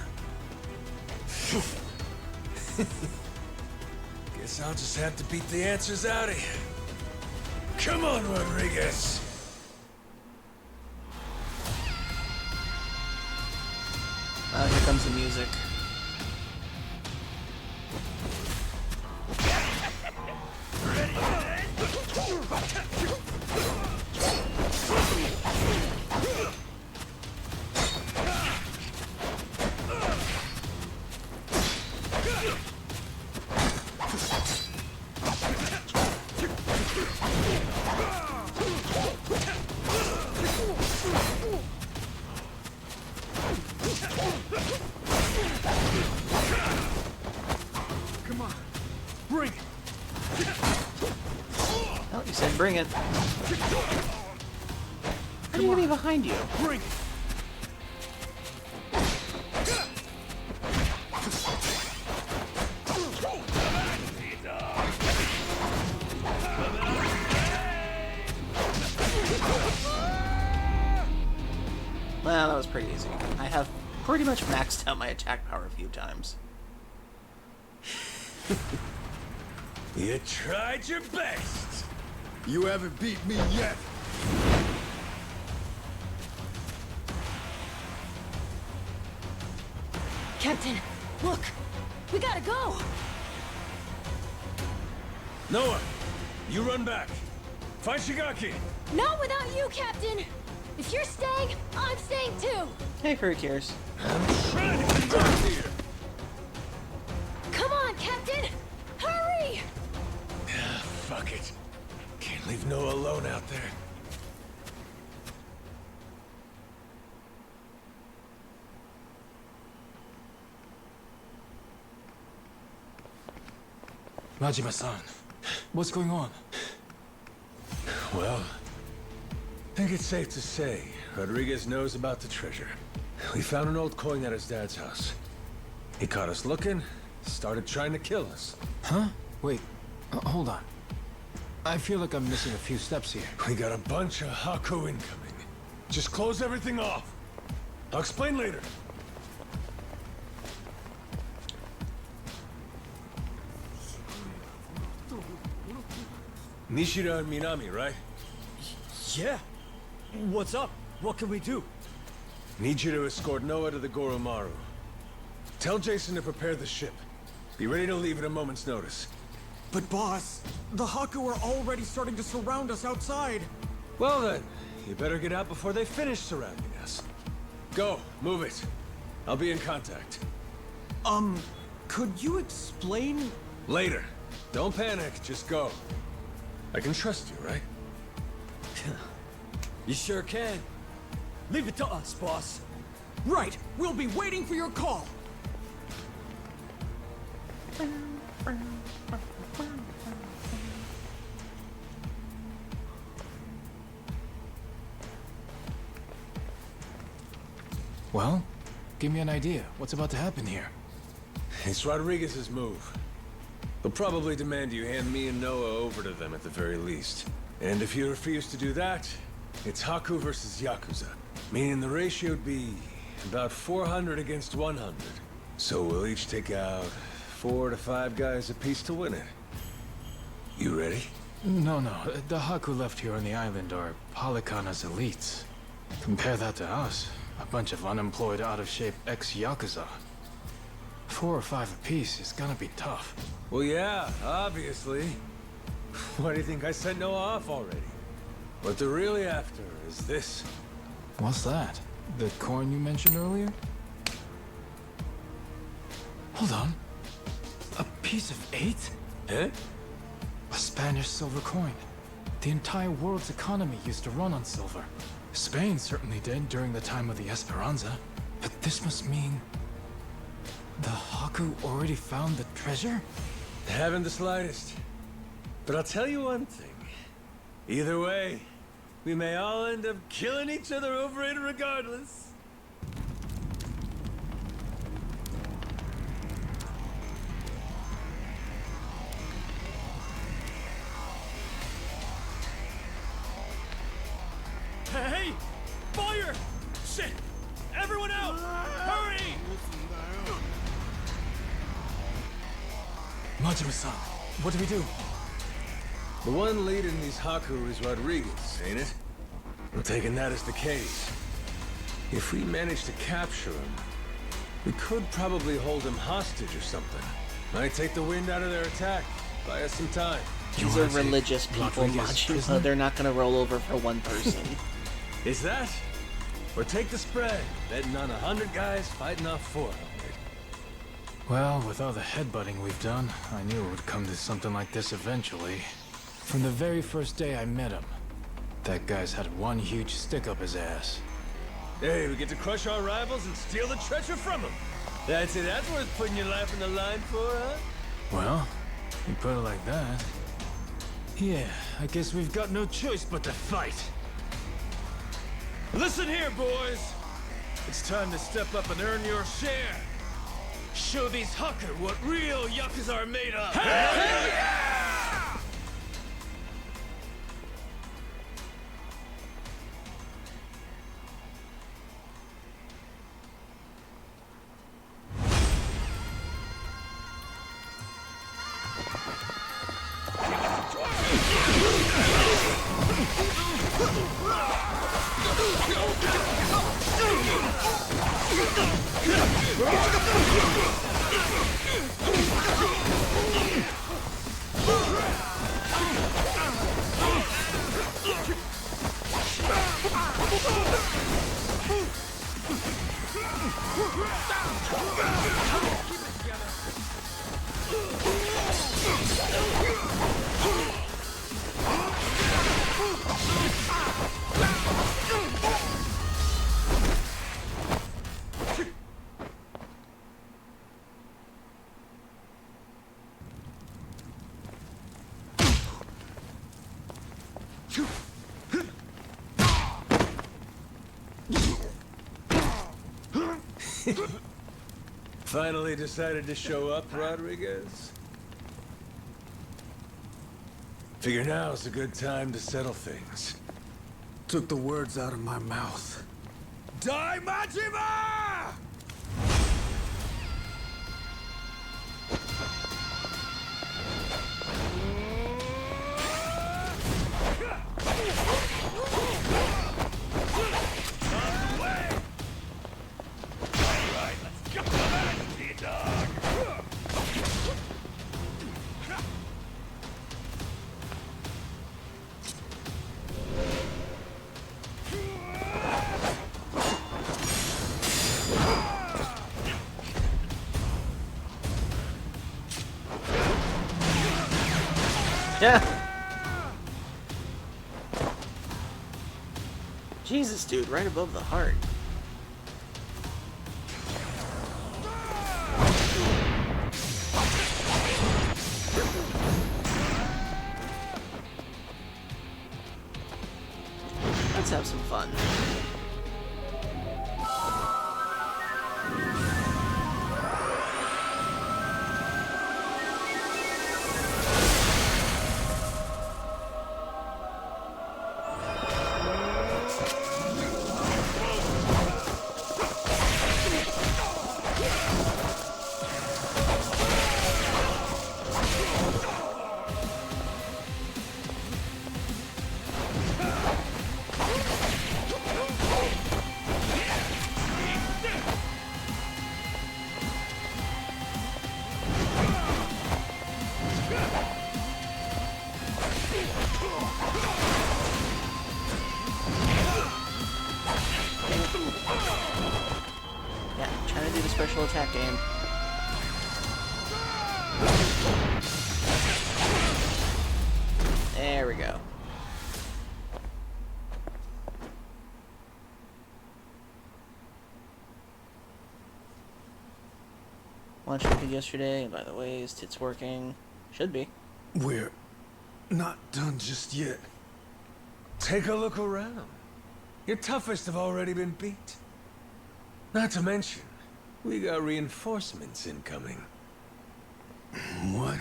Guess I'll just have to beat the answers out of you. Come on, Rodriguez! Here comes the music. Come on, bring it. Oh, you said bring it. How are you getting behind you? Bring it. Well, that was pretty easy. I have pretty much maxed out my attack power a few times. You tried your best! You haven't beat me yet. Captain, look! We gotta go! Noah, you run back. Find Shigaki. Not without you, Captain! If you're staying, I'm staying too! Hey, Fruit Tears. I'm trying to get out here. Come on, Captain! Hurry! Fuck it. Can't leave Noah alone out there. Majima-san, what's going on? Well, I think it's safe to say Rodriguez knows about the treasure. We found an old coin at his dad's house. He caught us looking, started trying to kill us. Huh? Wait, hold on. I feel like I'm missing a few steps here. We got a bunch of Haku incoming. Just close everything off. I'll explain later. Nishida and Minami, right? Yeah. What's up? What can we do? Need you to escort Noah to the Goromaru. Tell Jason to prepare the ship. Be ready to leave at a moment's notice. But boss, the Haku are already starting to surround us outside. Well then, you better get out before they finish surrounding us. Go, move it. I'll be in contact. Could you explain? Later. Don't panic, just go. I can trust you, right? You sure can. Leave it to us, boss. Right, we'll be waiting for your call. Well, give me an idea. What's about to happen here? It's Rodriguez's move. They'll probably demand you hand me and Noah over to them at the very least. And if you refuse to do that, it's Haku versus Yakuza. Meaning the ratio would be about 400 against 100. So we'll each take out 4 to 5 guys apiece to win it. You ready? No. The Haku left here on the island are Polycana's elites. Compare that to us. A bunch of unemployed, out-of-shape ex-Yakuza. 4 or 5 apiece is gonna be tough. Well, yeah, obviously. Why do you think I sent Noah off already? What they're really after is this. What's that? The coin you mentioned earlier? Hold on. A piece of 8? Eh? A Spanish silver coin. The entire world's economy used to run on silver. Spain certainly did during the time of the Esperanza. But this must mean... the Haku already found the treasure? Haven't the slightest. But I'll tell you one thing. Either way, we may all end up killing each other over it regardless. Hey! Fire! Shit! Everyone out! Hurry! Majima-san, what do we do? The one leading these Haku is Rodriguez, ain't it? I'm taking that as the case. If we manage to capture him, we could probably hold him hostage or something. Might take the wind out of their attack. Buy us some time. These are religious people, Majima. They're not gonna roll over for one person. Is that? Or take the spread, betting on 100 guys fighting off 400. Well, with all the headbutting we've done, I knew it would come to something like this eventually. From the very first day I met him, that guy's had one huge stick up his ass. Hey, we get to crush our rivals and steal the treasure from them. That's it. That's worth putting your life on the line for, huh? Well, you put it like that. Yeah, I guess we've got no choice but to fight. Listen here, boys. It's time to step up and earn your share. Show these Haku what real Yakuza are made of. Hell yeah! Finally decided to show up, Rodriguez? Figure now's a good time to settle things. Took the words out of my mouth. Die, Majima! Yeah. Jesus, dude, right above the heart. Let's have some fun. Special attack game. There we go. Watched it yesterday, and by the way, his tit's working. Should be. We're not done just yet. Take a look around. Your toughest have already been beat. Not to mention, we got reinforcements incoming. What?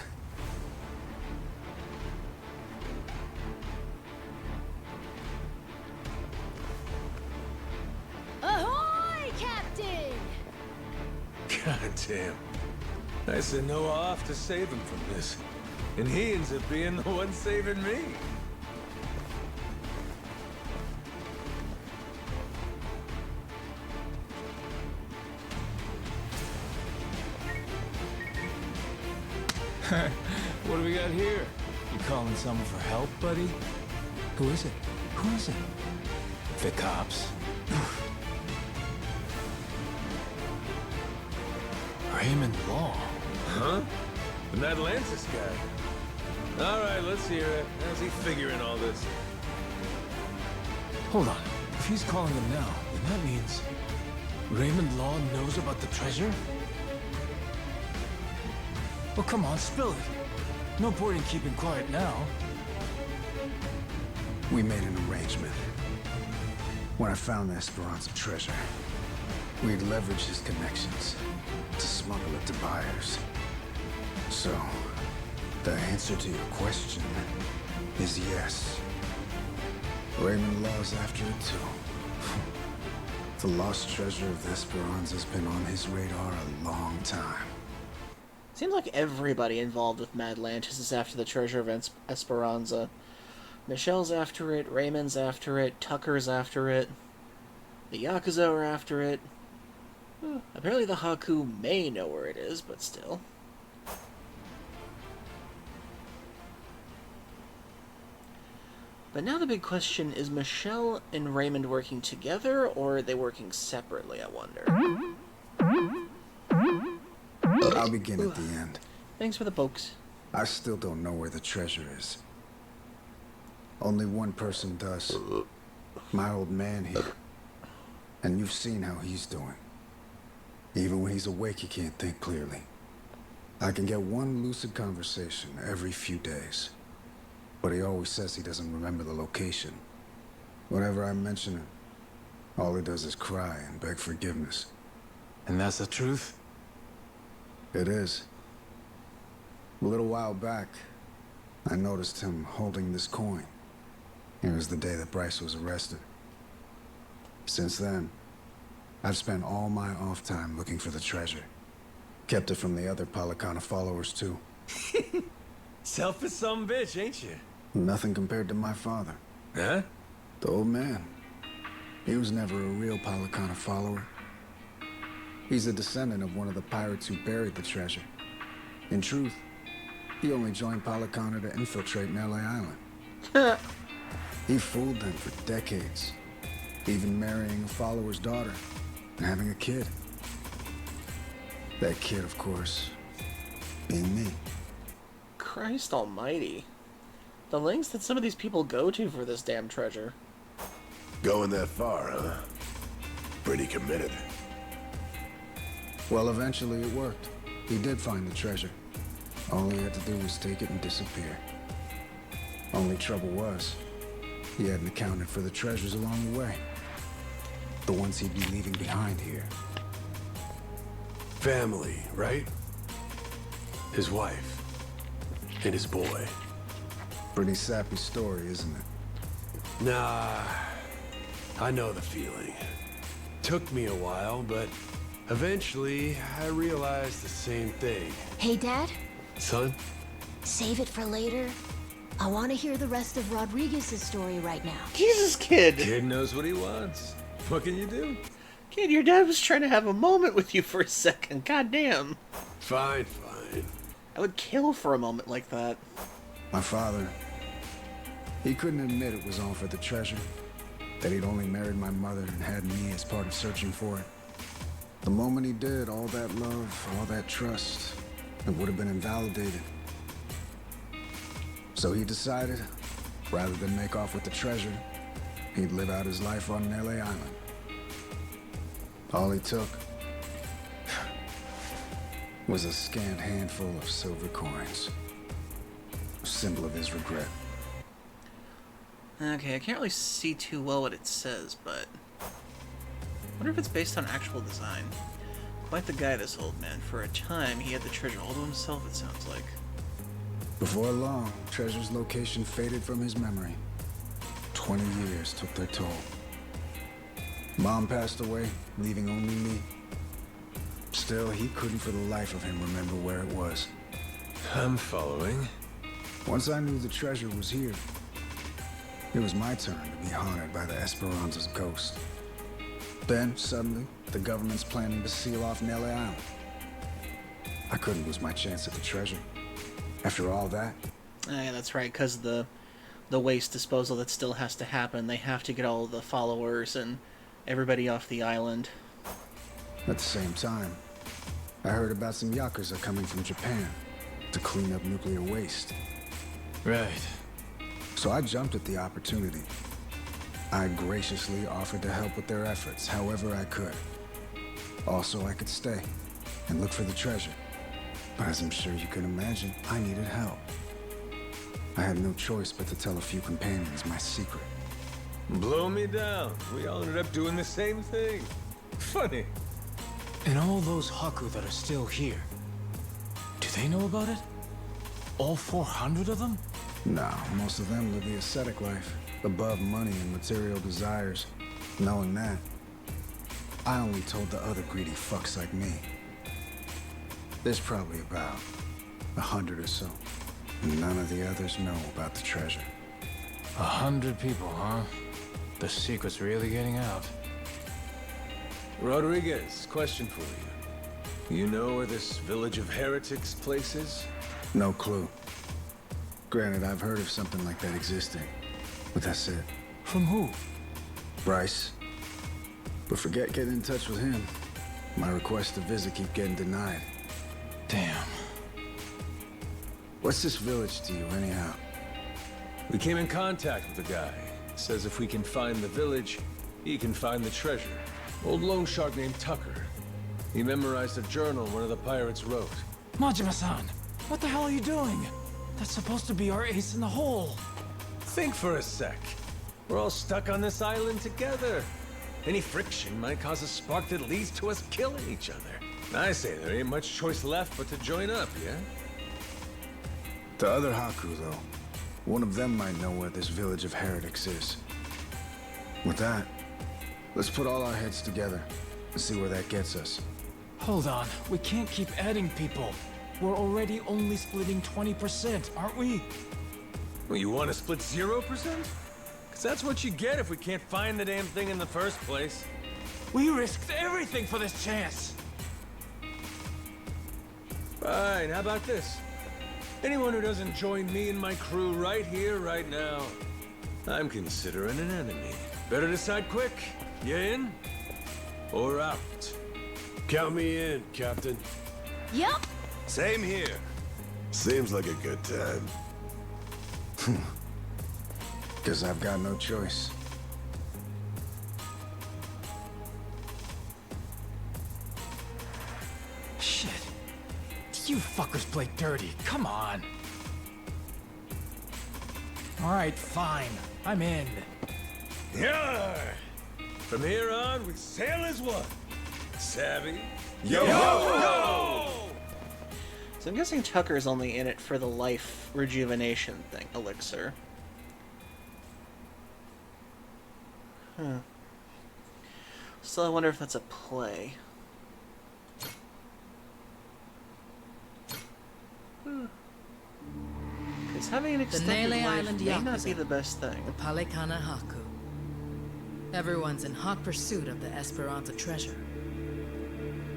God damn. I sent Noah off to save him from this. And he ends up being the one saving me. What do we got here? You calling someone for help, buddy? Who is it? Who is it? The cops. Raymond Law. Huh? The Atlantis guy. All right, let's hear it. How's he figuring all this? Hold on. If he's calling them now, then that means Raymond Law knows about the treasure? Well, come on, spill it. No point in keeping quiet now. We made an arrangement. When I found the Esperanza treasure, we'd leverage his connections to smuggle it to buyers. So, the answer to your question is yes. Raymond Law's after it too. The lost treasure of the Esperanza's been on his radar a long time. Seems like everybody involved with Madlantis is after the treasure of Esperanza. Michelle's after it, Raymond's after it, Tucker's after it, the Yakuza are after it. Apparently the Haku may know where it is, but still. But now the big question, is Michelle and Raymond working together, or are they working separately, I wonder? I'll begin at the end. Thanks for the pokes. I still don't know where the treasure is. Only one person does. My old man here. And you've seen how he's doing. Even when he's awake, he can't think clearly. I can get one lucid conversation every few days. But he always says he doesn't remember the location. Whenever I mention it, all he does is cry and beg forgiveness. And that's the truth? It is. A little while back, I noticed him holding this coin. It was the day that Bryce was arrested. Since then, I've spent all my off time looking for the treasure. Kept it from the other Palicana followers, too. Selfish some bitch, ain't you? Nothing compared to my father. Huh? The old man. He was never a real Palicana follower. He's a descendant of one of the pirates who buried the treasure. In truth, he only joined Palicana to infiltrate Melee Island. He fooled them for decades, even marrying a follower's daughter and having a kid. That kid, of course, being me. Christ almighty. The lengths that some of these people go to for this damn treasure. Going that far, huh? Pretty committed. Well, eventually it worked. He did find the treasure. All he had to do was take it and disappear. Only trouble was, he hadn't accounted for the treasures along the way. The ones he'd be leaving behind here. Family, right? His wife. And his boy. Pretty sappy story, isn't it? Nah, I know the feeling. Took me a while, but eventually I realized the same thing. Hey, Dad? Son? Save it for later. I want to hear the rest of Rodriguez's story right now. Jesus, kid! Kid knows what he wants. What can you do? Kid, your dad was trying to have a moment with you for a second. God damn. Fine, fine. I would kill for a moment like that. My father, he couldn't admit it was all for the treasure. That he'd only married my mother and had me as part of searching for it. The moment he did, all that love, all that trust, it would have been invalidated. So he decided, rather than make off with the treasure, he'd live out his life on Melee Island. All he took was a scant handful of silver coins. A symbol of his regret. Okay, I can't really see too well what it says, but I wonder if it's based on actual design. Quite the guy, this old man. For a time, he had the treasure all to himself, it sounds like. Before long, treasure's location faded from his memory. 20 years took their toll. Mom passed away, leaving only me. Still, he couldn't for the life of him remember where it was. I'm following. Once I knew the treasure was here, it was my turn to be haunted by the Esperanza's ghost. Then, suddenly, the government's planning to seal off Nelly Island. I couldn't lose my chance at the treasure. After all that... Yeah, that's right, because the waste disposal that still has to happen, they have to get all the followers and everybody off the island. At the same time, I heard about some Yakuza coming from Japan to clean up nuclear waste. Right. So I jumped at the opportunity. I graciously offered to help with their efforts however I could. Also, I could stay and look for the treasure. But as I'm sure you can imagine, I needed help. I had no choice but to tell a few companions my secret. Blow me down. We all ended up doing the same thing. Funny. And all those Haku that are still here, do they know about it? All 400 of them? No, most of them live the ascetic life, above money and material desires. Knowing that, I only told the other greedy fucks like me. There's probably about 100 or so. None of the others know about the treasure. 100 people, huh? The secret's really getting out. Rodriguez, question for you. You know where this village of heretics place is? No clue. Granted, I've heard of something like that existing, but that's it. From who? Bryce. But forget getting in touch with him. My requests to visit keep getting denied. Damn. What's this village to you, anyhow? We came in contact with the guy. Says if we can find the village, he can find the treasure. Old loan shark named Tucker. He memorized a journal one of the pirates wrote. Majima-san, what the hell are you doing? That's supposed to be our ace in the hole. Think for a sec. We're all stuck on this island together. Any friction might cause a spark that leads to us killing each other. I say there ain't much choice left but to join up, yeah? The other Haku, though. One of them might know where this village of heretics is. With that, let's put all our heads together and see where that gets us. Hold on, we can't keep adding people. We're already only splitting 20%, aren't we? Well, you want to split 0%? Because that's what you get if we can't find the damn thing in the first place. We risked everything for this chance. Fine, how about this? Anyone who doesn't join me and my crew right here, right now, I'm considering an enemy. Better decide quick. You in? Or out? Count me in, Captain. Yep. Same here. Seems like a good time. Guess I've got no choice. Shit. You fuckers play dirty. Come on. All right, fine. I'm in. Yeah. From here on, we sail as one. Savvy? Yo! Yo! So I'm guessing Tucker's only in it for the life rejuvenation thing, elixir. Huh. So I wonder if that's a play. Because having an extended Nele life Island may not be Yakuza. the best thing. The Palekana Haku. Everyone's in hot pursuit of the Esperanza treasure.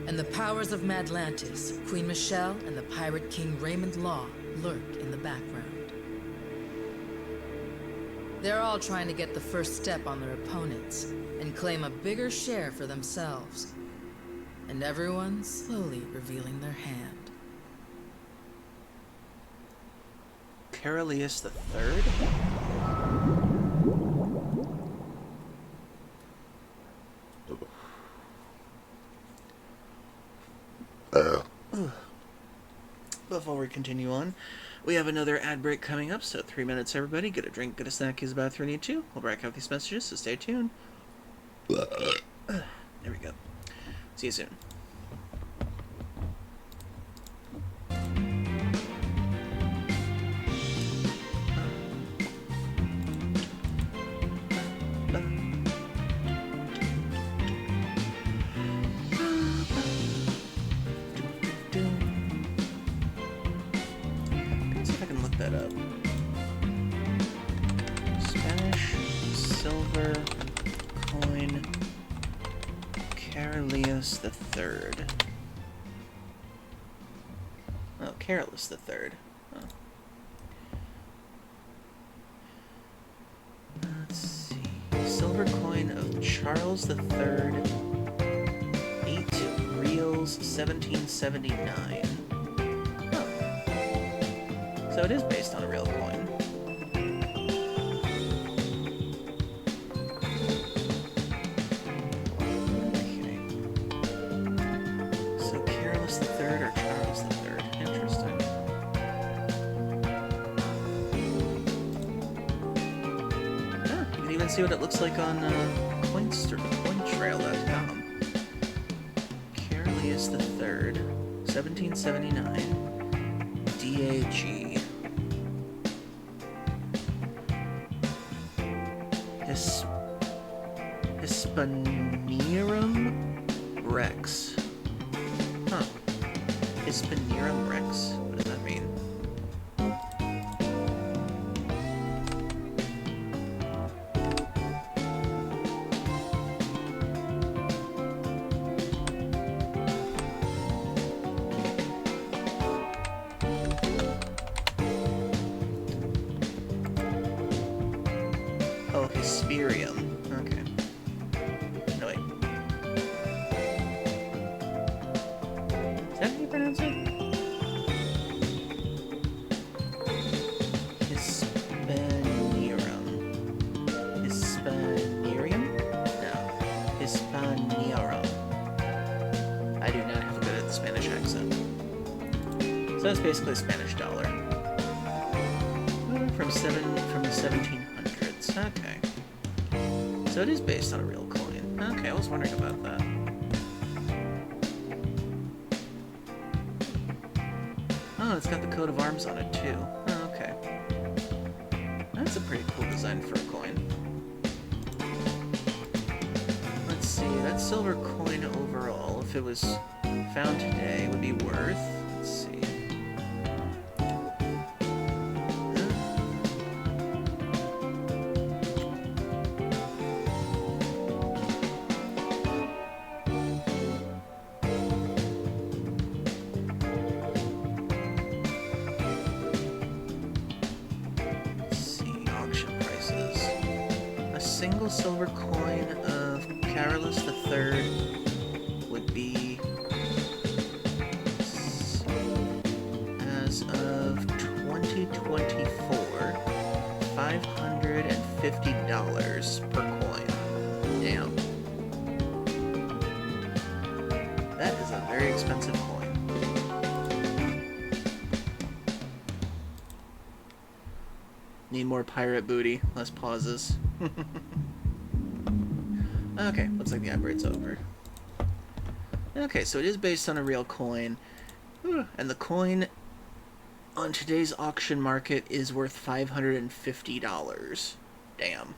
And the powers of Madlantis, Queen Michelle, and the pirate king Raymond Law lurk in the background. They're all trying to get the first step on their opponents and claim a bigger share for themselves. And everyone's slowly revealing their hand. Carolius the Third? Before we continue on, we have another ad break coming up, so 3 minutes, everybody. Get a drink, get a snack, use the bathroom you need to. We'll break out these messages, so stay tuned. There we go. See you soon. Careless the Third. Oh, Careless the Third. Oh. Let's see. Silver coin of Charles the Third. 8 reals, 1779. Oh. So it is based on a real coin. Okay. So Careless the Third or Charles the Third. Interesting. Ah, you can even see what it looks like on cointrail.com. Careless the Third, 1779. DAG. Hispanerum Rex. Huh. Hispanerum Rex? What does that mean? Oh, Hesperium. Okay. No, wait. Is that how you pronounce it? Hispanerum. Hispanerium? No. Hispanerum. I do not have a good Spanish accent. So that's basically a Spanish dollar. From the 1700s. Okay. So it is based on a real coin. Okay, I was wondering about that. Oh, it's got the coat of arms on it too. Oh, okay. That's a pretty cool design for a coin. Let's see, that silver coin overall, if it was found today, would be worth, let's see. Single silver coin of Carolus III would be, as of 2024, $550 per coin. Damn. That is a very expensive coin. Need more pirate booty, less pauses. Okay, looks like the ad break's over. Okay, so it is based on a real coin. And the coin on today's auction market is worth $550. Damn.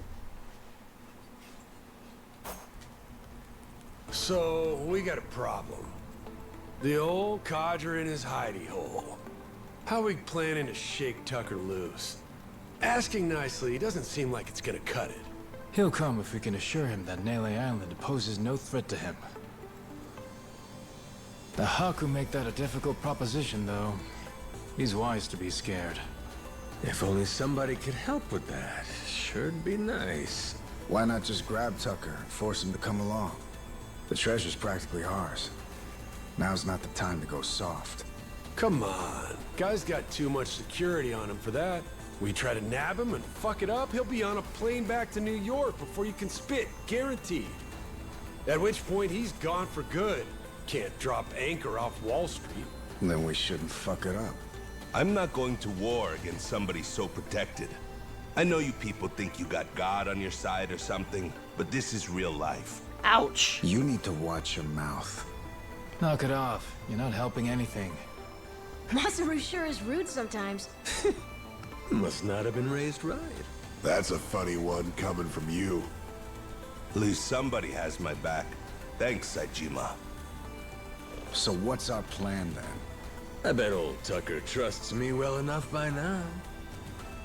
So, we got a problem. The old codger in his hidey hole. How are we planning to shake Tucker loose? Asking nicely, he doesn't seem like it's gonna cut it. He'll come if we can assure him that Nele Island poses no threat to him. The Haku make that a difficult proposition, though. He's wise to be scared. If only somebody could help with that. Sure'd be nice. Why not just grab Tucker and force him to come along? The treasure's practically ours. Now's not the time to go soft. Come on. Guy's got too much security on him for that. We try to nab him and fuck it up, he'll be on a plane back to New York before you can spit, guaranteed. At which point, he's gone for good. Can't drop anchor off Wall Street. Then we shouldn't fuck it up. I'm not going to war against somebody so protected. I know you people think you got God on your side or something, but this is real life. Ouch. You need to watch your mouth. Knock it off. You're not helping anything. Masaru sure is rude sometimes. Must not have been raised right. That's a funny one coming from you. At least somebody has my back. Thanks, Saejima. So what's our plan then? I bet old Tucker trusts me well enough by now.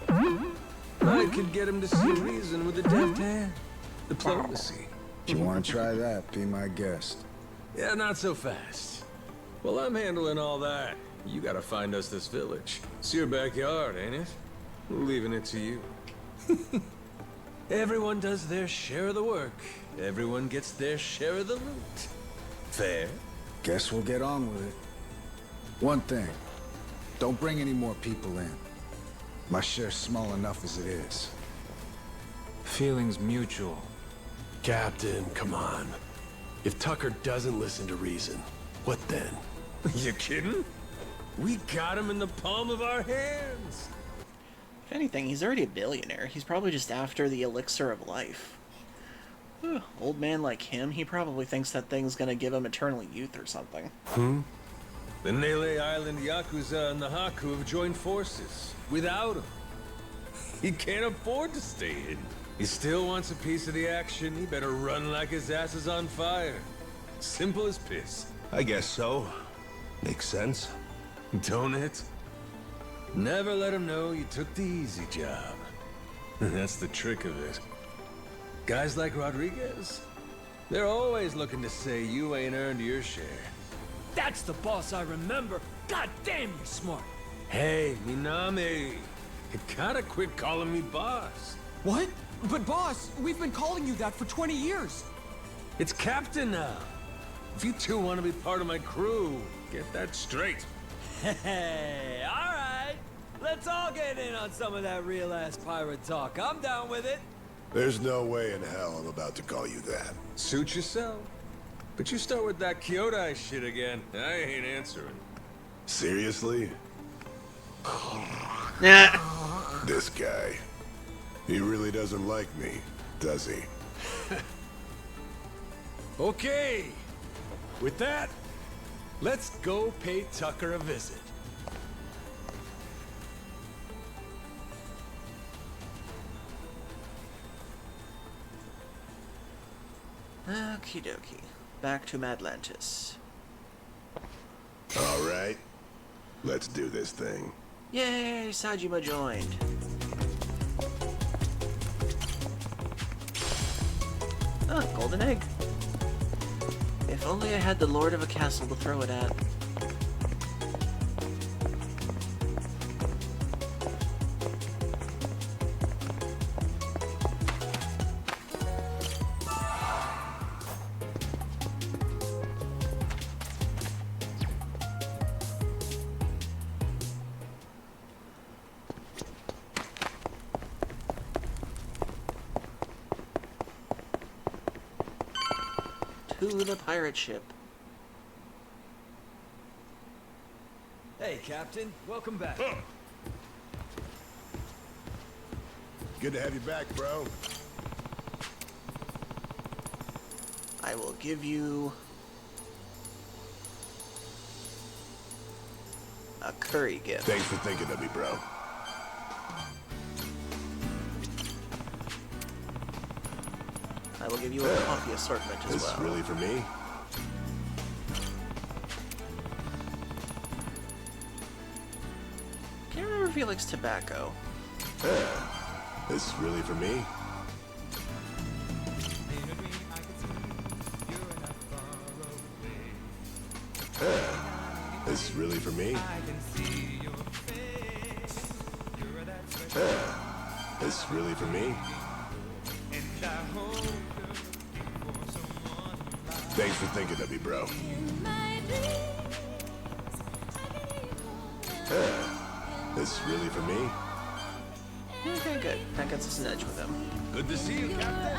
I could get him to see reason with a deft hand. Diplomacy. If you want to try that, be my guest. Yeah, not so fast. Well, I'm handling all that. You gotta find us this village. It's your backyard, ain't it? Leaving it to you. Everyone does their share of the work. Everyone gets their share of the loot. Fair? Guess we'll get on with it. One thing. Don't bring any more people in. My share's small enough as it is. Feelings mutual. Captain, come on. If Tucker doesn't listen to reason, what then? You kidding? We got him in the palm of our hands. If anything, he's already a billionaire. He's probably just after the elixir of life. Old man like him, he probably thinks that thing's gonna give him eternal youth or something. The Nele Island Yakuza and the Haku have joined forces. Without him, he can't afford to stay hidden. He still wants a piece of the action. He better run like his ass is on fire. Simple as piss. I guess so. Makes sense. Don't it? Never let him know you took the easy job. That's the trick of it. Guys like Rodriguez, they're always looking to say you ain't earned your share. That's the boss I remember. God damn, you're smart. Hey, Minami, you gotta quit calling me boss. What? But boss, we've been calling you that for 20 years. It's Captain now. If you two want to be part of my crew, get that straight. Hey, all right. Let's all get in on some of that real-ass pirate talk. I'm down with it. There's no way in hell I'm about to call you that. Suit yourself. But you start with that Kyodai shit again, I ain't answering. Seriously? This guy. He really doesn't like me, does he? Okay. With that, let's go pay Tucker a visit. Okie dokie. Back to Madlantis. All right. Let's do this thing. Yay, Sajima joined. Ah, golden egg. If only I had the lord of a castle to throw it at. To the pirate ship. Hey, Captain. Welcome back. Good to have you back, bro. I will give you a curry gift. Thanks for thinking of me, bro. I will give you a coffee assortment as This well. is really for me? Can't remember if he likes tobacco. This is really for me? This is really for me? This is really for me? Thanks for thinking of me, bro. This is really for me? Okay, good. That gets us an edge with him. Good to see you, Captain.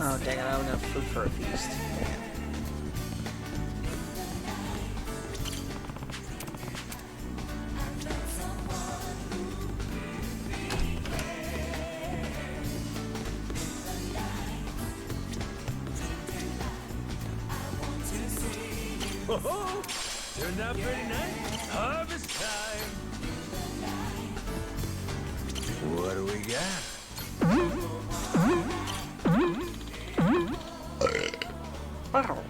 Oh, dang it, I don't have enough food for a feast. Oh, turned out pretty nice. Harvest time. What do we got? Wow.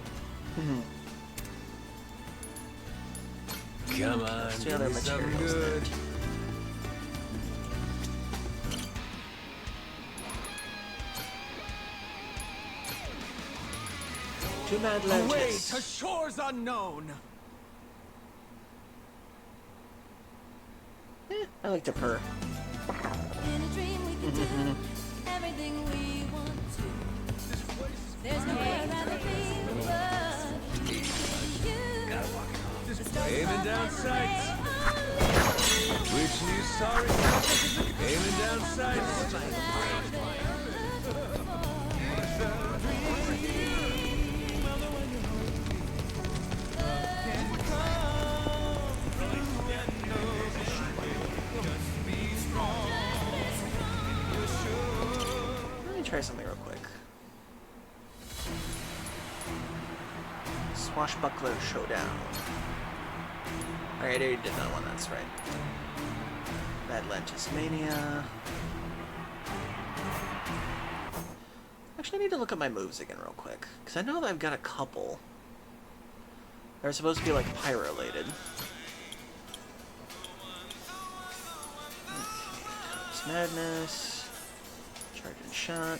What's the other Give me something materials good. then? To Madlantis. Away to shores unknown. I like to purr. In a dream we can do everything we want to. There's nowhere I'd rather be but you. Aiming down sights. Wishing you sorry. Aiming down sights. Let me try something real quick. Swashbuckler Showdown. Alright, I already did that one, that's right. Madlantis Mania. Actually, I need to look at my moves again real quick, because I know that I've got a couple. They're supposed to be like pyro-related. It's Madness. Charge and Shot.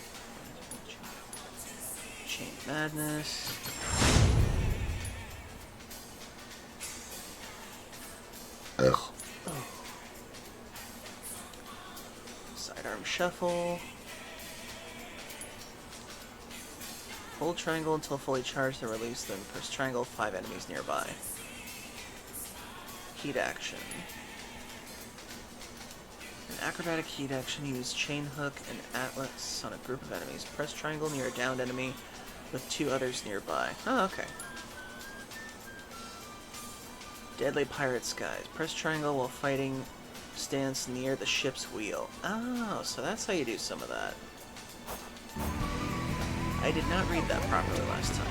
Chain Madness. Ugh. Oh. Sidearm Shuffle. Hold triangle until fully charged, then release, then press triangle, 5 enemies nearby. Heat action. An acrobatic heat action, use chain hook and atlas on a group of enemies. Press triangle near a downed enemy with 2 others nearby. Oh, okay. Deadly pirate skies. Press triangle while fighting stance near the ship's wheel. Oh, so that's how you do some of that. I did not read that properly last time.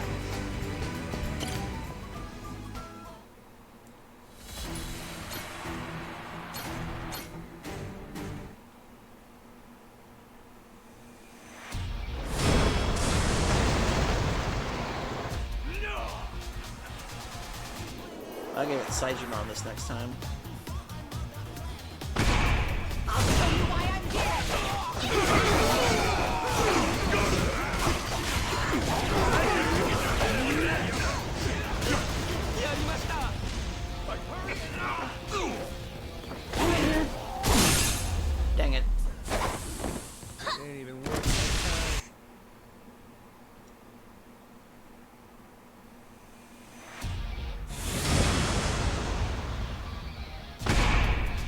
I'll give it Saijima on this next time. I'll show you why I'm Dang it. Ain't even worth my time.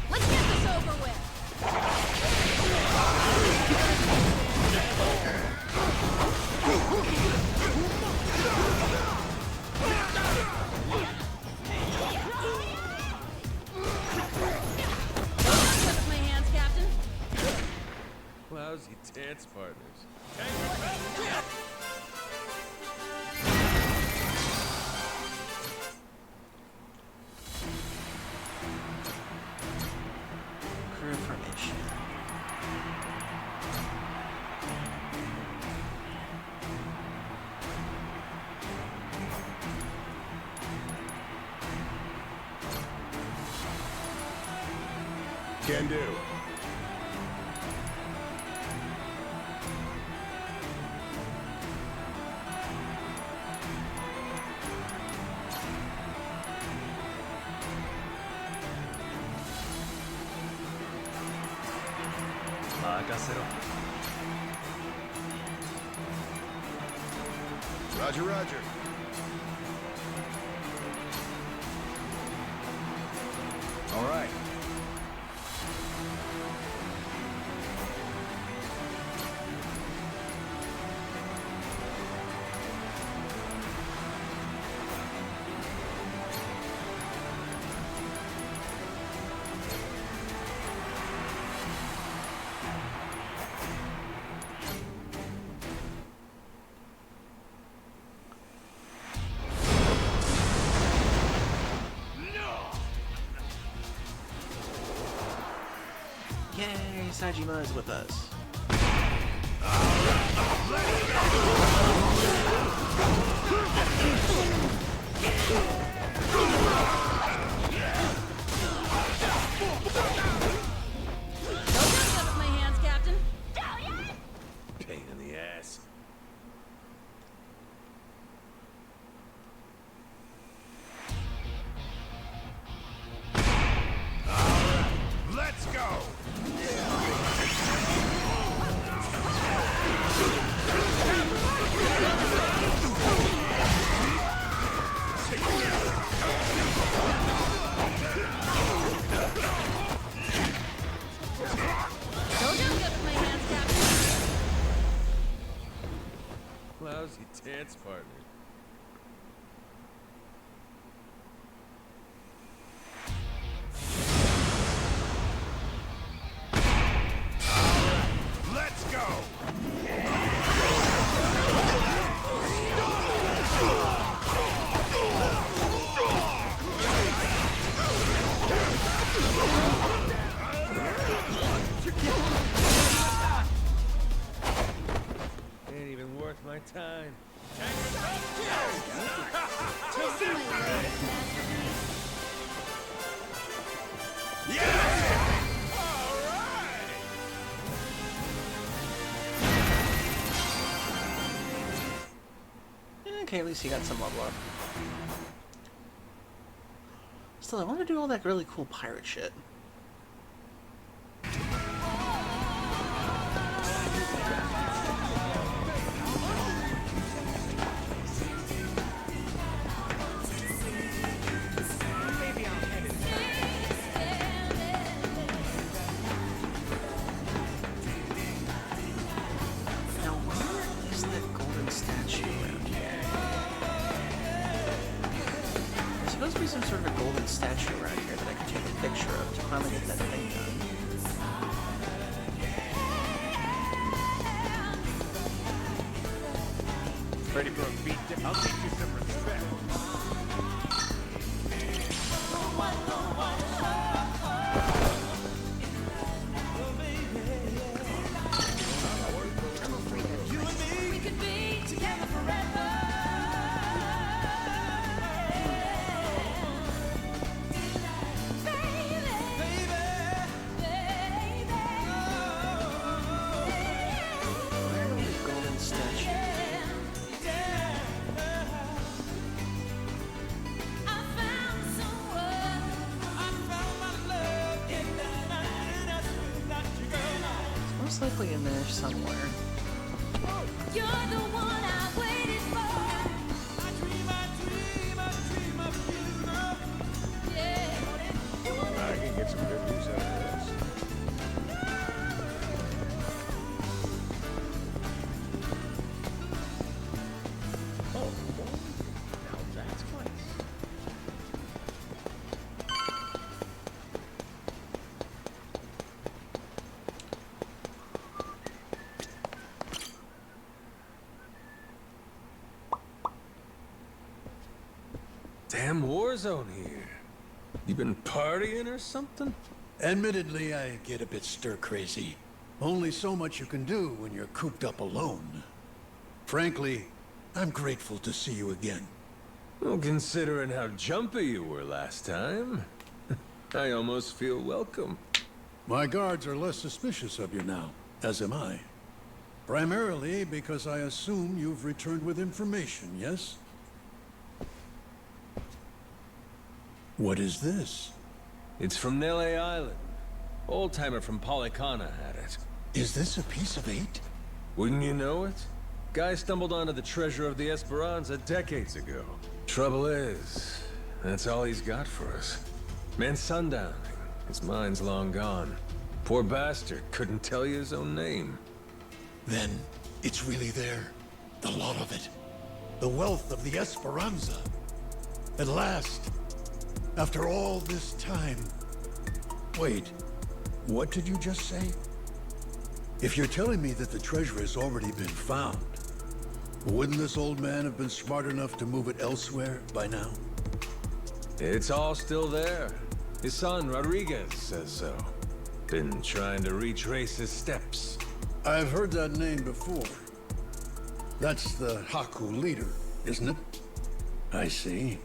Let's get this over with. Slip my hands, Captain. Lousy dance partners. Crew formation. Can do. Roger, roger. All right. Yay, Saijima is with us. lousy dance partner. Let's go! Ain't even worth my time. Okay, at least he got some level up. Still, I want to do all that really cool pirate shit. Now, where is that golden statue around here? There's supposed to be some sort of a golden statue around here that I can take a picture of to finally get that thing done. Ready for a beat dip? I'll teach you some respect. We could be together forever. Golden statue. It's most likely in there somewhere. You're the one I waited for. I can get some good news out of this. Oh, boy. Now that's nice. Damn war zone here. You been partying or something? Admittedly, I get a bit stir-crazy. Only so much you can do when you're cooped up alone. Frankly, I'm grateful to see you again. Well, considering how jumpy you were last time, I almost feel welcome. My guards are less suspicious of you now, as am I. Primarily because I assume you've returned with information, yes? What is this? It's from Nele Island. Old-timer from Polycana had it. Is this a piece of 8? Wouldn't you know it? Guy stumbled onto the treasure of the Esperanza decades ago. Trouble is, that's all he's got for us. Man sundowning. His mind's long gone. Poor bastard couldn't tell you his own name. Then it's really there. The lot of it. The wealth of the Esperanza. At last. After all this time. Wait, what did you just say? If you're telling me that the treasure has already been found, wouldn't this old man have been smart enough to move it elsewhere by now? It's all still there. His son, Rodriguez, says so. Been trying to retrace his steps. I've heard that name before. That's the Haku leader, isn't it? I see.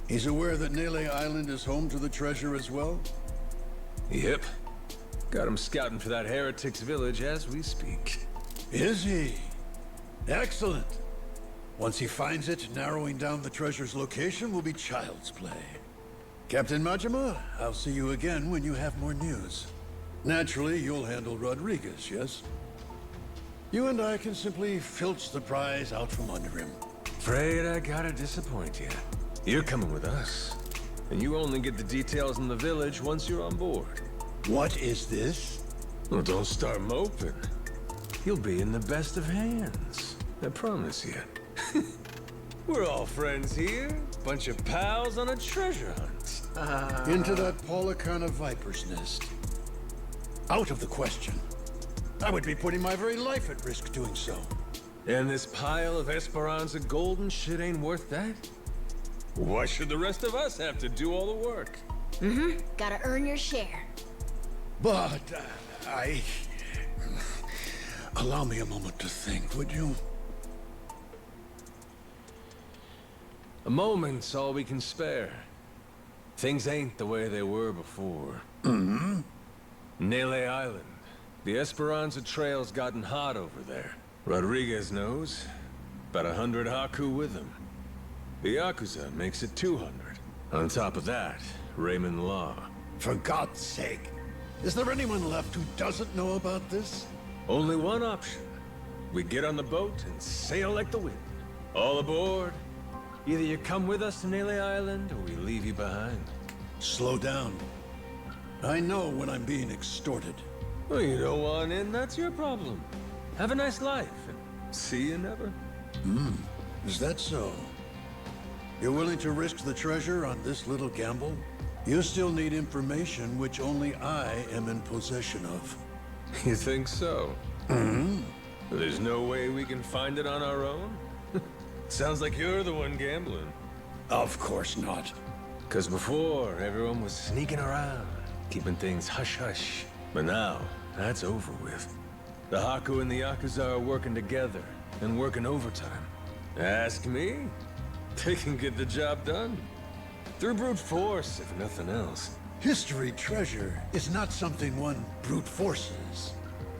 He's aware that Nele Island is home to the treasure as well? Yep. Got him scouting for that heretic's village as we speak. Is he? Excellent. Once he finds it, narrowing down the treasure's location will be child's play. Captain Majima, I'll see you again when you have more news. Naturally, you'll handle Rodriguez, yes? You and I can simply filch the prize out from under him. Afraid I gotta disappoint you. You're coming with us. And you only get the details in the village once you're on board. What is this? Well, don't start moping. You'll be in the best of hands. I promise you. We're all friends here. Bunch of pals on a treasure hunt. Into that Paula kind of viper's nest. Out of the question. I would be putting my very life at risk doing so. And this pile of Esperanza gold and shit ain't worth that? Why should the rest of us have to do all the work? Mm-hmm. Gotta earn your share. But, allow me a moment to think, would you? A moment's all we can spare. Things ain't the way they were before. Mm-hmm. Nele Island. The Esperanza Trail's gotten hot over there. Rodriguez knows. About 100 Haku with him. The Yakuza makes it 200. On top of that, Raymond Law. For God's sake. Is there anyone left who doesn't know about this? Only one option. We get on the boat and sail like the wind. All aboard. Either you come with us to Nele Island, or we leave you behind. Slow down. I know when I'm being extorted. Well, you don't want in, that's your problem. Have a nice life, and see you never. Is that so? You're willing to risk the treasure on this little gamble? You still need information which only I am in possession of. You think so? Mm-hmm. There's no way we can find it on our own? Sounds like you're the one gambling. Of course not. 'Cause before, everyone was sneaking around, keeping things hush-hush. But now, that's over with. The Haku and the Yakuza are working together, and working overtime. Ask me, they can get the job done. Through brute force, if nothing else. History treasure is not something one brute forces.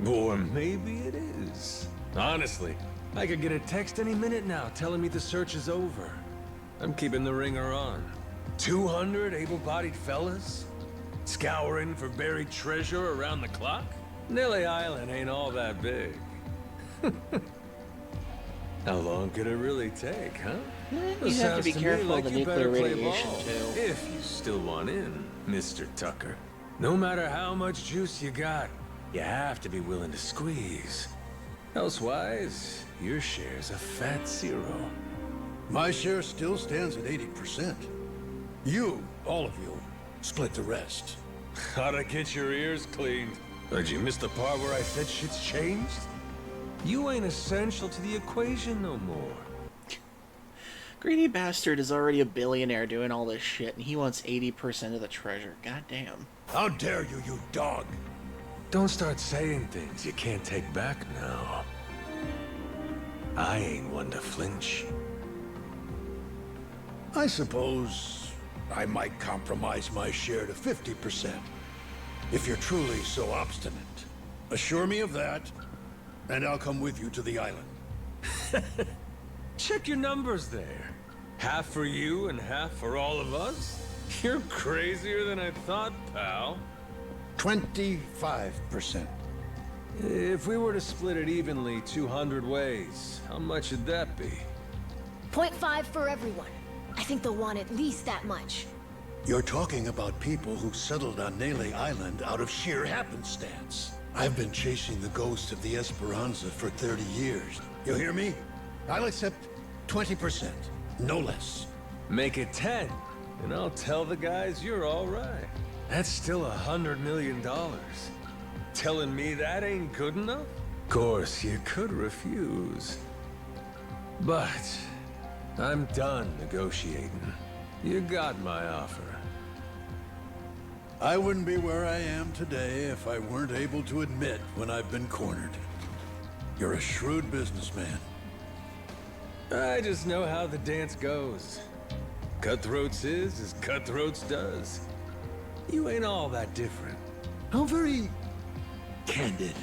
Or maybe it is. Honestly, I could get a text any minute now telling me the search is over. I'm keeping the ringer on. 200 able-bodied fellas? Scouring for buried treasure around the clock? Nele Island ain't all that big. How long could it really take, huh? You have to be careful of the nuclear radiation, too. If you still want in, Mr. Tucker. No matter how much juice you got, you have to be willing to squeeze. Elsewise, your share's a fat zero. My share still stands at 80%. You, all of you, split the rest. How'd get your ears cleaned? Did you miss the part where I said shit's changed? You ain't essential to the equation no more. Greedy bastard is already a billionaire doing all this shit, and he wants 80% of the treasure. God damn. How dare you, you dog! Don't start saying things you can't take back now. I ain't one to flinch. I suppose I might compromise my share to 50%. If you're truly so obstinate. Assure me of that, and I'll come with you to the island. Check your numbers there. Half for you and half for all of us? You're crazier than I thought, pal. 25%. If we were to split it evenly 200 ways, how much would that be? 0.5 for everyone. I think they'll want at least that much. You're talking about people who settled on Nele Island out of sheer happenstance. I've been chasing the ghost of the Esperanza for 30 years. You hear me? I'll accept 20%, no less. Make it 10, and I'll tell the guys you're all right. That's still $100 million. Telling me that ain't good enough? Of course, you could refuse. But I'm done negotiating. You got my offer. I wouldn't be where I am today if I weren't able to admit when I've been cornered. You're a shrewd businessman. I just know how the dance goes. Cutthroats is as cutthroats does. You ain't all that different. How very candid.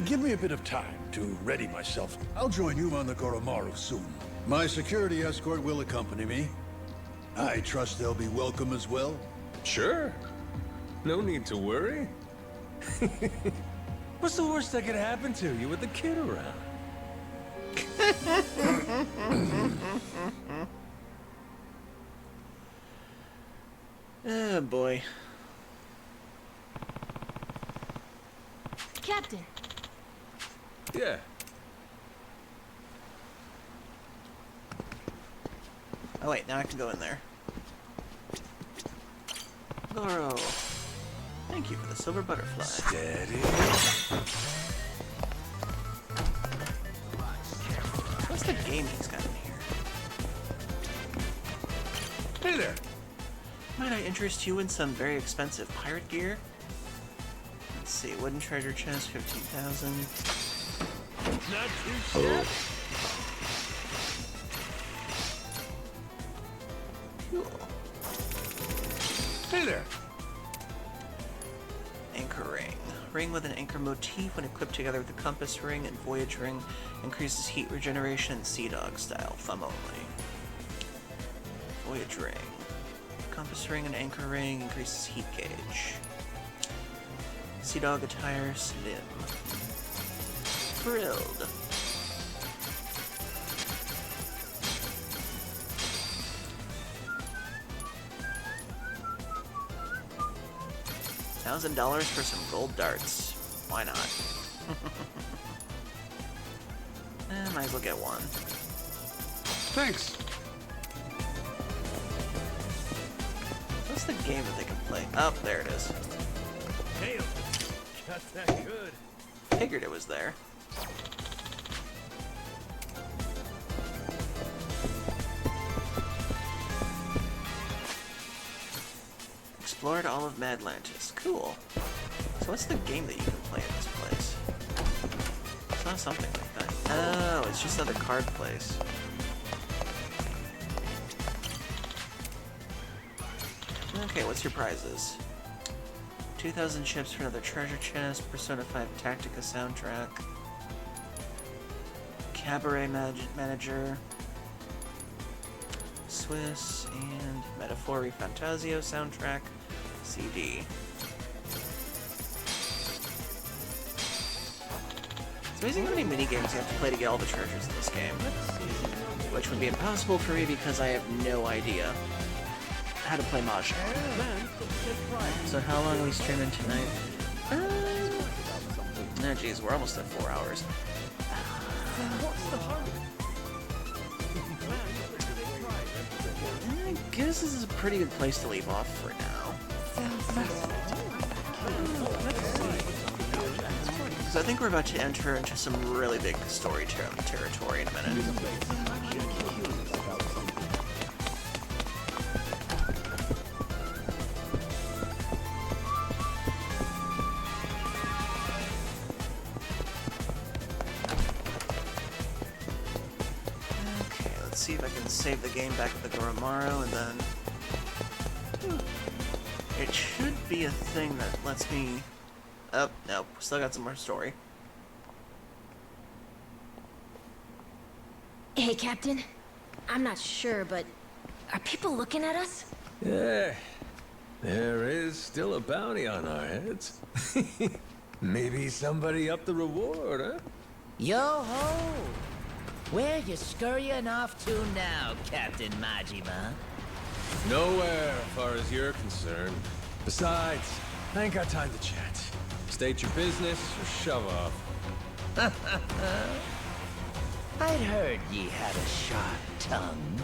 Give me a bit of time to ready myself. I'll join you on the Goromaru soon. My security escort will accompany me. I trust they'll be welcome as well. Sure. No need to worry. What's the worst that could happen to you with the kid around? Oh boy. Captain. Yeah. Oh wait, now I can go in there. Goro. Thank you for the silver butterfly. Steady. What's the game he's got in here? Hey there. Might I interest you in some very expensive pirate gear? Let's see, wooden treasure chest, 15,000. Not too shabby. Cool. Hey there. Anchor ring. Ring with an anchor motif when equipped together with the compass ring and voyage ring increases heat regeneration, sea dog style, thumb only. Voyage ring. Compass ring and anchor ring increases heat gauge. Sea dog attire, slim. Frilled. $1,000 for some gold darts. Why not? Might as well get one. Thanks. What's the game that they can play? Oh, there it is. Damn, got that good. Figured it was there. Explored all of Madlantis. Cool. So what's the game that you can play in this place? It's not something like that. Oh, it's just another card place. Okay, what's your prizes? 2,000 chips for another treasure chest, Persona 5 Tactica soundtrack, Cabaret Manager, Swiss, and Metaphori Fantasio soundtrack, CD. It's amazing how many minigames you have to play to get all the treasures in this game. Which would be impossible for me because I have no idea how to play Mahjong. So how long are we streaming tonight? Oh geez, we're almost at 4 hours. I guess this is a pretty good place to leave off for now. Because I think we're about to enter into some really big story territory in a minute. See if I can save the game back at the Goromaro, and then it should be a thing that lets me. Oh no, still got some more story. Hey, Captain. I'm not sure, but are people looking at us? Yeah, there is still a bounty on our heads. Maybe somebody upped the reward, huh? Yo-ho! Where you scurrying off to now, Captain Majima? Nowhere, as far as you're concerned. Besides, I ain't got time to chat. State your business or shove off. I'd heard ye had a sharp tongue.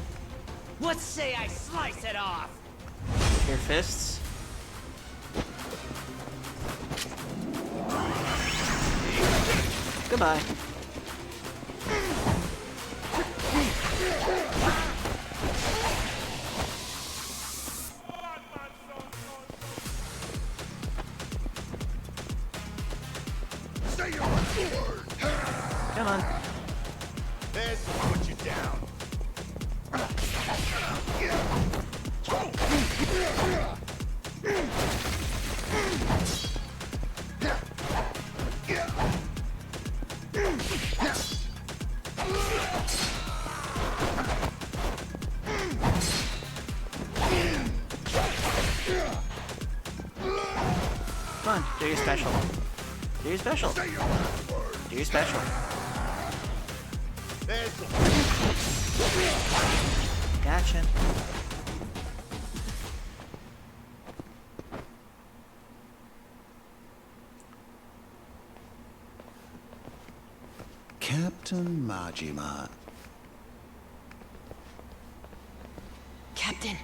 What say I slice it off? Your fists. Goodbye. Come on. This will put you down. Come on, do your special. Do your special. Do your special. Gotcha. Captain Majima. Captain.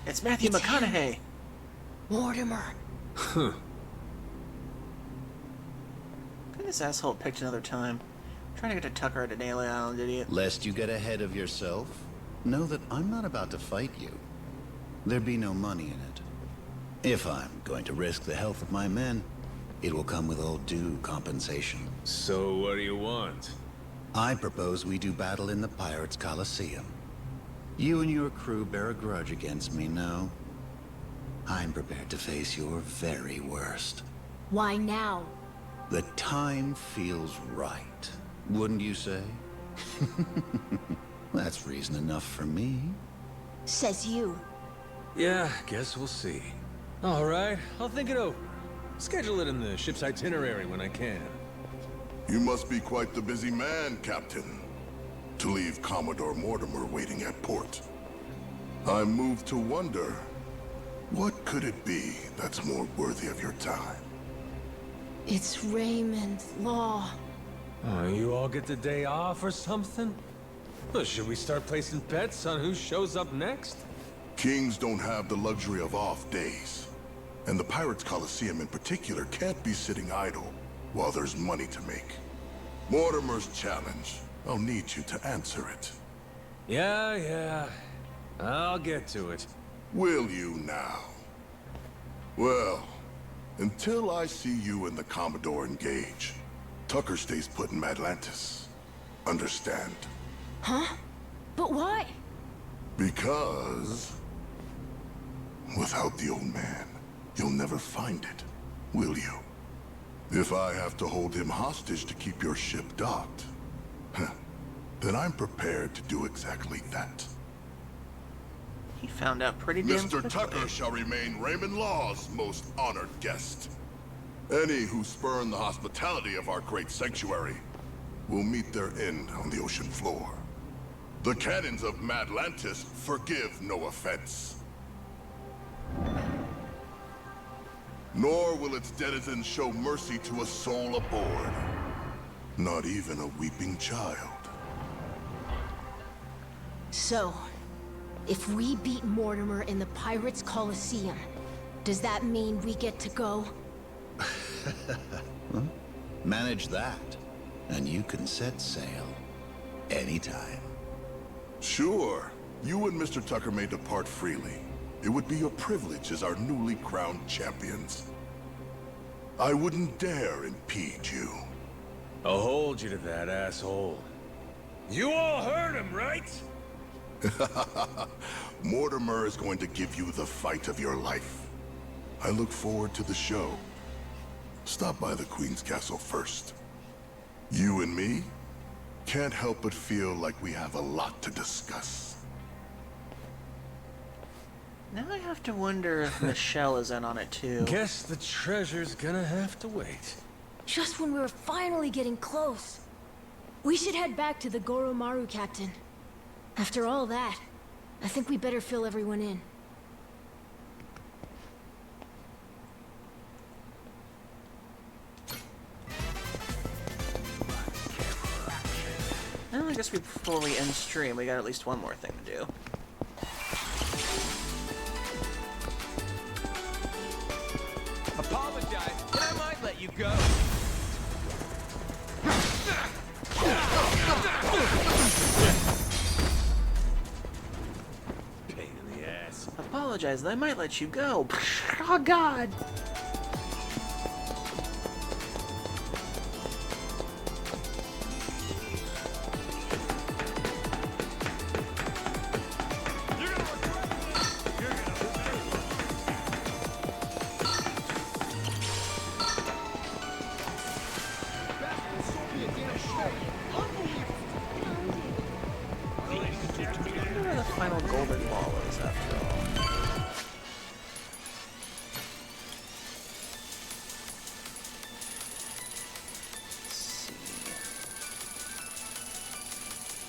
It's Matthew It's McConaughey. Mortimer. Huh. Could this asshole picked another time? Trying to get to Tucker at an alien island, idiot. Lest you get ahead of yourself, know that I'm not about to fight you. There'd be no money in it. If I'm going to risk the health of my men, it will come with all due compensation. So what do you want? I propose we do battle in the Pirates' Coliseum. You and your crew bear a grudge against me, no? I'm prepared to face your very worst. Why now? The time feels right, wouldn't you say? That's reason enough for me. Says you. Yeah, guess we'll see. All right, I'll think it over. Schedule it in the ship's itinerary when I can. You must be quite the busy man, Captain, to leave Commodore Mortimer waiting at port. I'm moved to wonder, what could it be that's more worthy of your time? It's Raymond Law. Oh, you all get the day off or something? Well, should we start placing bets on who shows up next? Kings don't have the luxury of off days. And the Pirates Coliseum in particular can't be sitting idle while there's money to make. Mortimer's challenge. I'll need you to answer it. Yeah. I'll get to it. Will you now? Well, until I see you and the Commodore engage, Tucker stays put in Madlantis. Understand? Huh? But why? Because without the old man, you'll never find it, will you? If I have to hold him hostage to keep your ship docked, then I'm prepared to do exactly that. He found out pretty damn Mr. quickly. Tucker shall remain Raymond Law's most honored guest. Any who spurn the hospitality of our great sanctuary will meet their end on the ocean floor. The cannons of Madlantis forgive no offense. Nor will its denizens show mercy to a soul aboard. Not even a weeping child. So, if we beat Mortimer in the Pirates Coliseum, does that mean we get to go? Huh? Manage that, and you can set sail anytime. Sure. You and Mr. Tucker may depart freely. It would be your privilege as our newly crowned champions. I wouldn't dare impede you. I'll hold you to that, asshole. You all heard him, right? Mortimer is going to give you the fight of your life. I look forward to the show. Stop by the Queen's Castle first. You and me can't help but feel like we have a lot to discuss. Now I have to wonder if Michelle is in on it too. Guess the treasure's gonna have to wait. Just when we were finally getting close. We should head back to the Goromaru, Captain. After all that, I think we better fill everyone in. Well, I guess before we end stream, we got at least one more thing to do. Apologize, but I might let you go. Pain in the ass. Apologize, I might let you go. Oh, God. Where the final golden ball is, after all.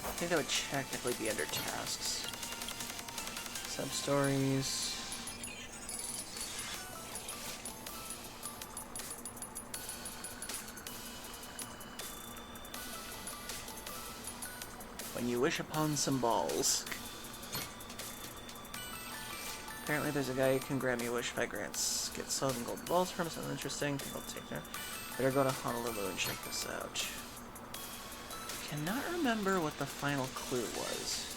I think that would technically be under tasks. Sub-stories. When you wish upon some balls. Apparently there's a guy who can grant me a wish if I get 7 gold balls from him. Something interesting. I'll take that. Better go to Honolulu and check this out. Cannot remember what the final clue was.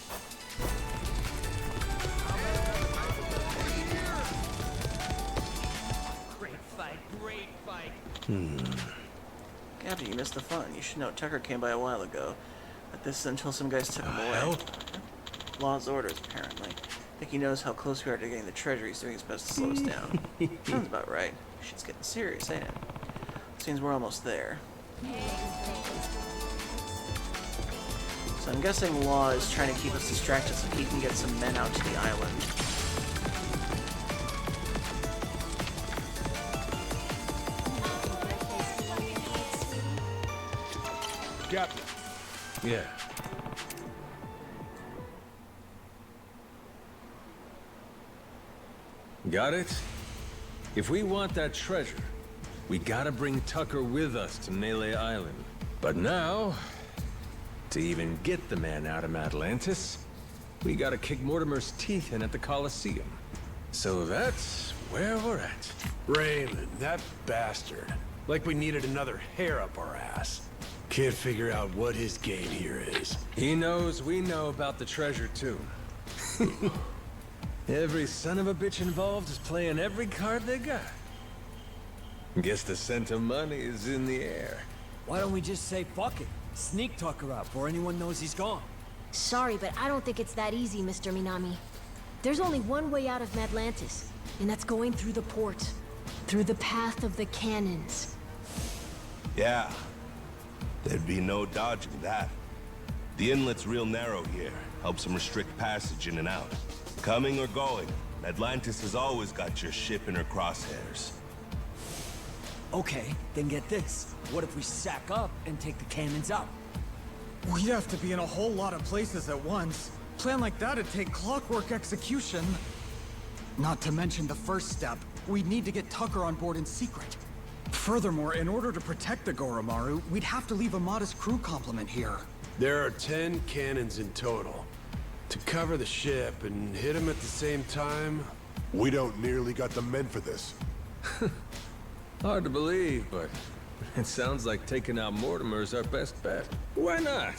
Great fight, great fight. Captain, you missed the fun. You should know Tucker came by a while ago. But this is until some guys took him away. Law's orders, apparently. I think he knows how close we are to getting the treasure. He's doing his best to slow us down. Sounds about right. Shit's getting serious, ain't it? This means we're almost there. So I'm guessing Law is trying to keep us distracted so he can get some men out to the island. Captain. Yeah. Got it? If we want that treasure, we gotta bring Tucker with us to Melee Island. But now, to even get the man out of Atlantis, we gotta kick Mortimer's teeth in at the Colosseum. So that's where we're at. Raymond, that bastard. Like we needed another hair up our ass. Can't figure out what his game here is. He knows we know about the treasure, too. Every son of a bitch involved is playing every card they got. Guess the scent of money is in the air. Why don't we just say fuck it? Sneak Tucker out before anyone knows he's gone. Sorry, but I don't think it's that easy, Mr. Minami. There's only one way out of Atlantis, and that's going through the port. Through the path of the cannons. Yeah. There'd be no dodging that. The inlet's real narrow here. Helps them restrict passage in and out. Coming or going, Atlantis has always got your ship in her crosshairs. Okay, then get this. What if we sack up and take the cannons out? We'd have to be in a whole lot of places at once. Plan like that'd take clockwork execution. Not to mention the first step. We'd need to get Tucker on board in secret. Furthermore, in order to protect the Goromaru, we'd have to leave a modest crew complement here. There are 10 cannons in total. To cover the ship and hit him at the same time... We don't nearly got the men for this. Hard to believe, but it sounds like taking out Mortimer's our best bet. Why not?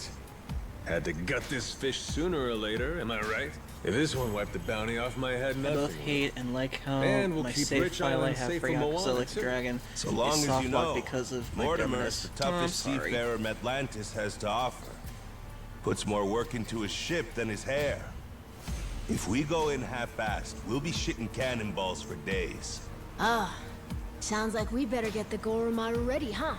Had to gut this fish sooner or later, am I right? If this one wiped the bounty off my head, I nothing. both hate and like how And we'll my keep save Rich file I Island have safe for from Yakuza Moana, like the too. Dragon So long is as you know, because of my Mortimer's the dumbness. Oh, I'm toughest sorry. seafarer Atlantis has to offer. Puts more work into his ship than his hair. If we go in half-assed, we'll be shitting cannonballs for days. Ah, sounds like we better get the Goromaru ready, huh?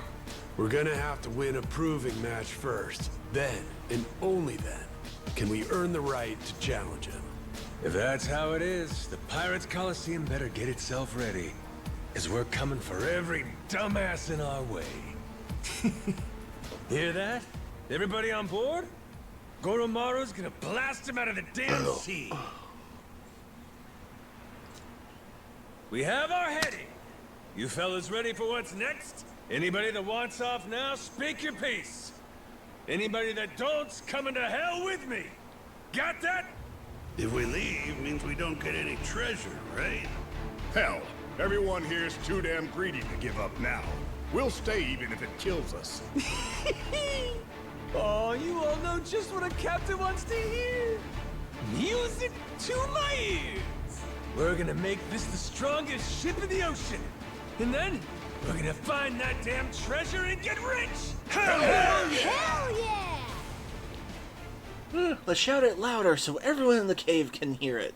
We're gonna have to win a proving match first. Then, and only then, can we earn the right to challenge him. If that's how it is, the Pirates Coliseum better get itself ready. 'Cause we're coming for every dumbass in our way. Hear that? Everybody on board? Goromaru's gonna blast him out of the damn sea. We have our heading. You fellas ready for what's next? Anybody that wants off now, speak your piece. Anybody that don't's coming to hell with me. Got that? If we leave, means we don't get any treasure, right? Hell, everyone here's too damn greedy to give up now. We'll stay even if it kills us. Oh, you all know just what a captain wants to hear. Music to my ears. We're gonna make this the strongest ship in the ocean. And then, we're gonna find that damn treasure and get rich! Hell yeah! Hell yeah! Let's shout it louder so everyone in the cave can hear it.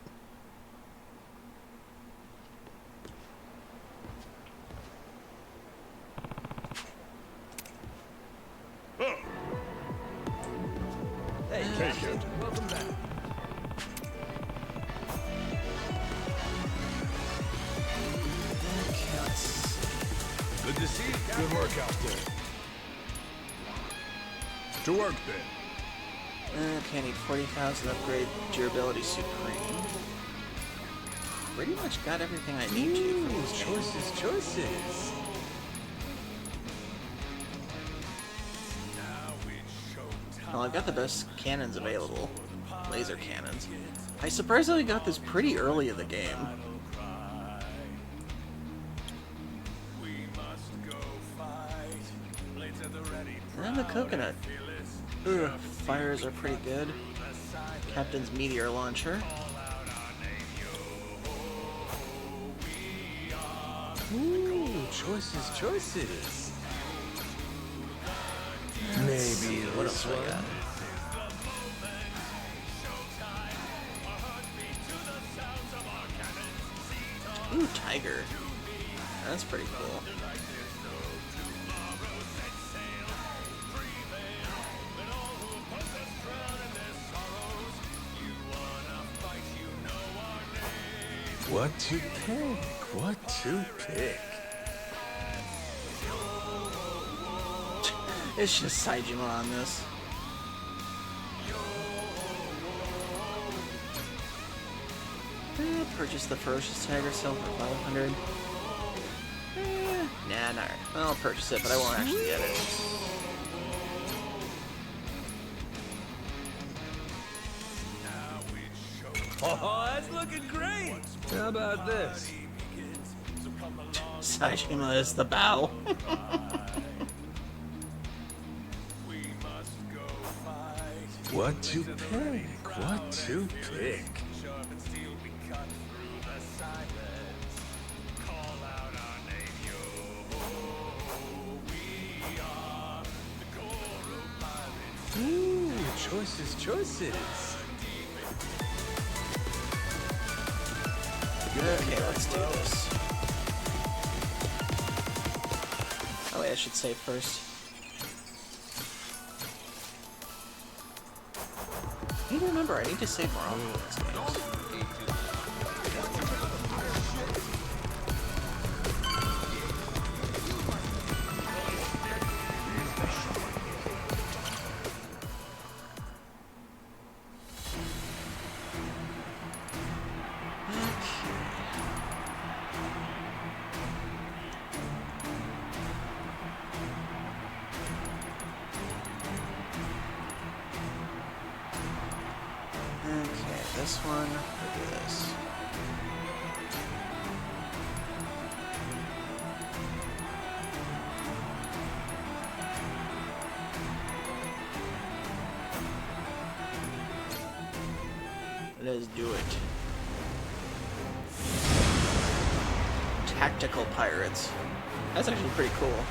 Hey, Take it. welcome back. Good to see you, Captain. Good work out there. To work then. Okay, I need 40,000 upgrade durability supreme. Pretty much got everything I need to for this game. Choices. Well, I've got the best cannons available. laser cannons. I surprisingly got this pretty early in the game. And the coconut. Ugh, fires are pretty good. Captain's meteor launcher. Ooh, choices. Maybe what else do I got? Ooh, tiger. That's pretty cool. What to pick? It's just Saejima on this. Purchase the ferocious tiger cell for 500. Nah, no. I'll purchase it, but I won't actually get it. Oh, that's looking great! How about this? Saejima is the bow. What to pick? Ooh, choices. Okay, let's do this. Oh wait, I should save first. I need to remember, I need to save more often in this game. Okay, this one, we'll do this. Let's do it. Tactical pirates. That's actually pretty cool.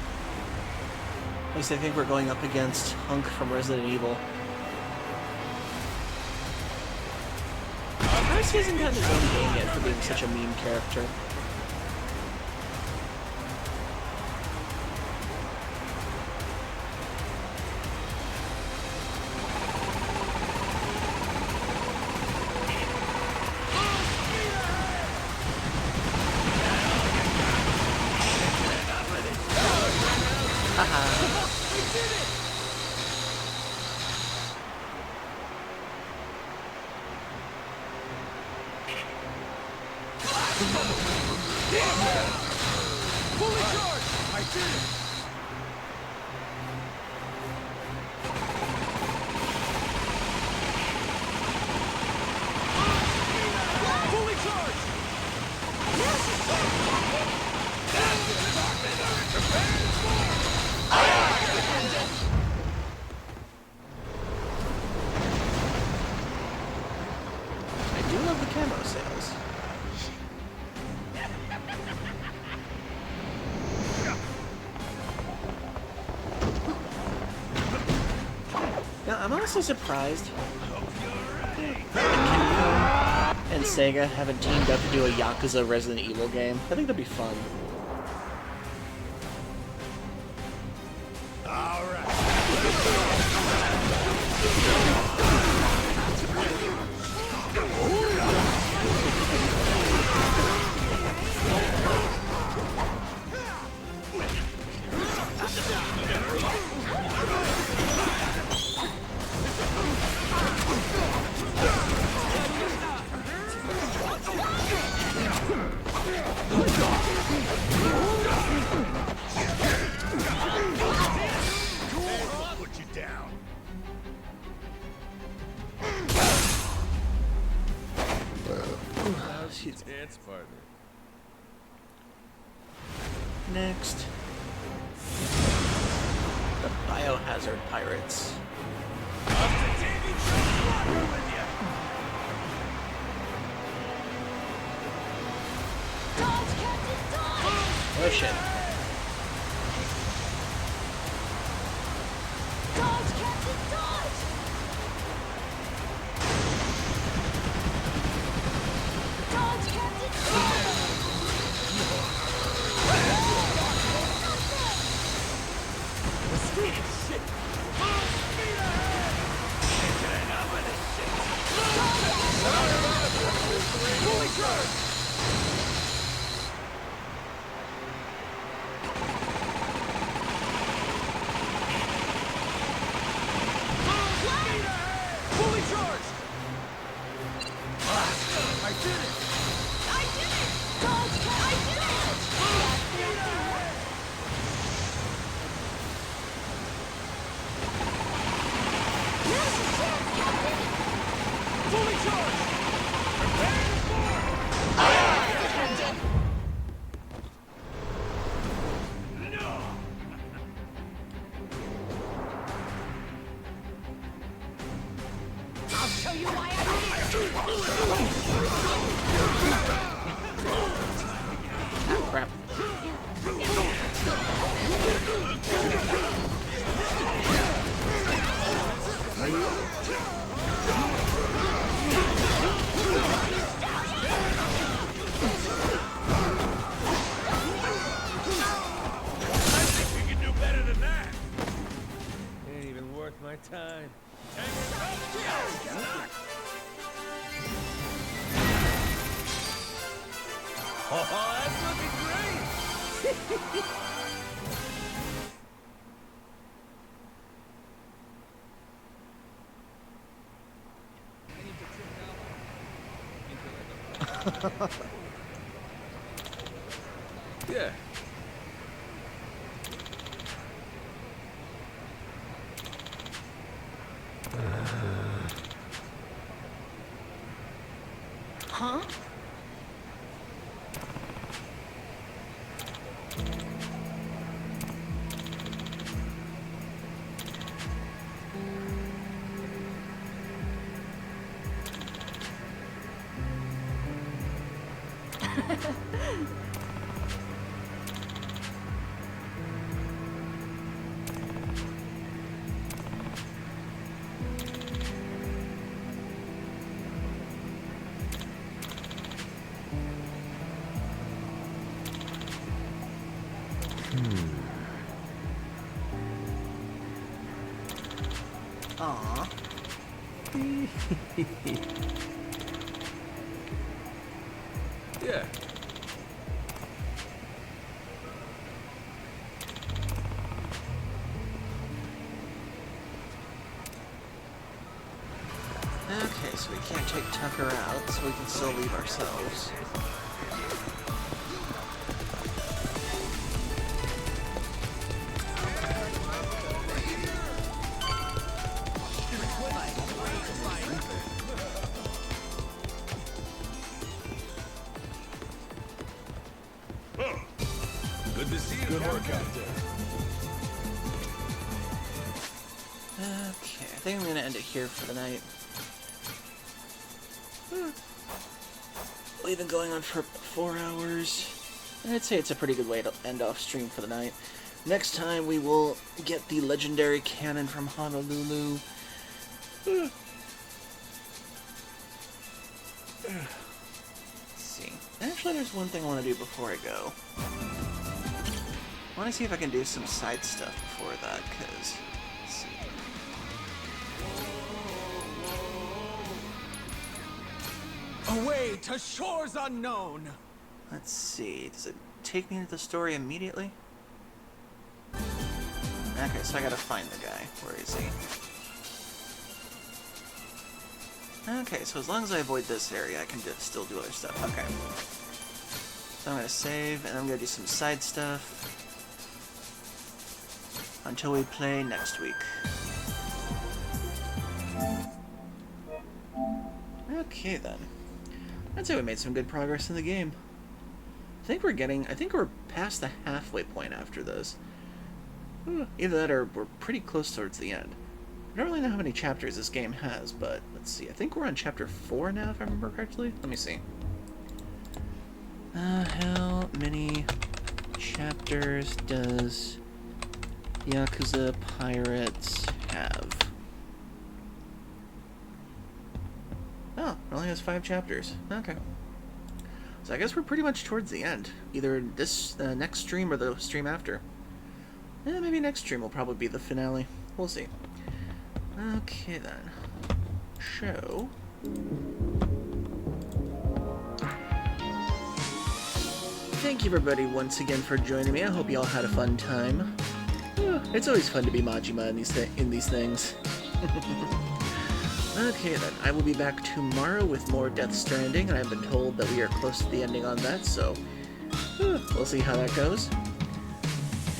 At least I think we're going up against Hunk from Resident Evil. Perhaps he hasn't gotten his own game yet for being such a meme character. Fully charged! I did it! Fully charged! I do love the camo sales. Now, I'm honestly surprised that Capcom and Sega haven't teamed up to do a Yakuza Resident Evil game. I think that'd be fun. Excuse me. Dance partner. Next, the Biohazard Pirates. Oh shit. Dodge, Captain, dodge! Dodge, Captain, dodge! Speed shit! Full speed ahead! Can't get enough of this shit! Fully charged! Fully charged! I did it! I did it! Dodge, Captain, I did it! Now's your chance, Captain! Fully charged! Prepare to board! Captain! No! I'll show you why I'm Ah, crap. I think we can do better than that. Ain't even worth my time. Oh, that's looking great! Yeah. Huh? Aww. Yeah. Okay, so we can't take Tucker out, so we can still leave ourselves. Good to see you. Good work out there. Okay, I think I'm gonna end it here for the night. We've been going on for 4 hours. I'd say it's a pretty good way to end off stream for the night. Next time we will get the legendary cannon from Honolulu. Let's see. Actually, there's one thing I want to do before I go. I want to see if I can do some side stuff before that, because... Let's see. Away to shores unknown! Let's see. Does it take me to the story immediately? Okay, so I gotta find the guy. Where is he? Okay, so as long as I avoid this area, I can still do other stuff. Okay. So I'm gonna save, and I'm gonna do some side stuff until we play next week. Okay then. I'd say we made some good progress in the game. I think we're past the halfway point after this. Either that or we're pretty close towards the end. I don't really know how many chapters this game has, but let's see. I think we're on chapter 4 now, if I remember correctly. Let me see. How many chapters does Yakuza Pirates have? Oh, it only has 5 chapters. Okay. So I guess we're pretty much towards the end. Either this next stream or the stream after. Maybe next stream will probably be the finale. We'll see. Okay then. Show. Thank you everybody once again for joining me. I hope you all had a fun time. It's always fun to be Majima in these things. Okay then, I will be back tomorrow with more Death Stranding, and I've been told that we are close to the ending on that, so we'll see how that goes.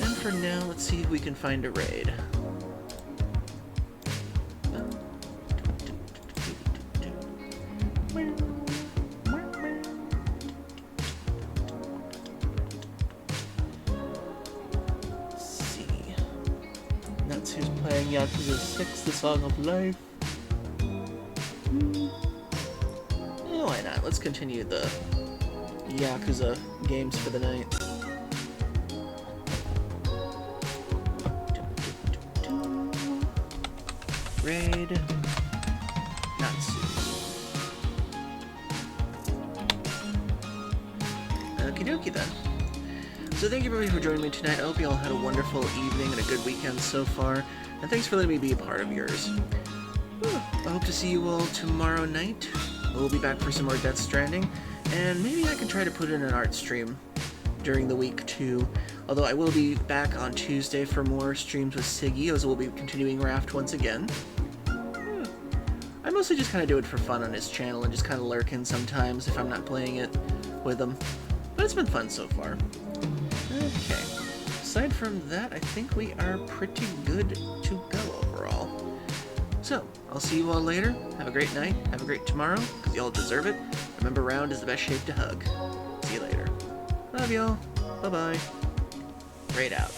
And for now, let's see if we can find a raid. Let's see. That's who's playing Yakuza 6, The Song of Life. Why not? Let's continue the Yakuza games for the night. Raid. Natsu. Okie dokie then. So thank you everybody for joining me tonight. I hope you all had a wonderful evening and a good weekend so far. And thanks for letting me be a part of yours. I hope to see you all tomorrow night. We'll be back for some more Death Stranding, and maybe I can try to put in an art stream during the week too. Although I will be back on Tuesday for more streams with Siggy, as we'll be continuing Raft once again. I mostly just kind of do it for fun on his channel and just kind of lurk in sometimes if I'm not playing it with him. But it's been fun so far. Okay. Aside from that, I think we are pretty good to go overall. So, I'll see you all later. Have a great night. Have a great tomorrow, because you all deserve it. Remember, round is the best shape to hug. See you later. Love y'all. Bye-bye. Raid out.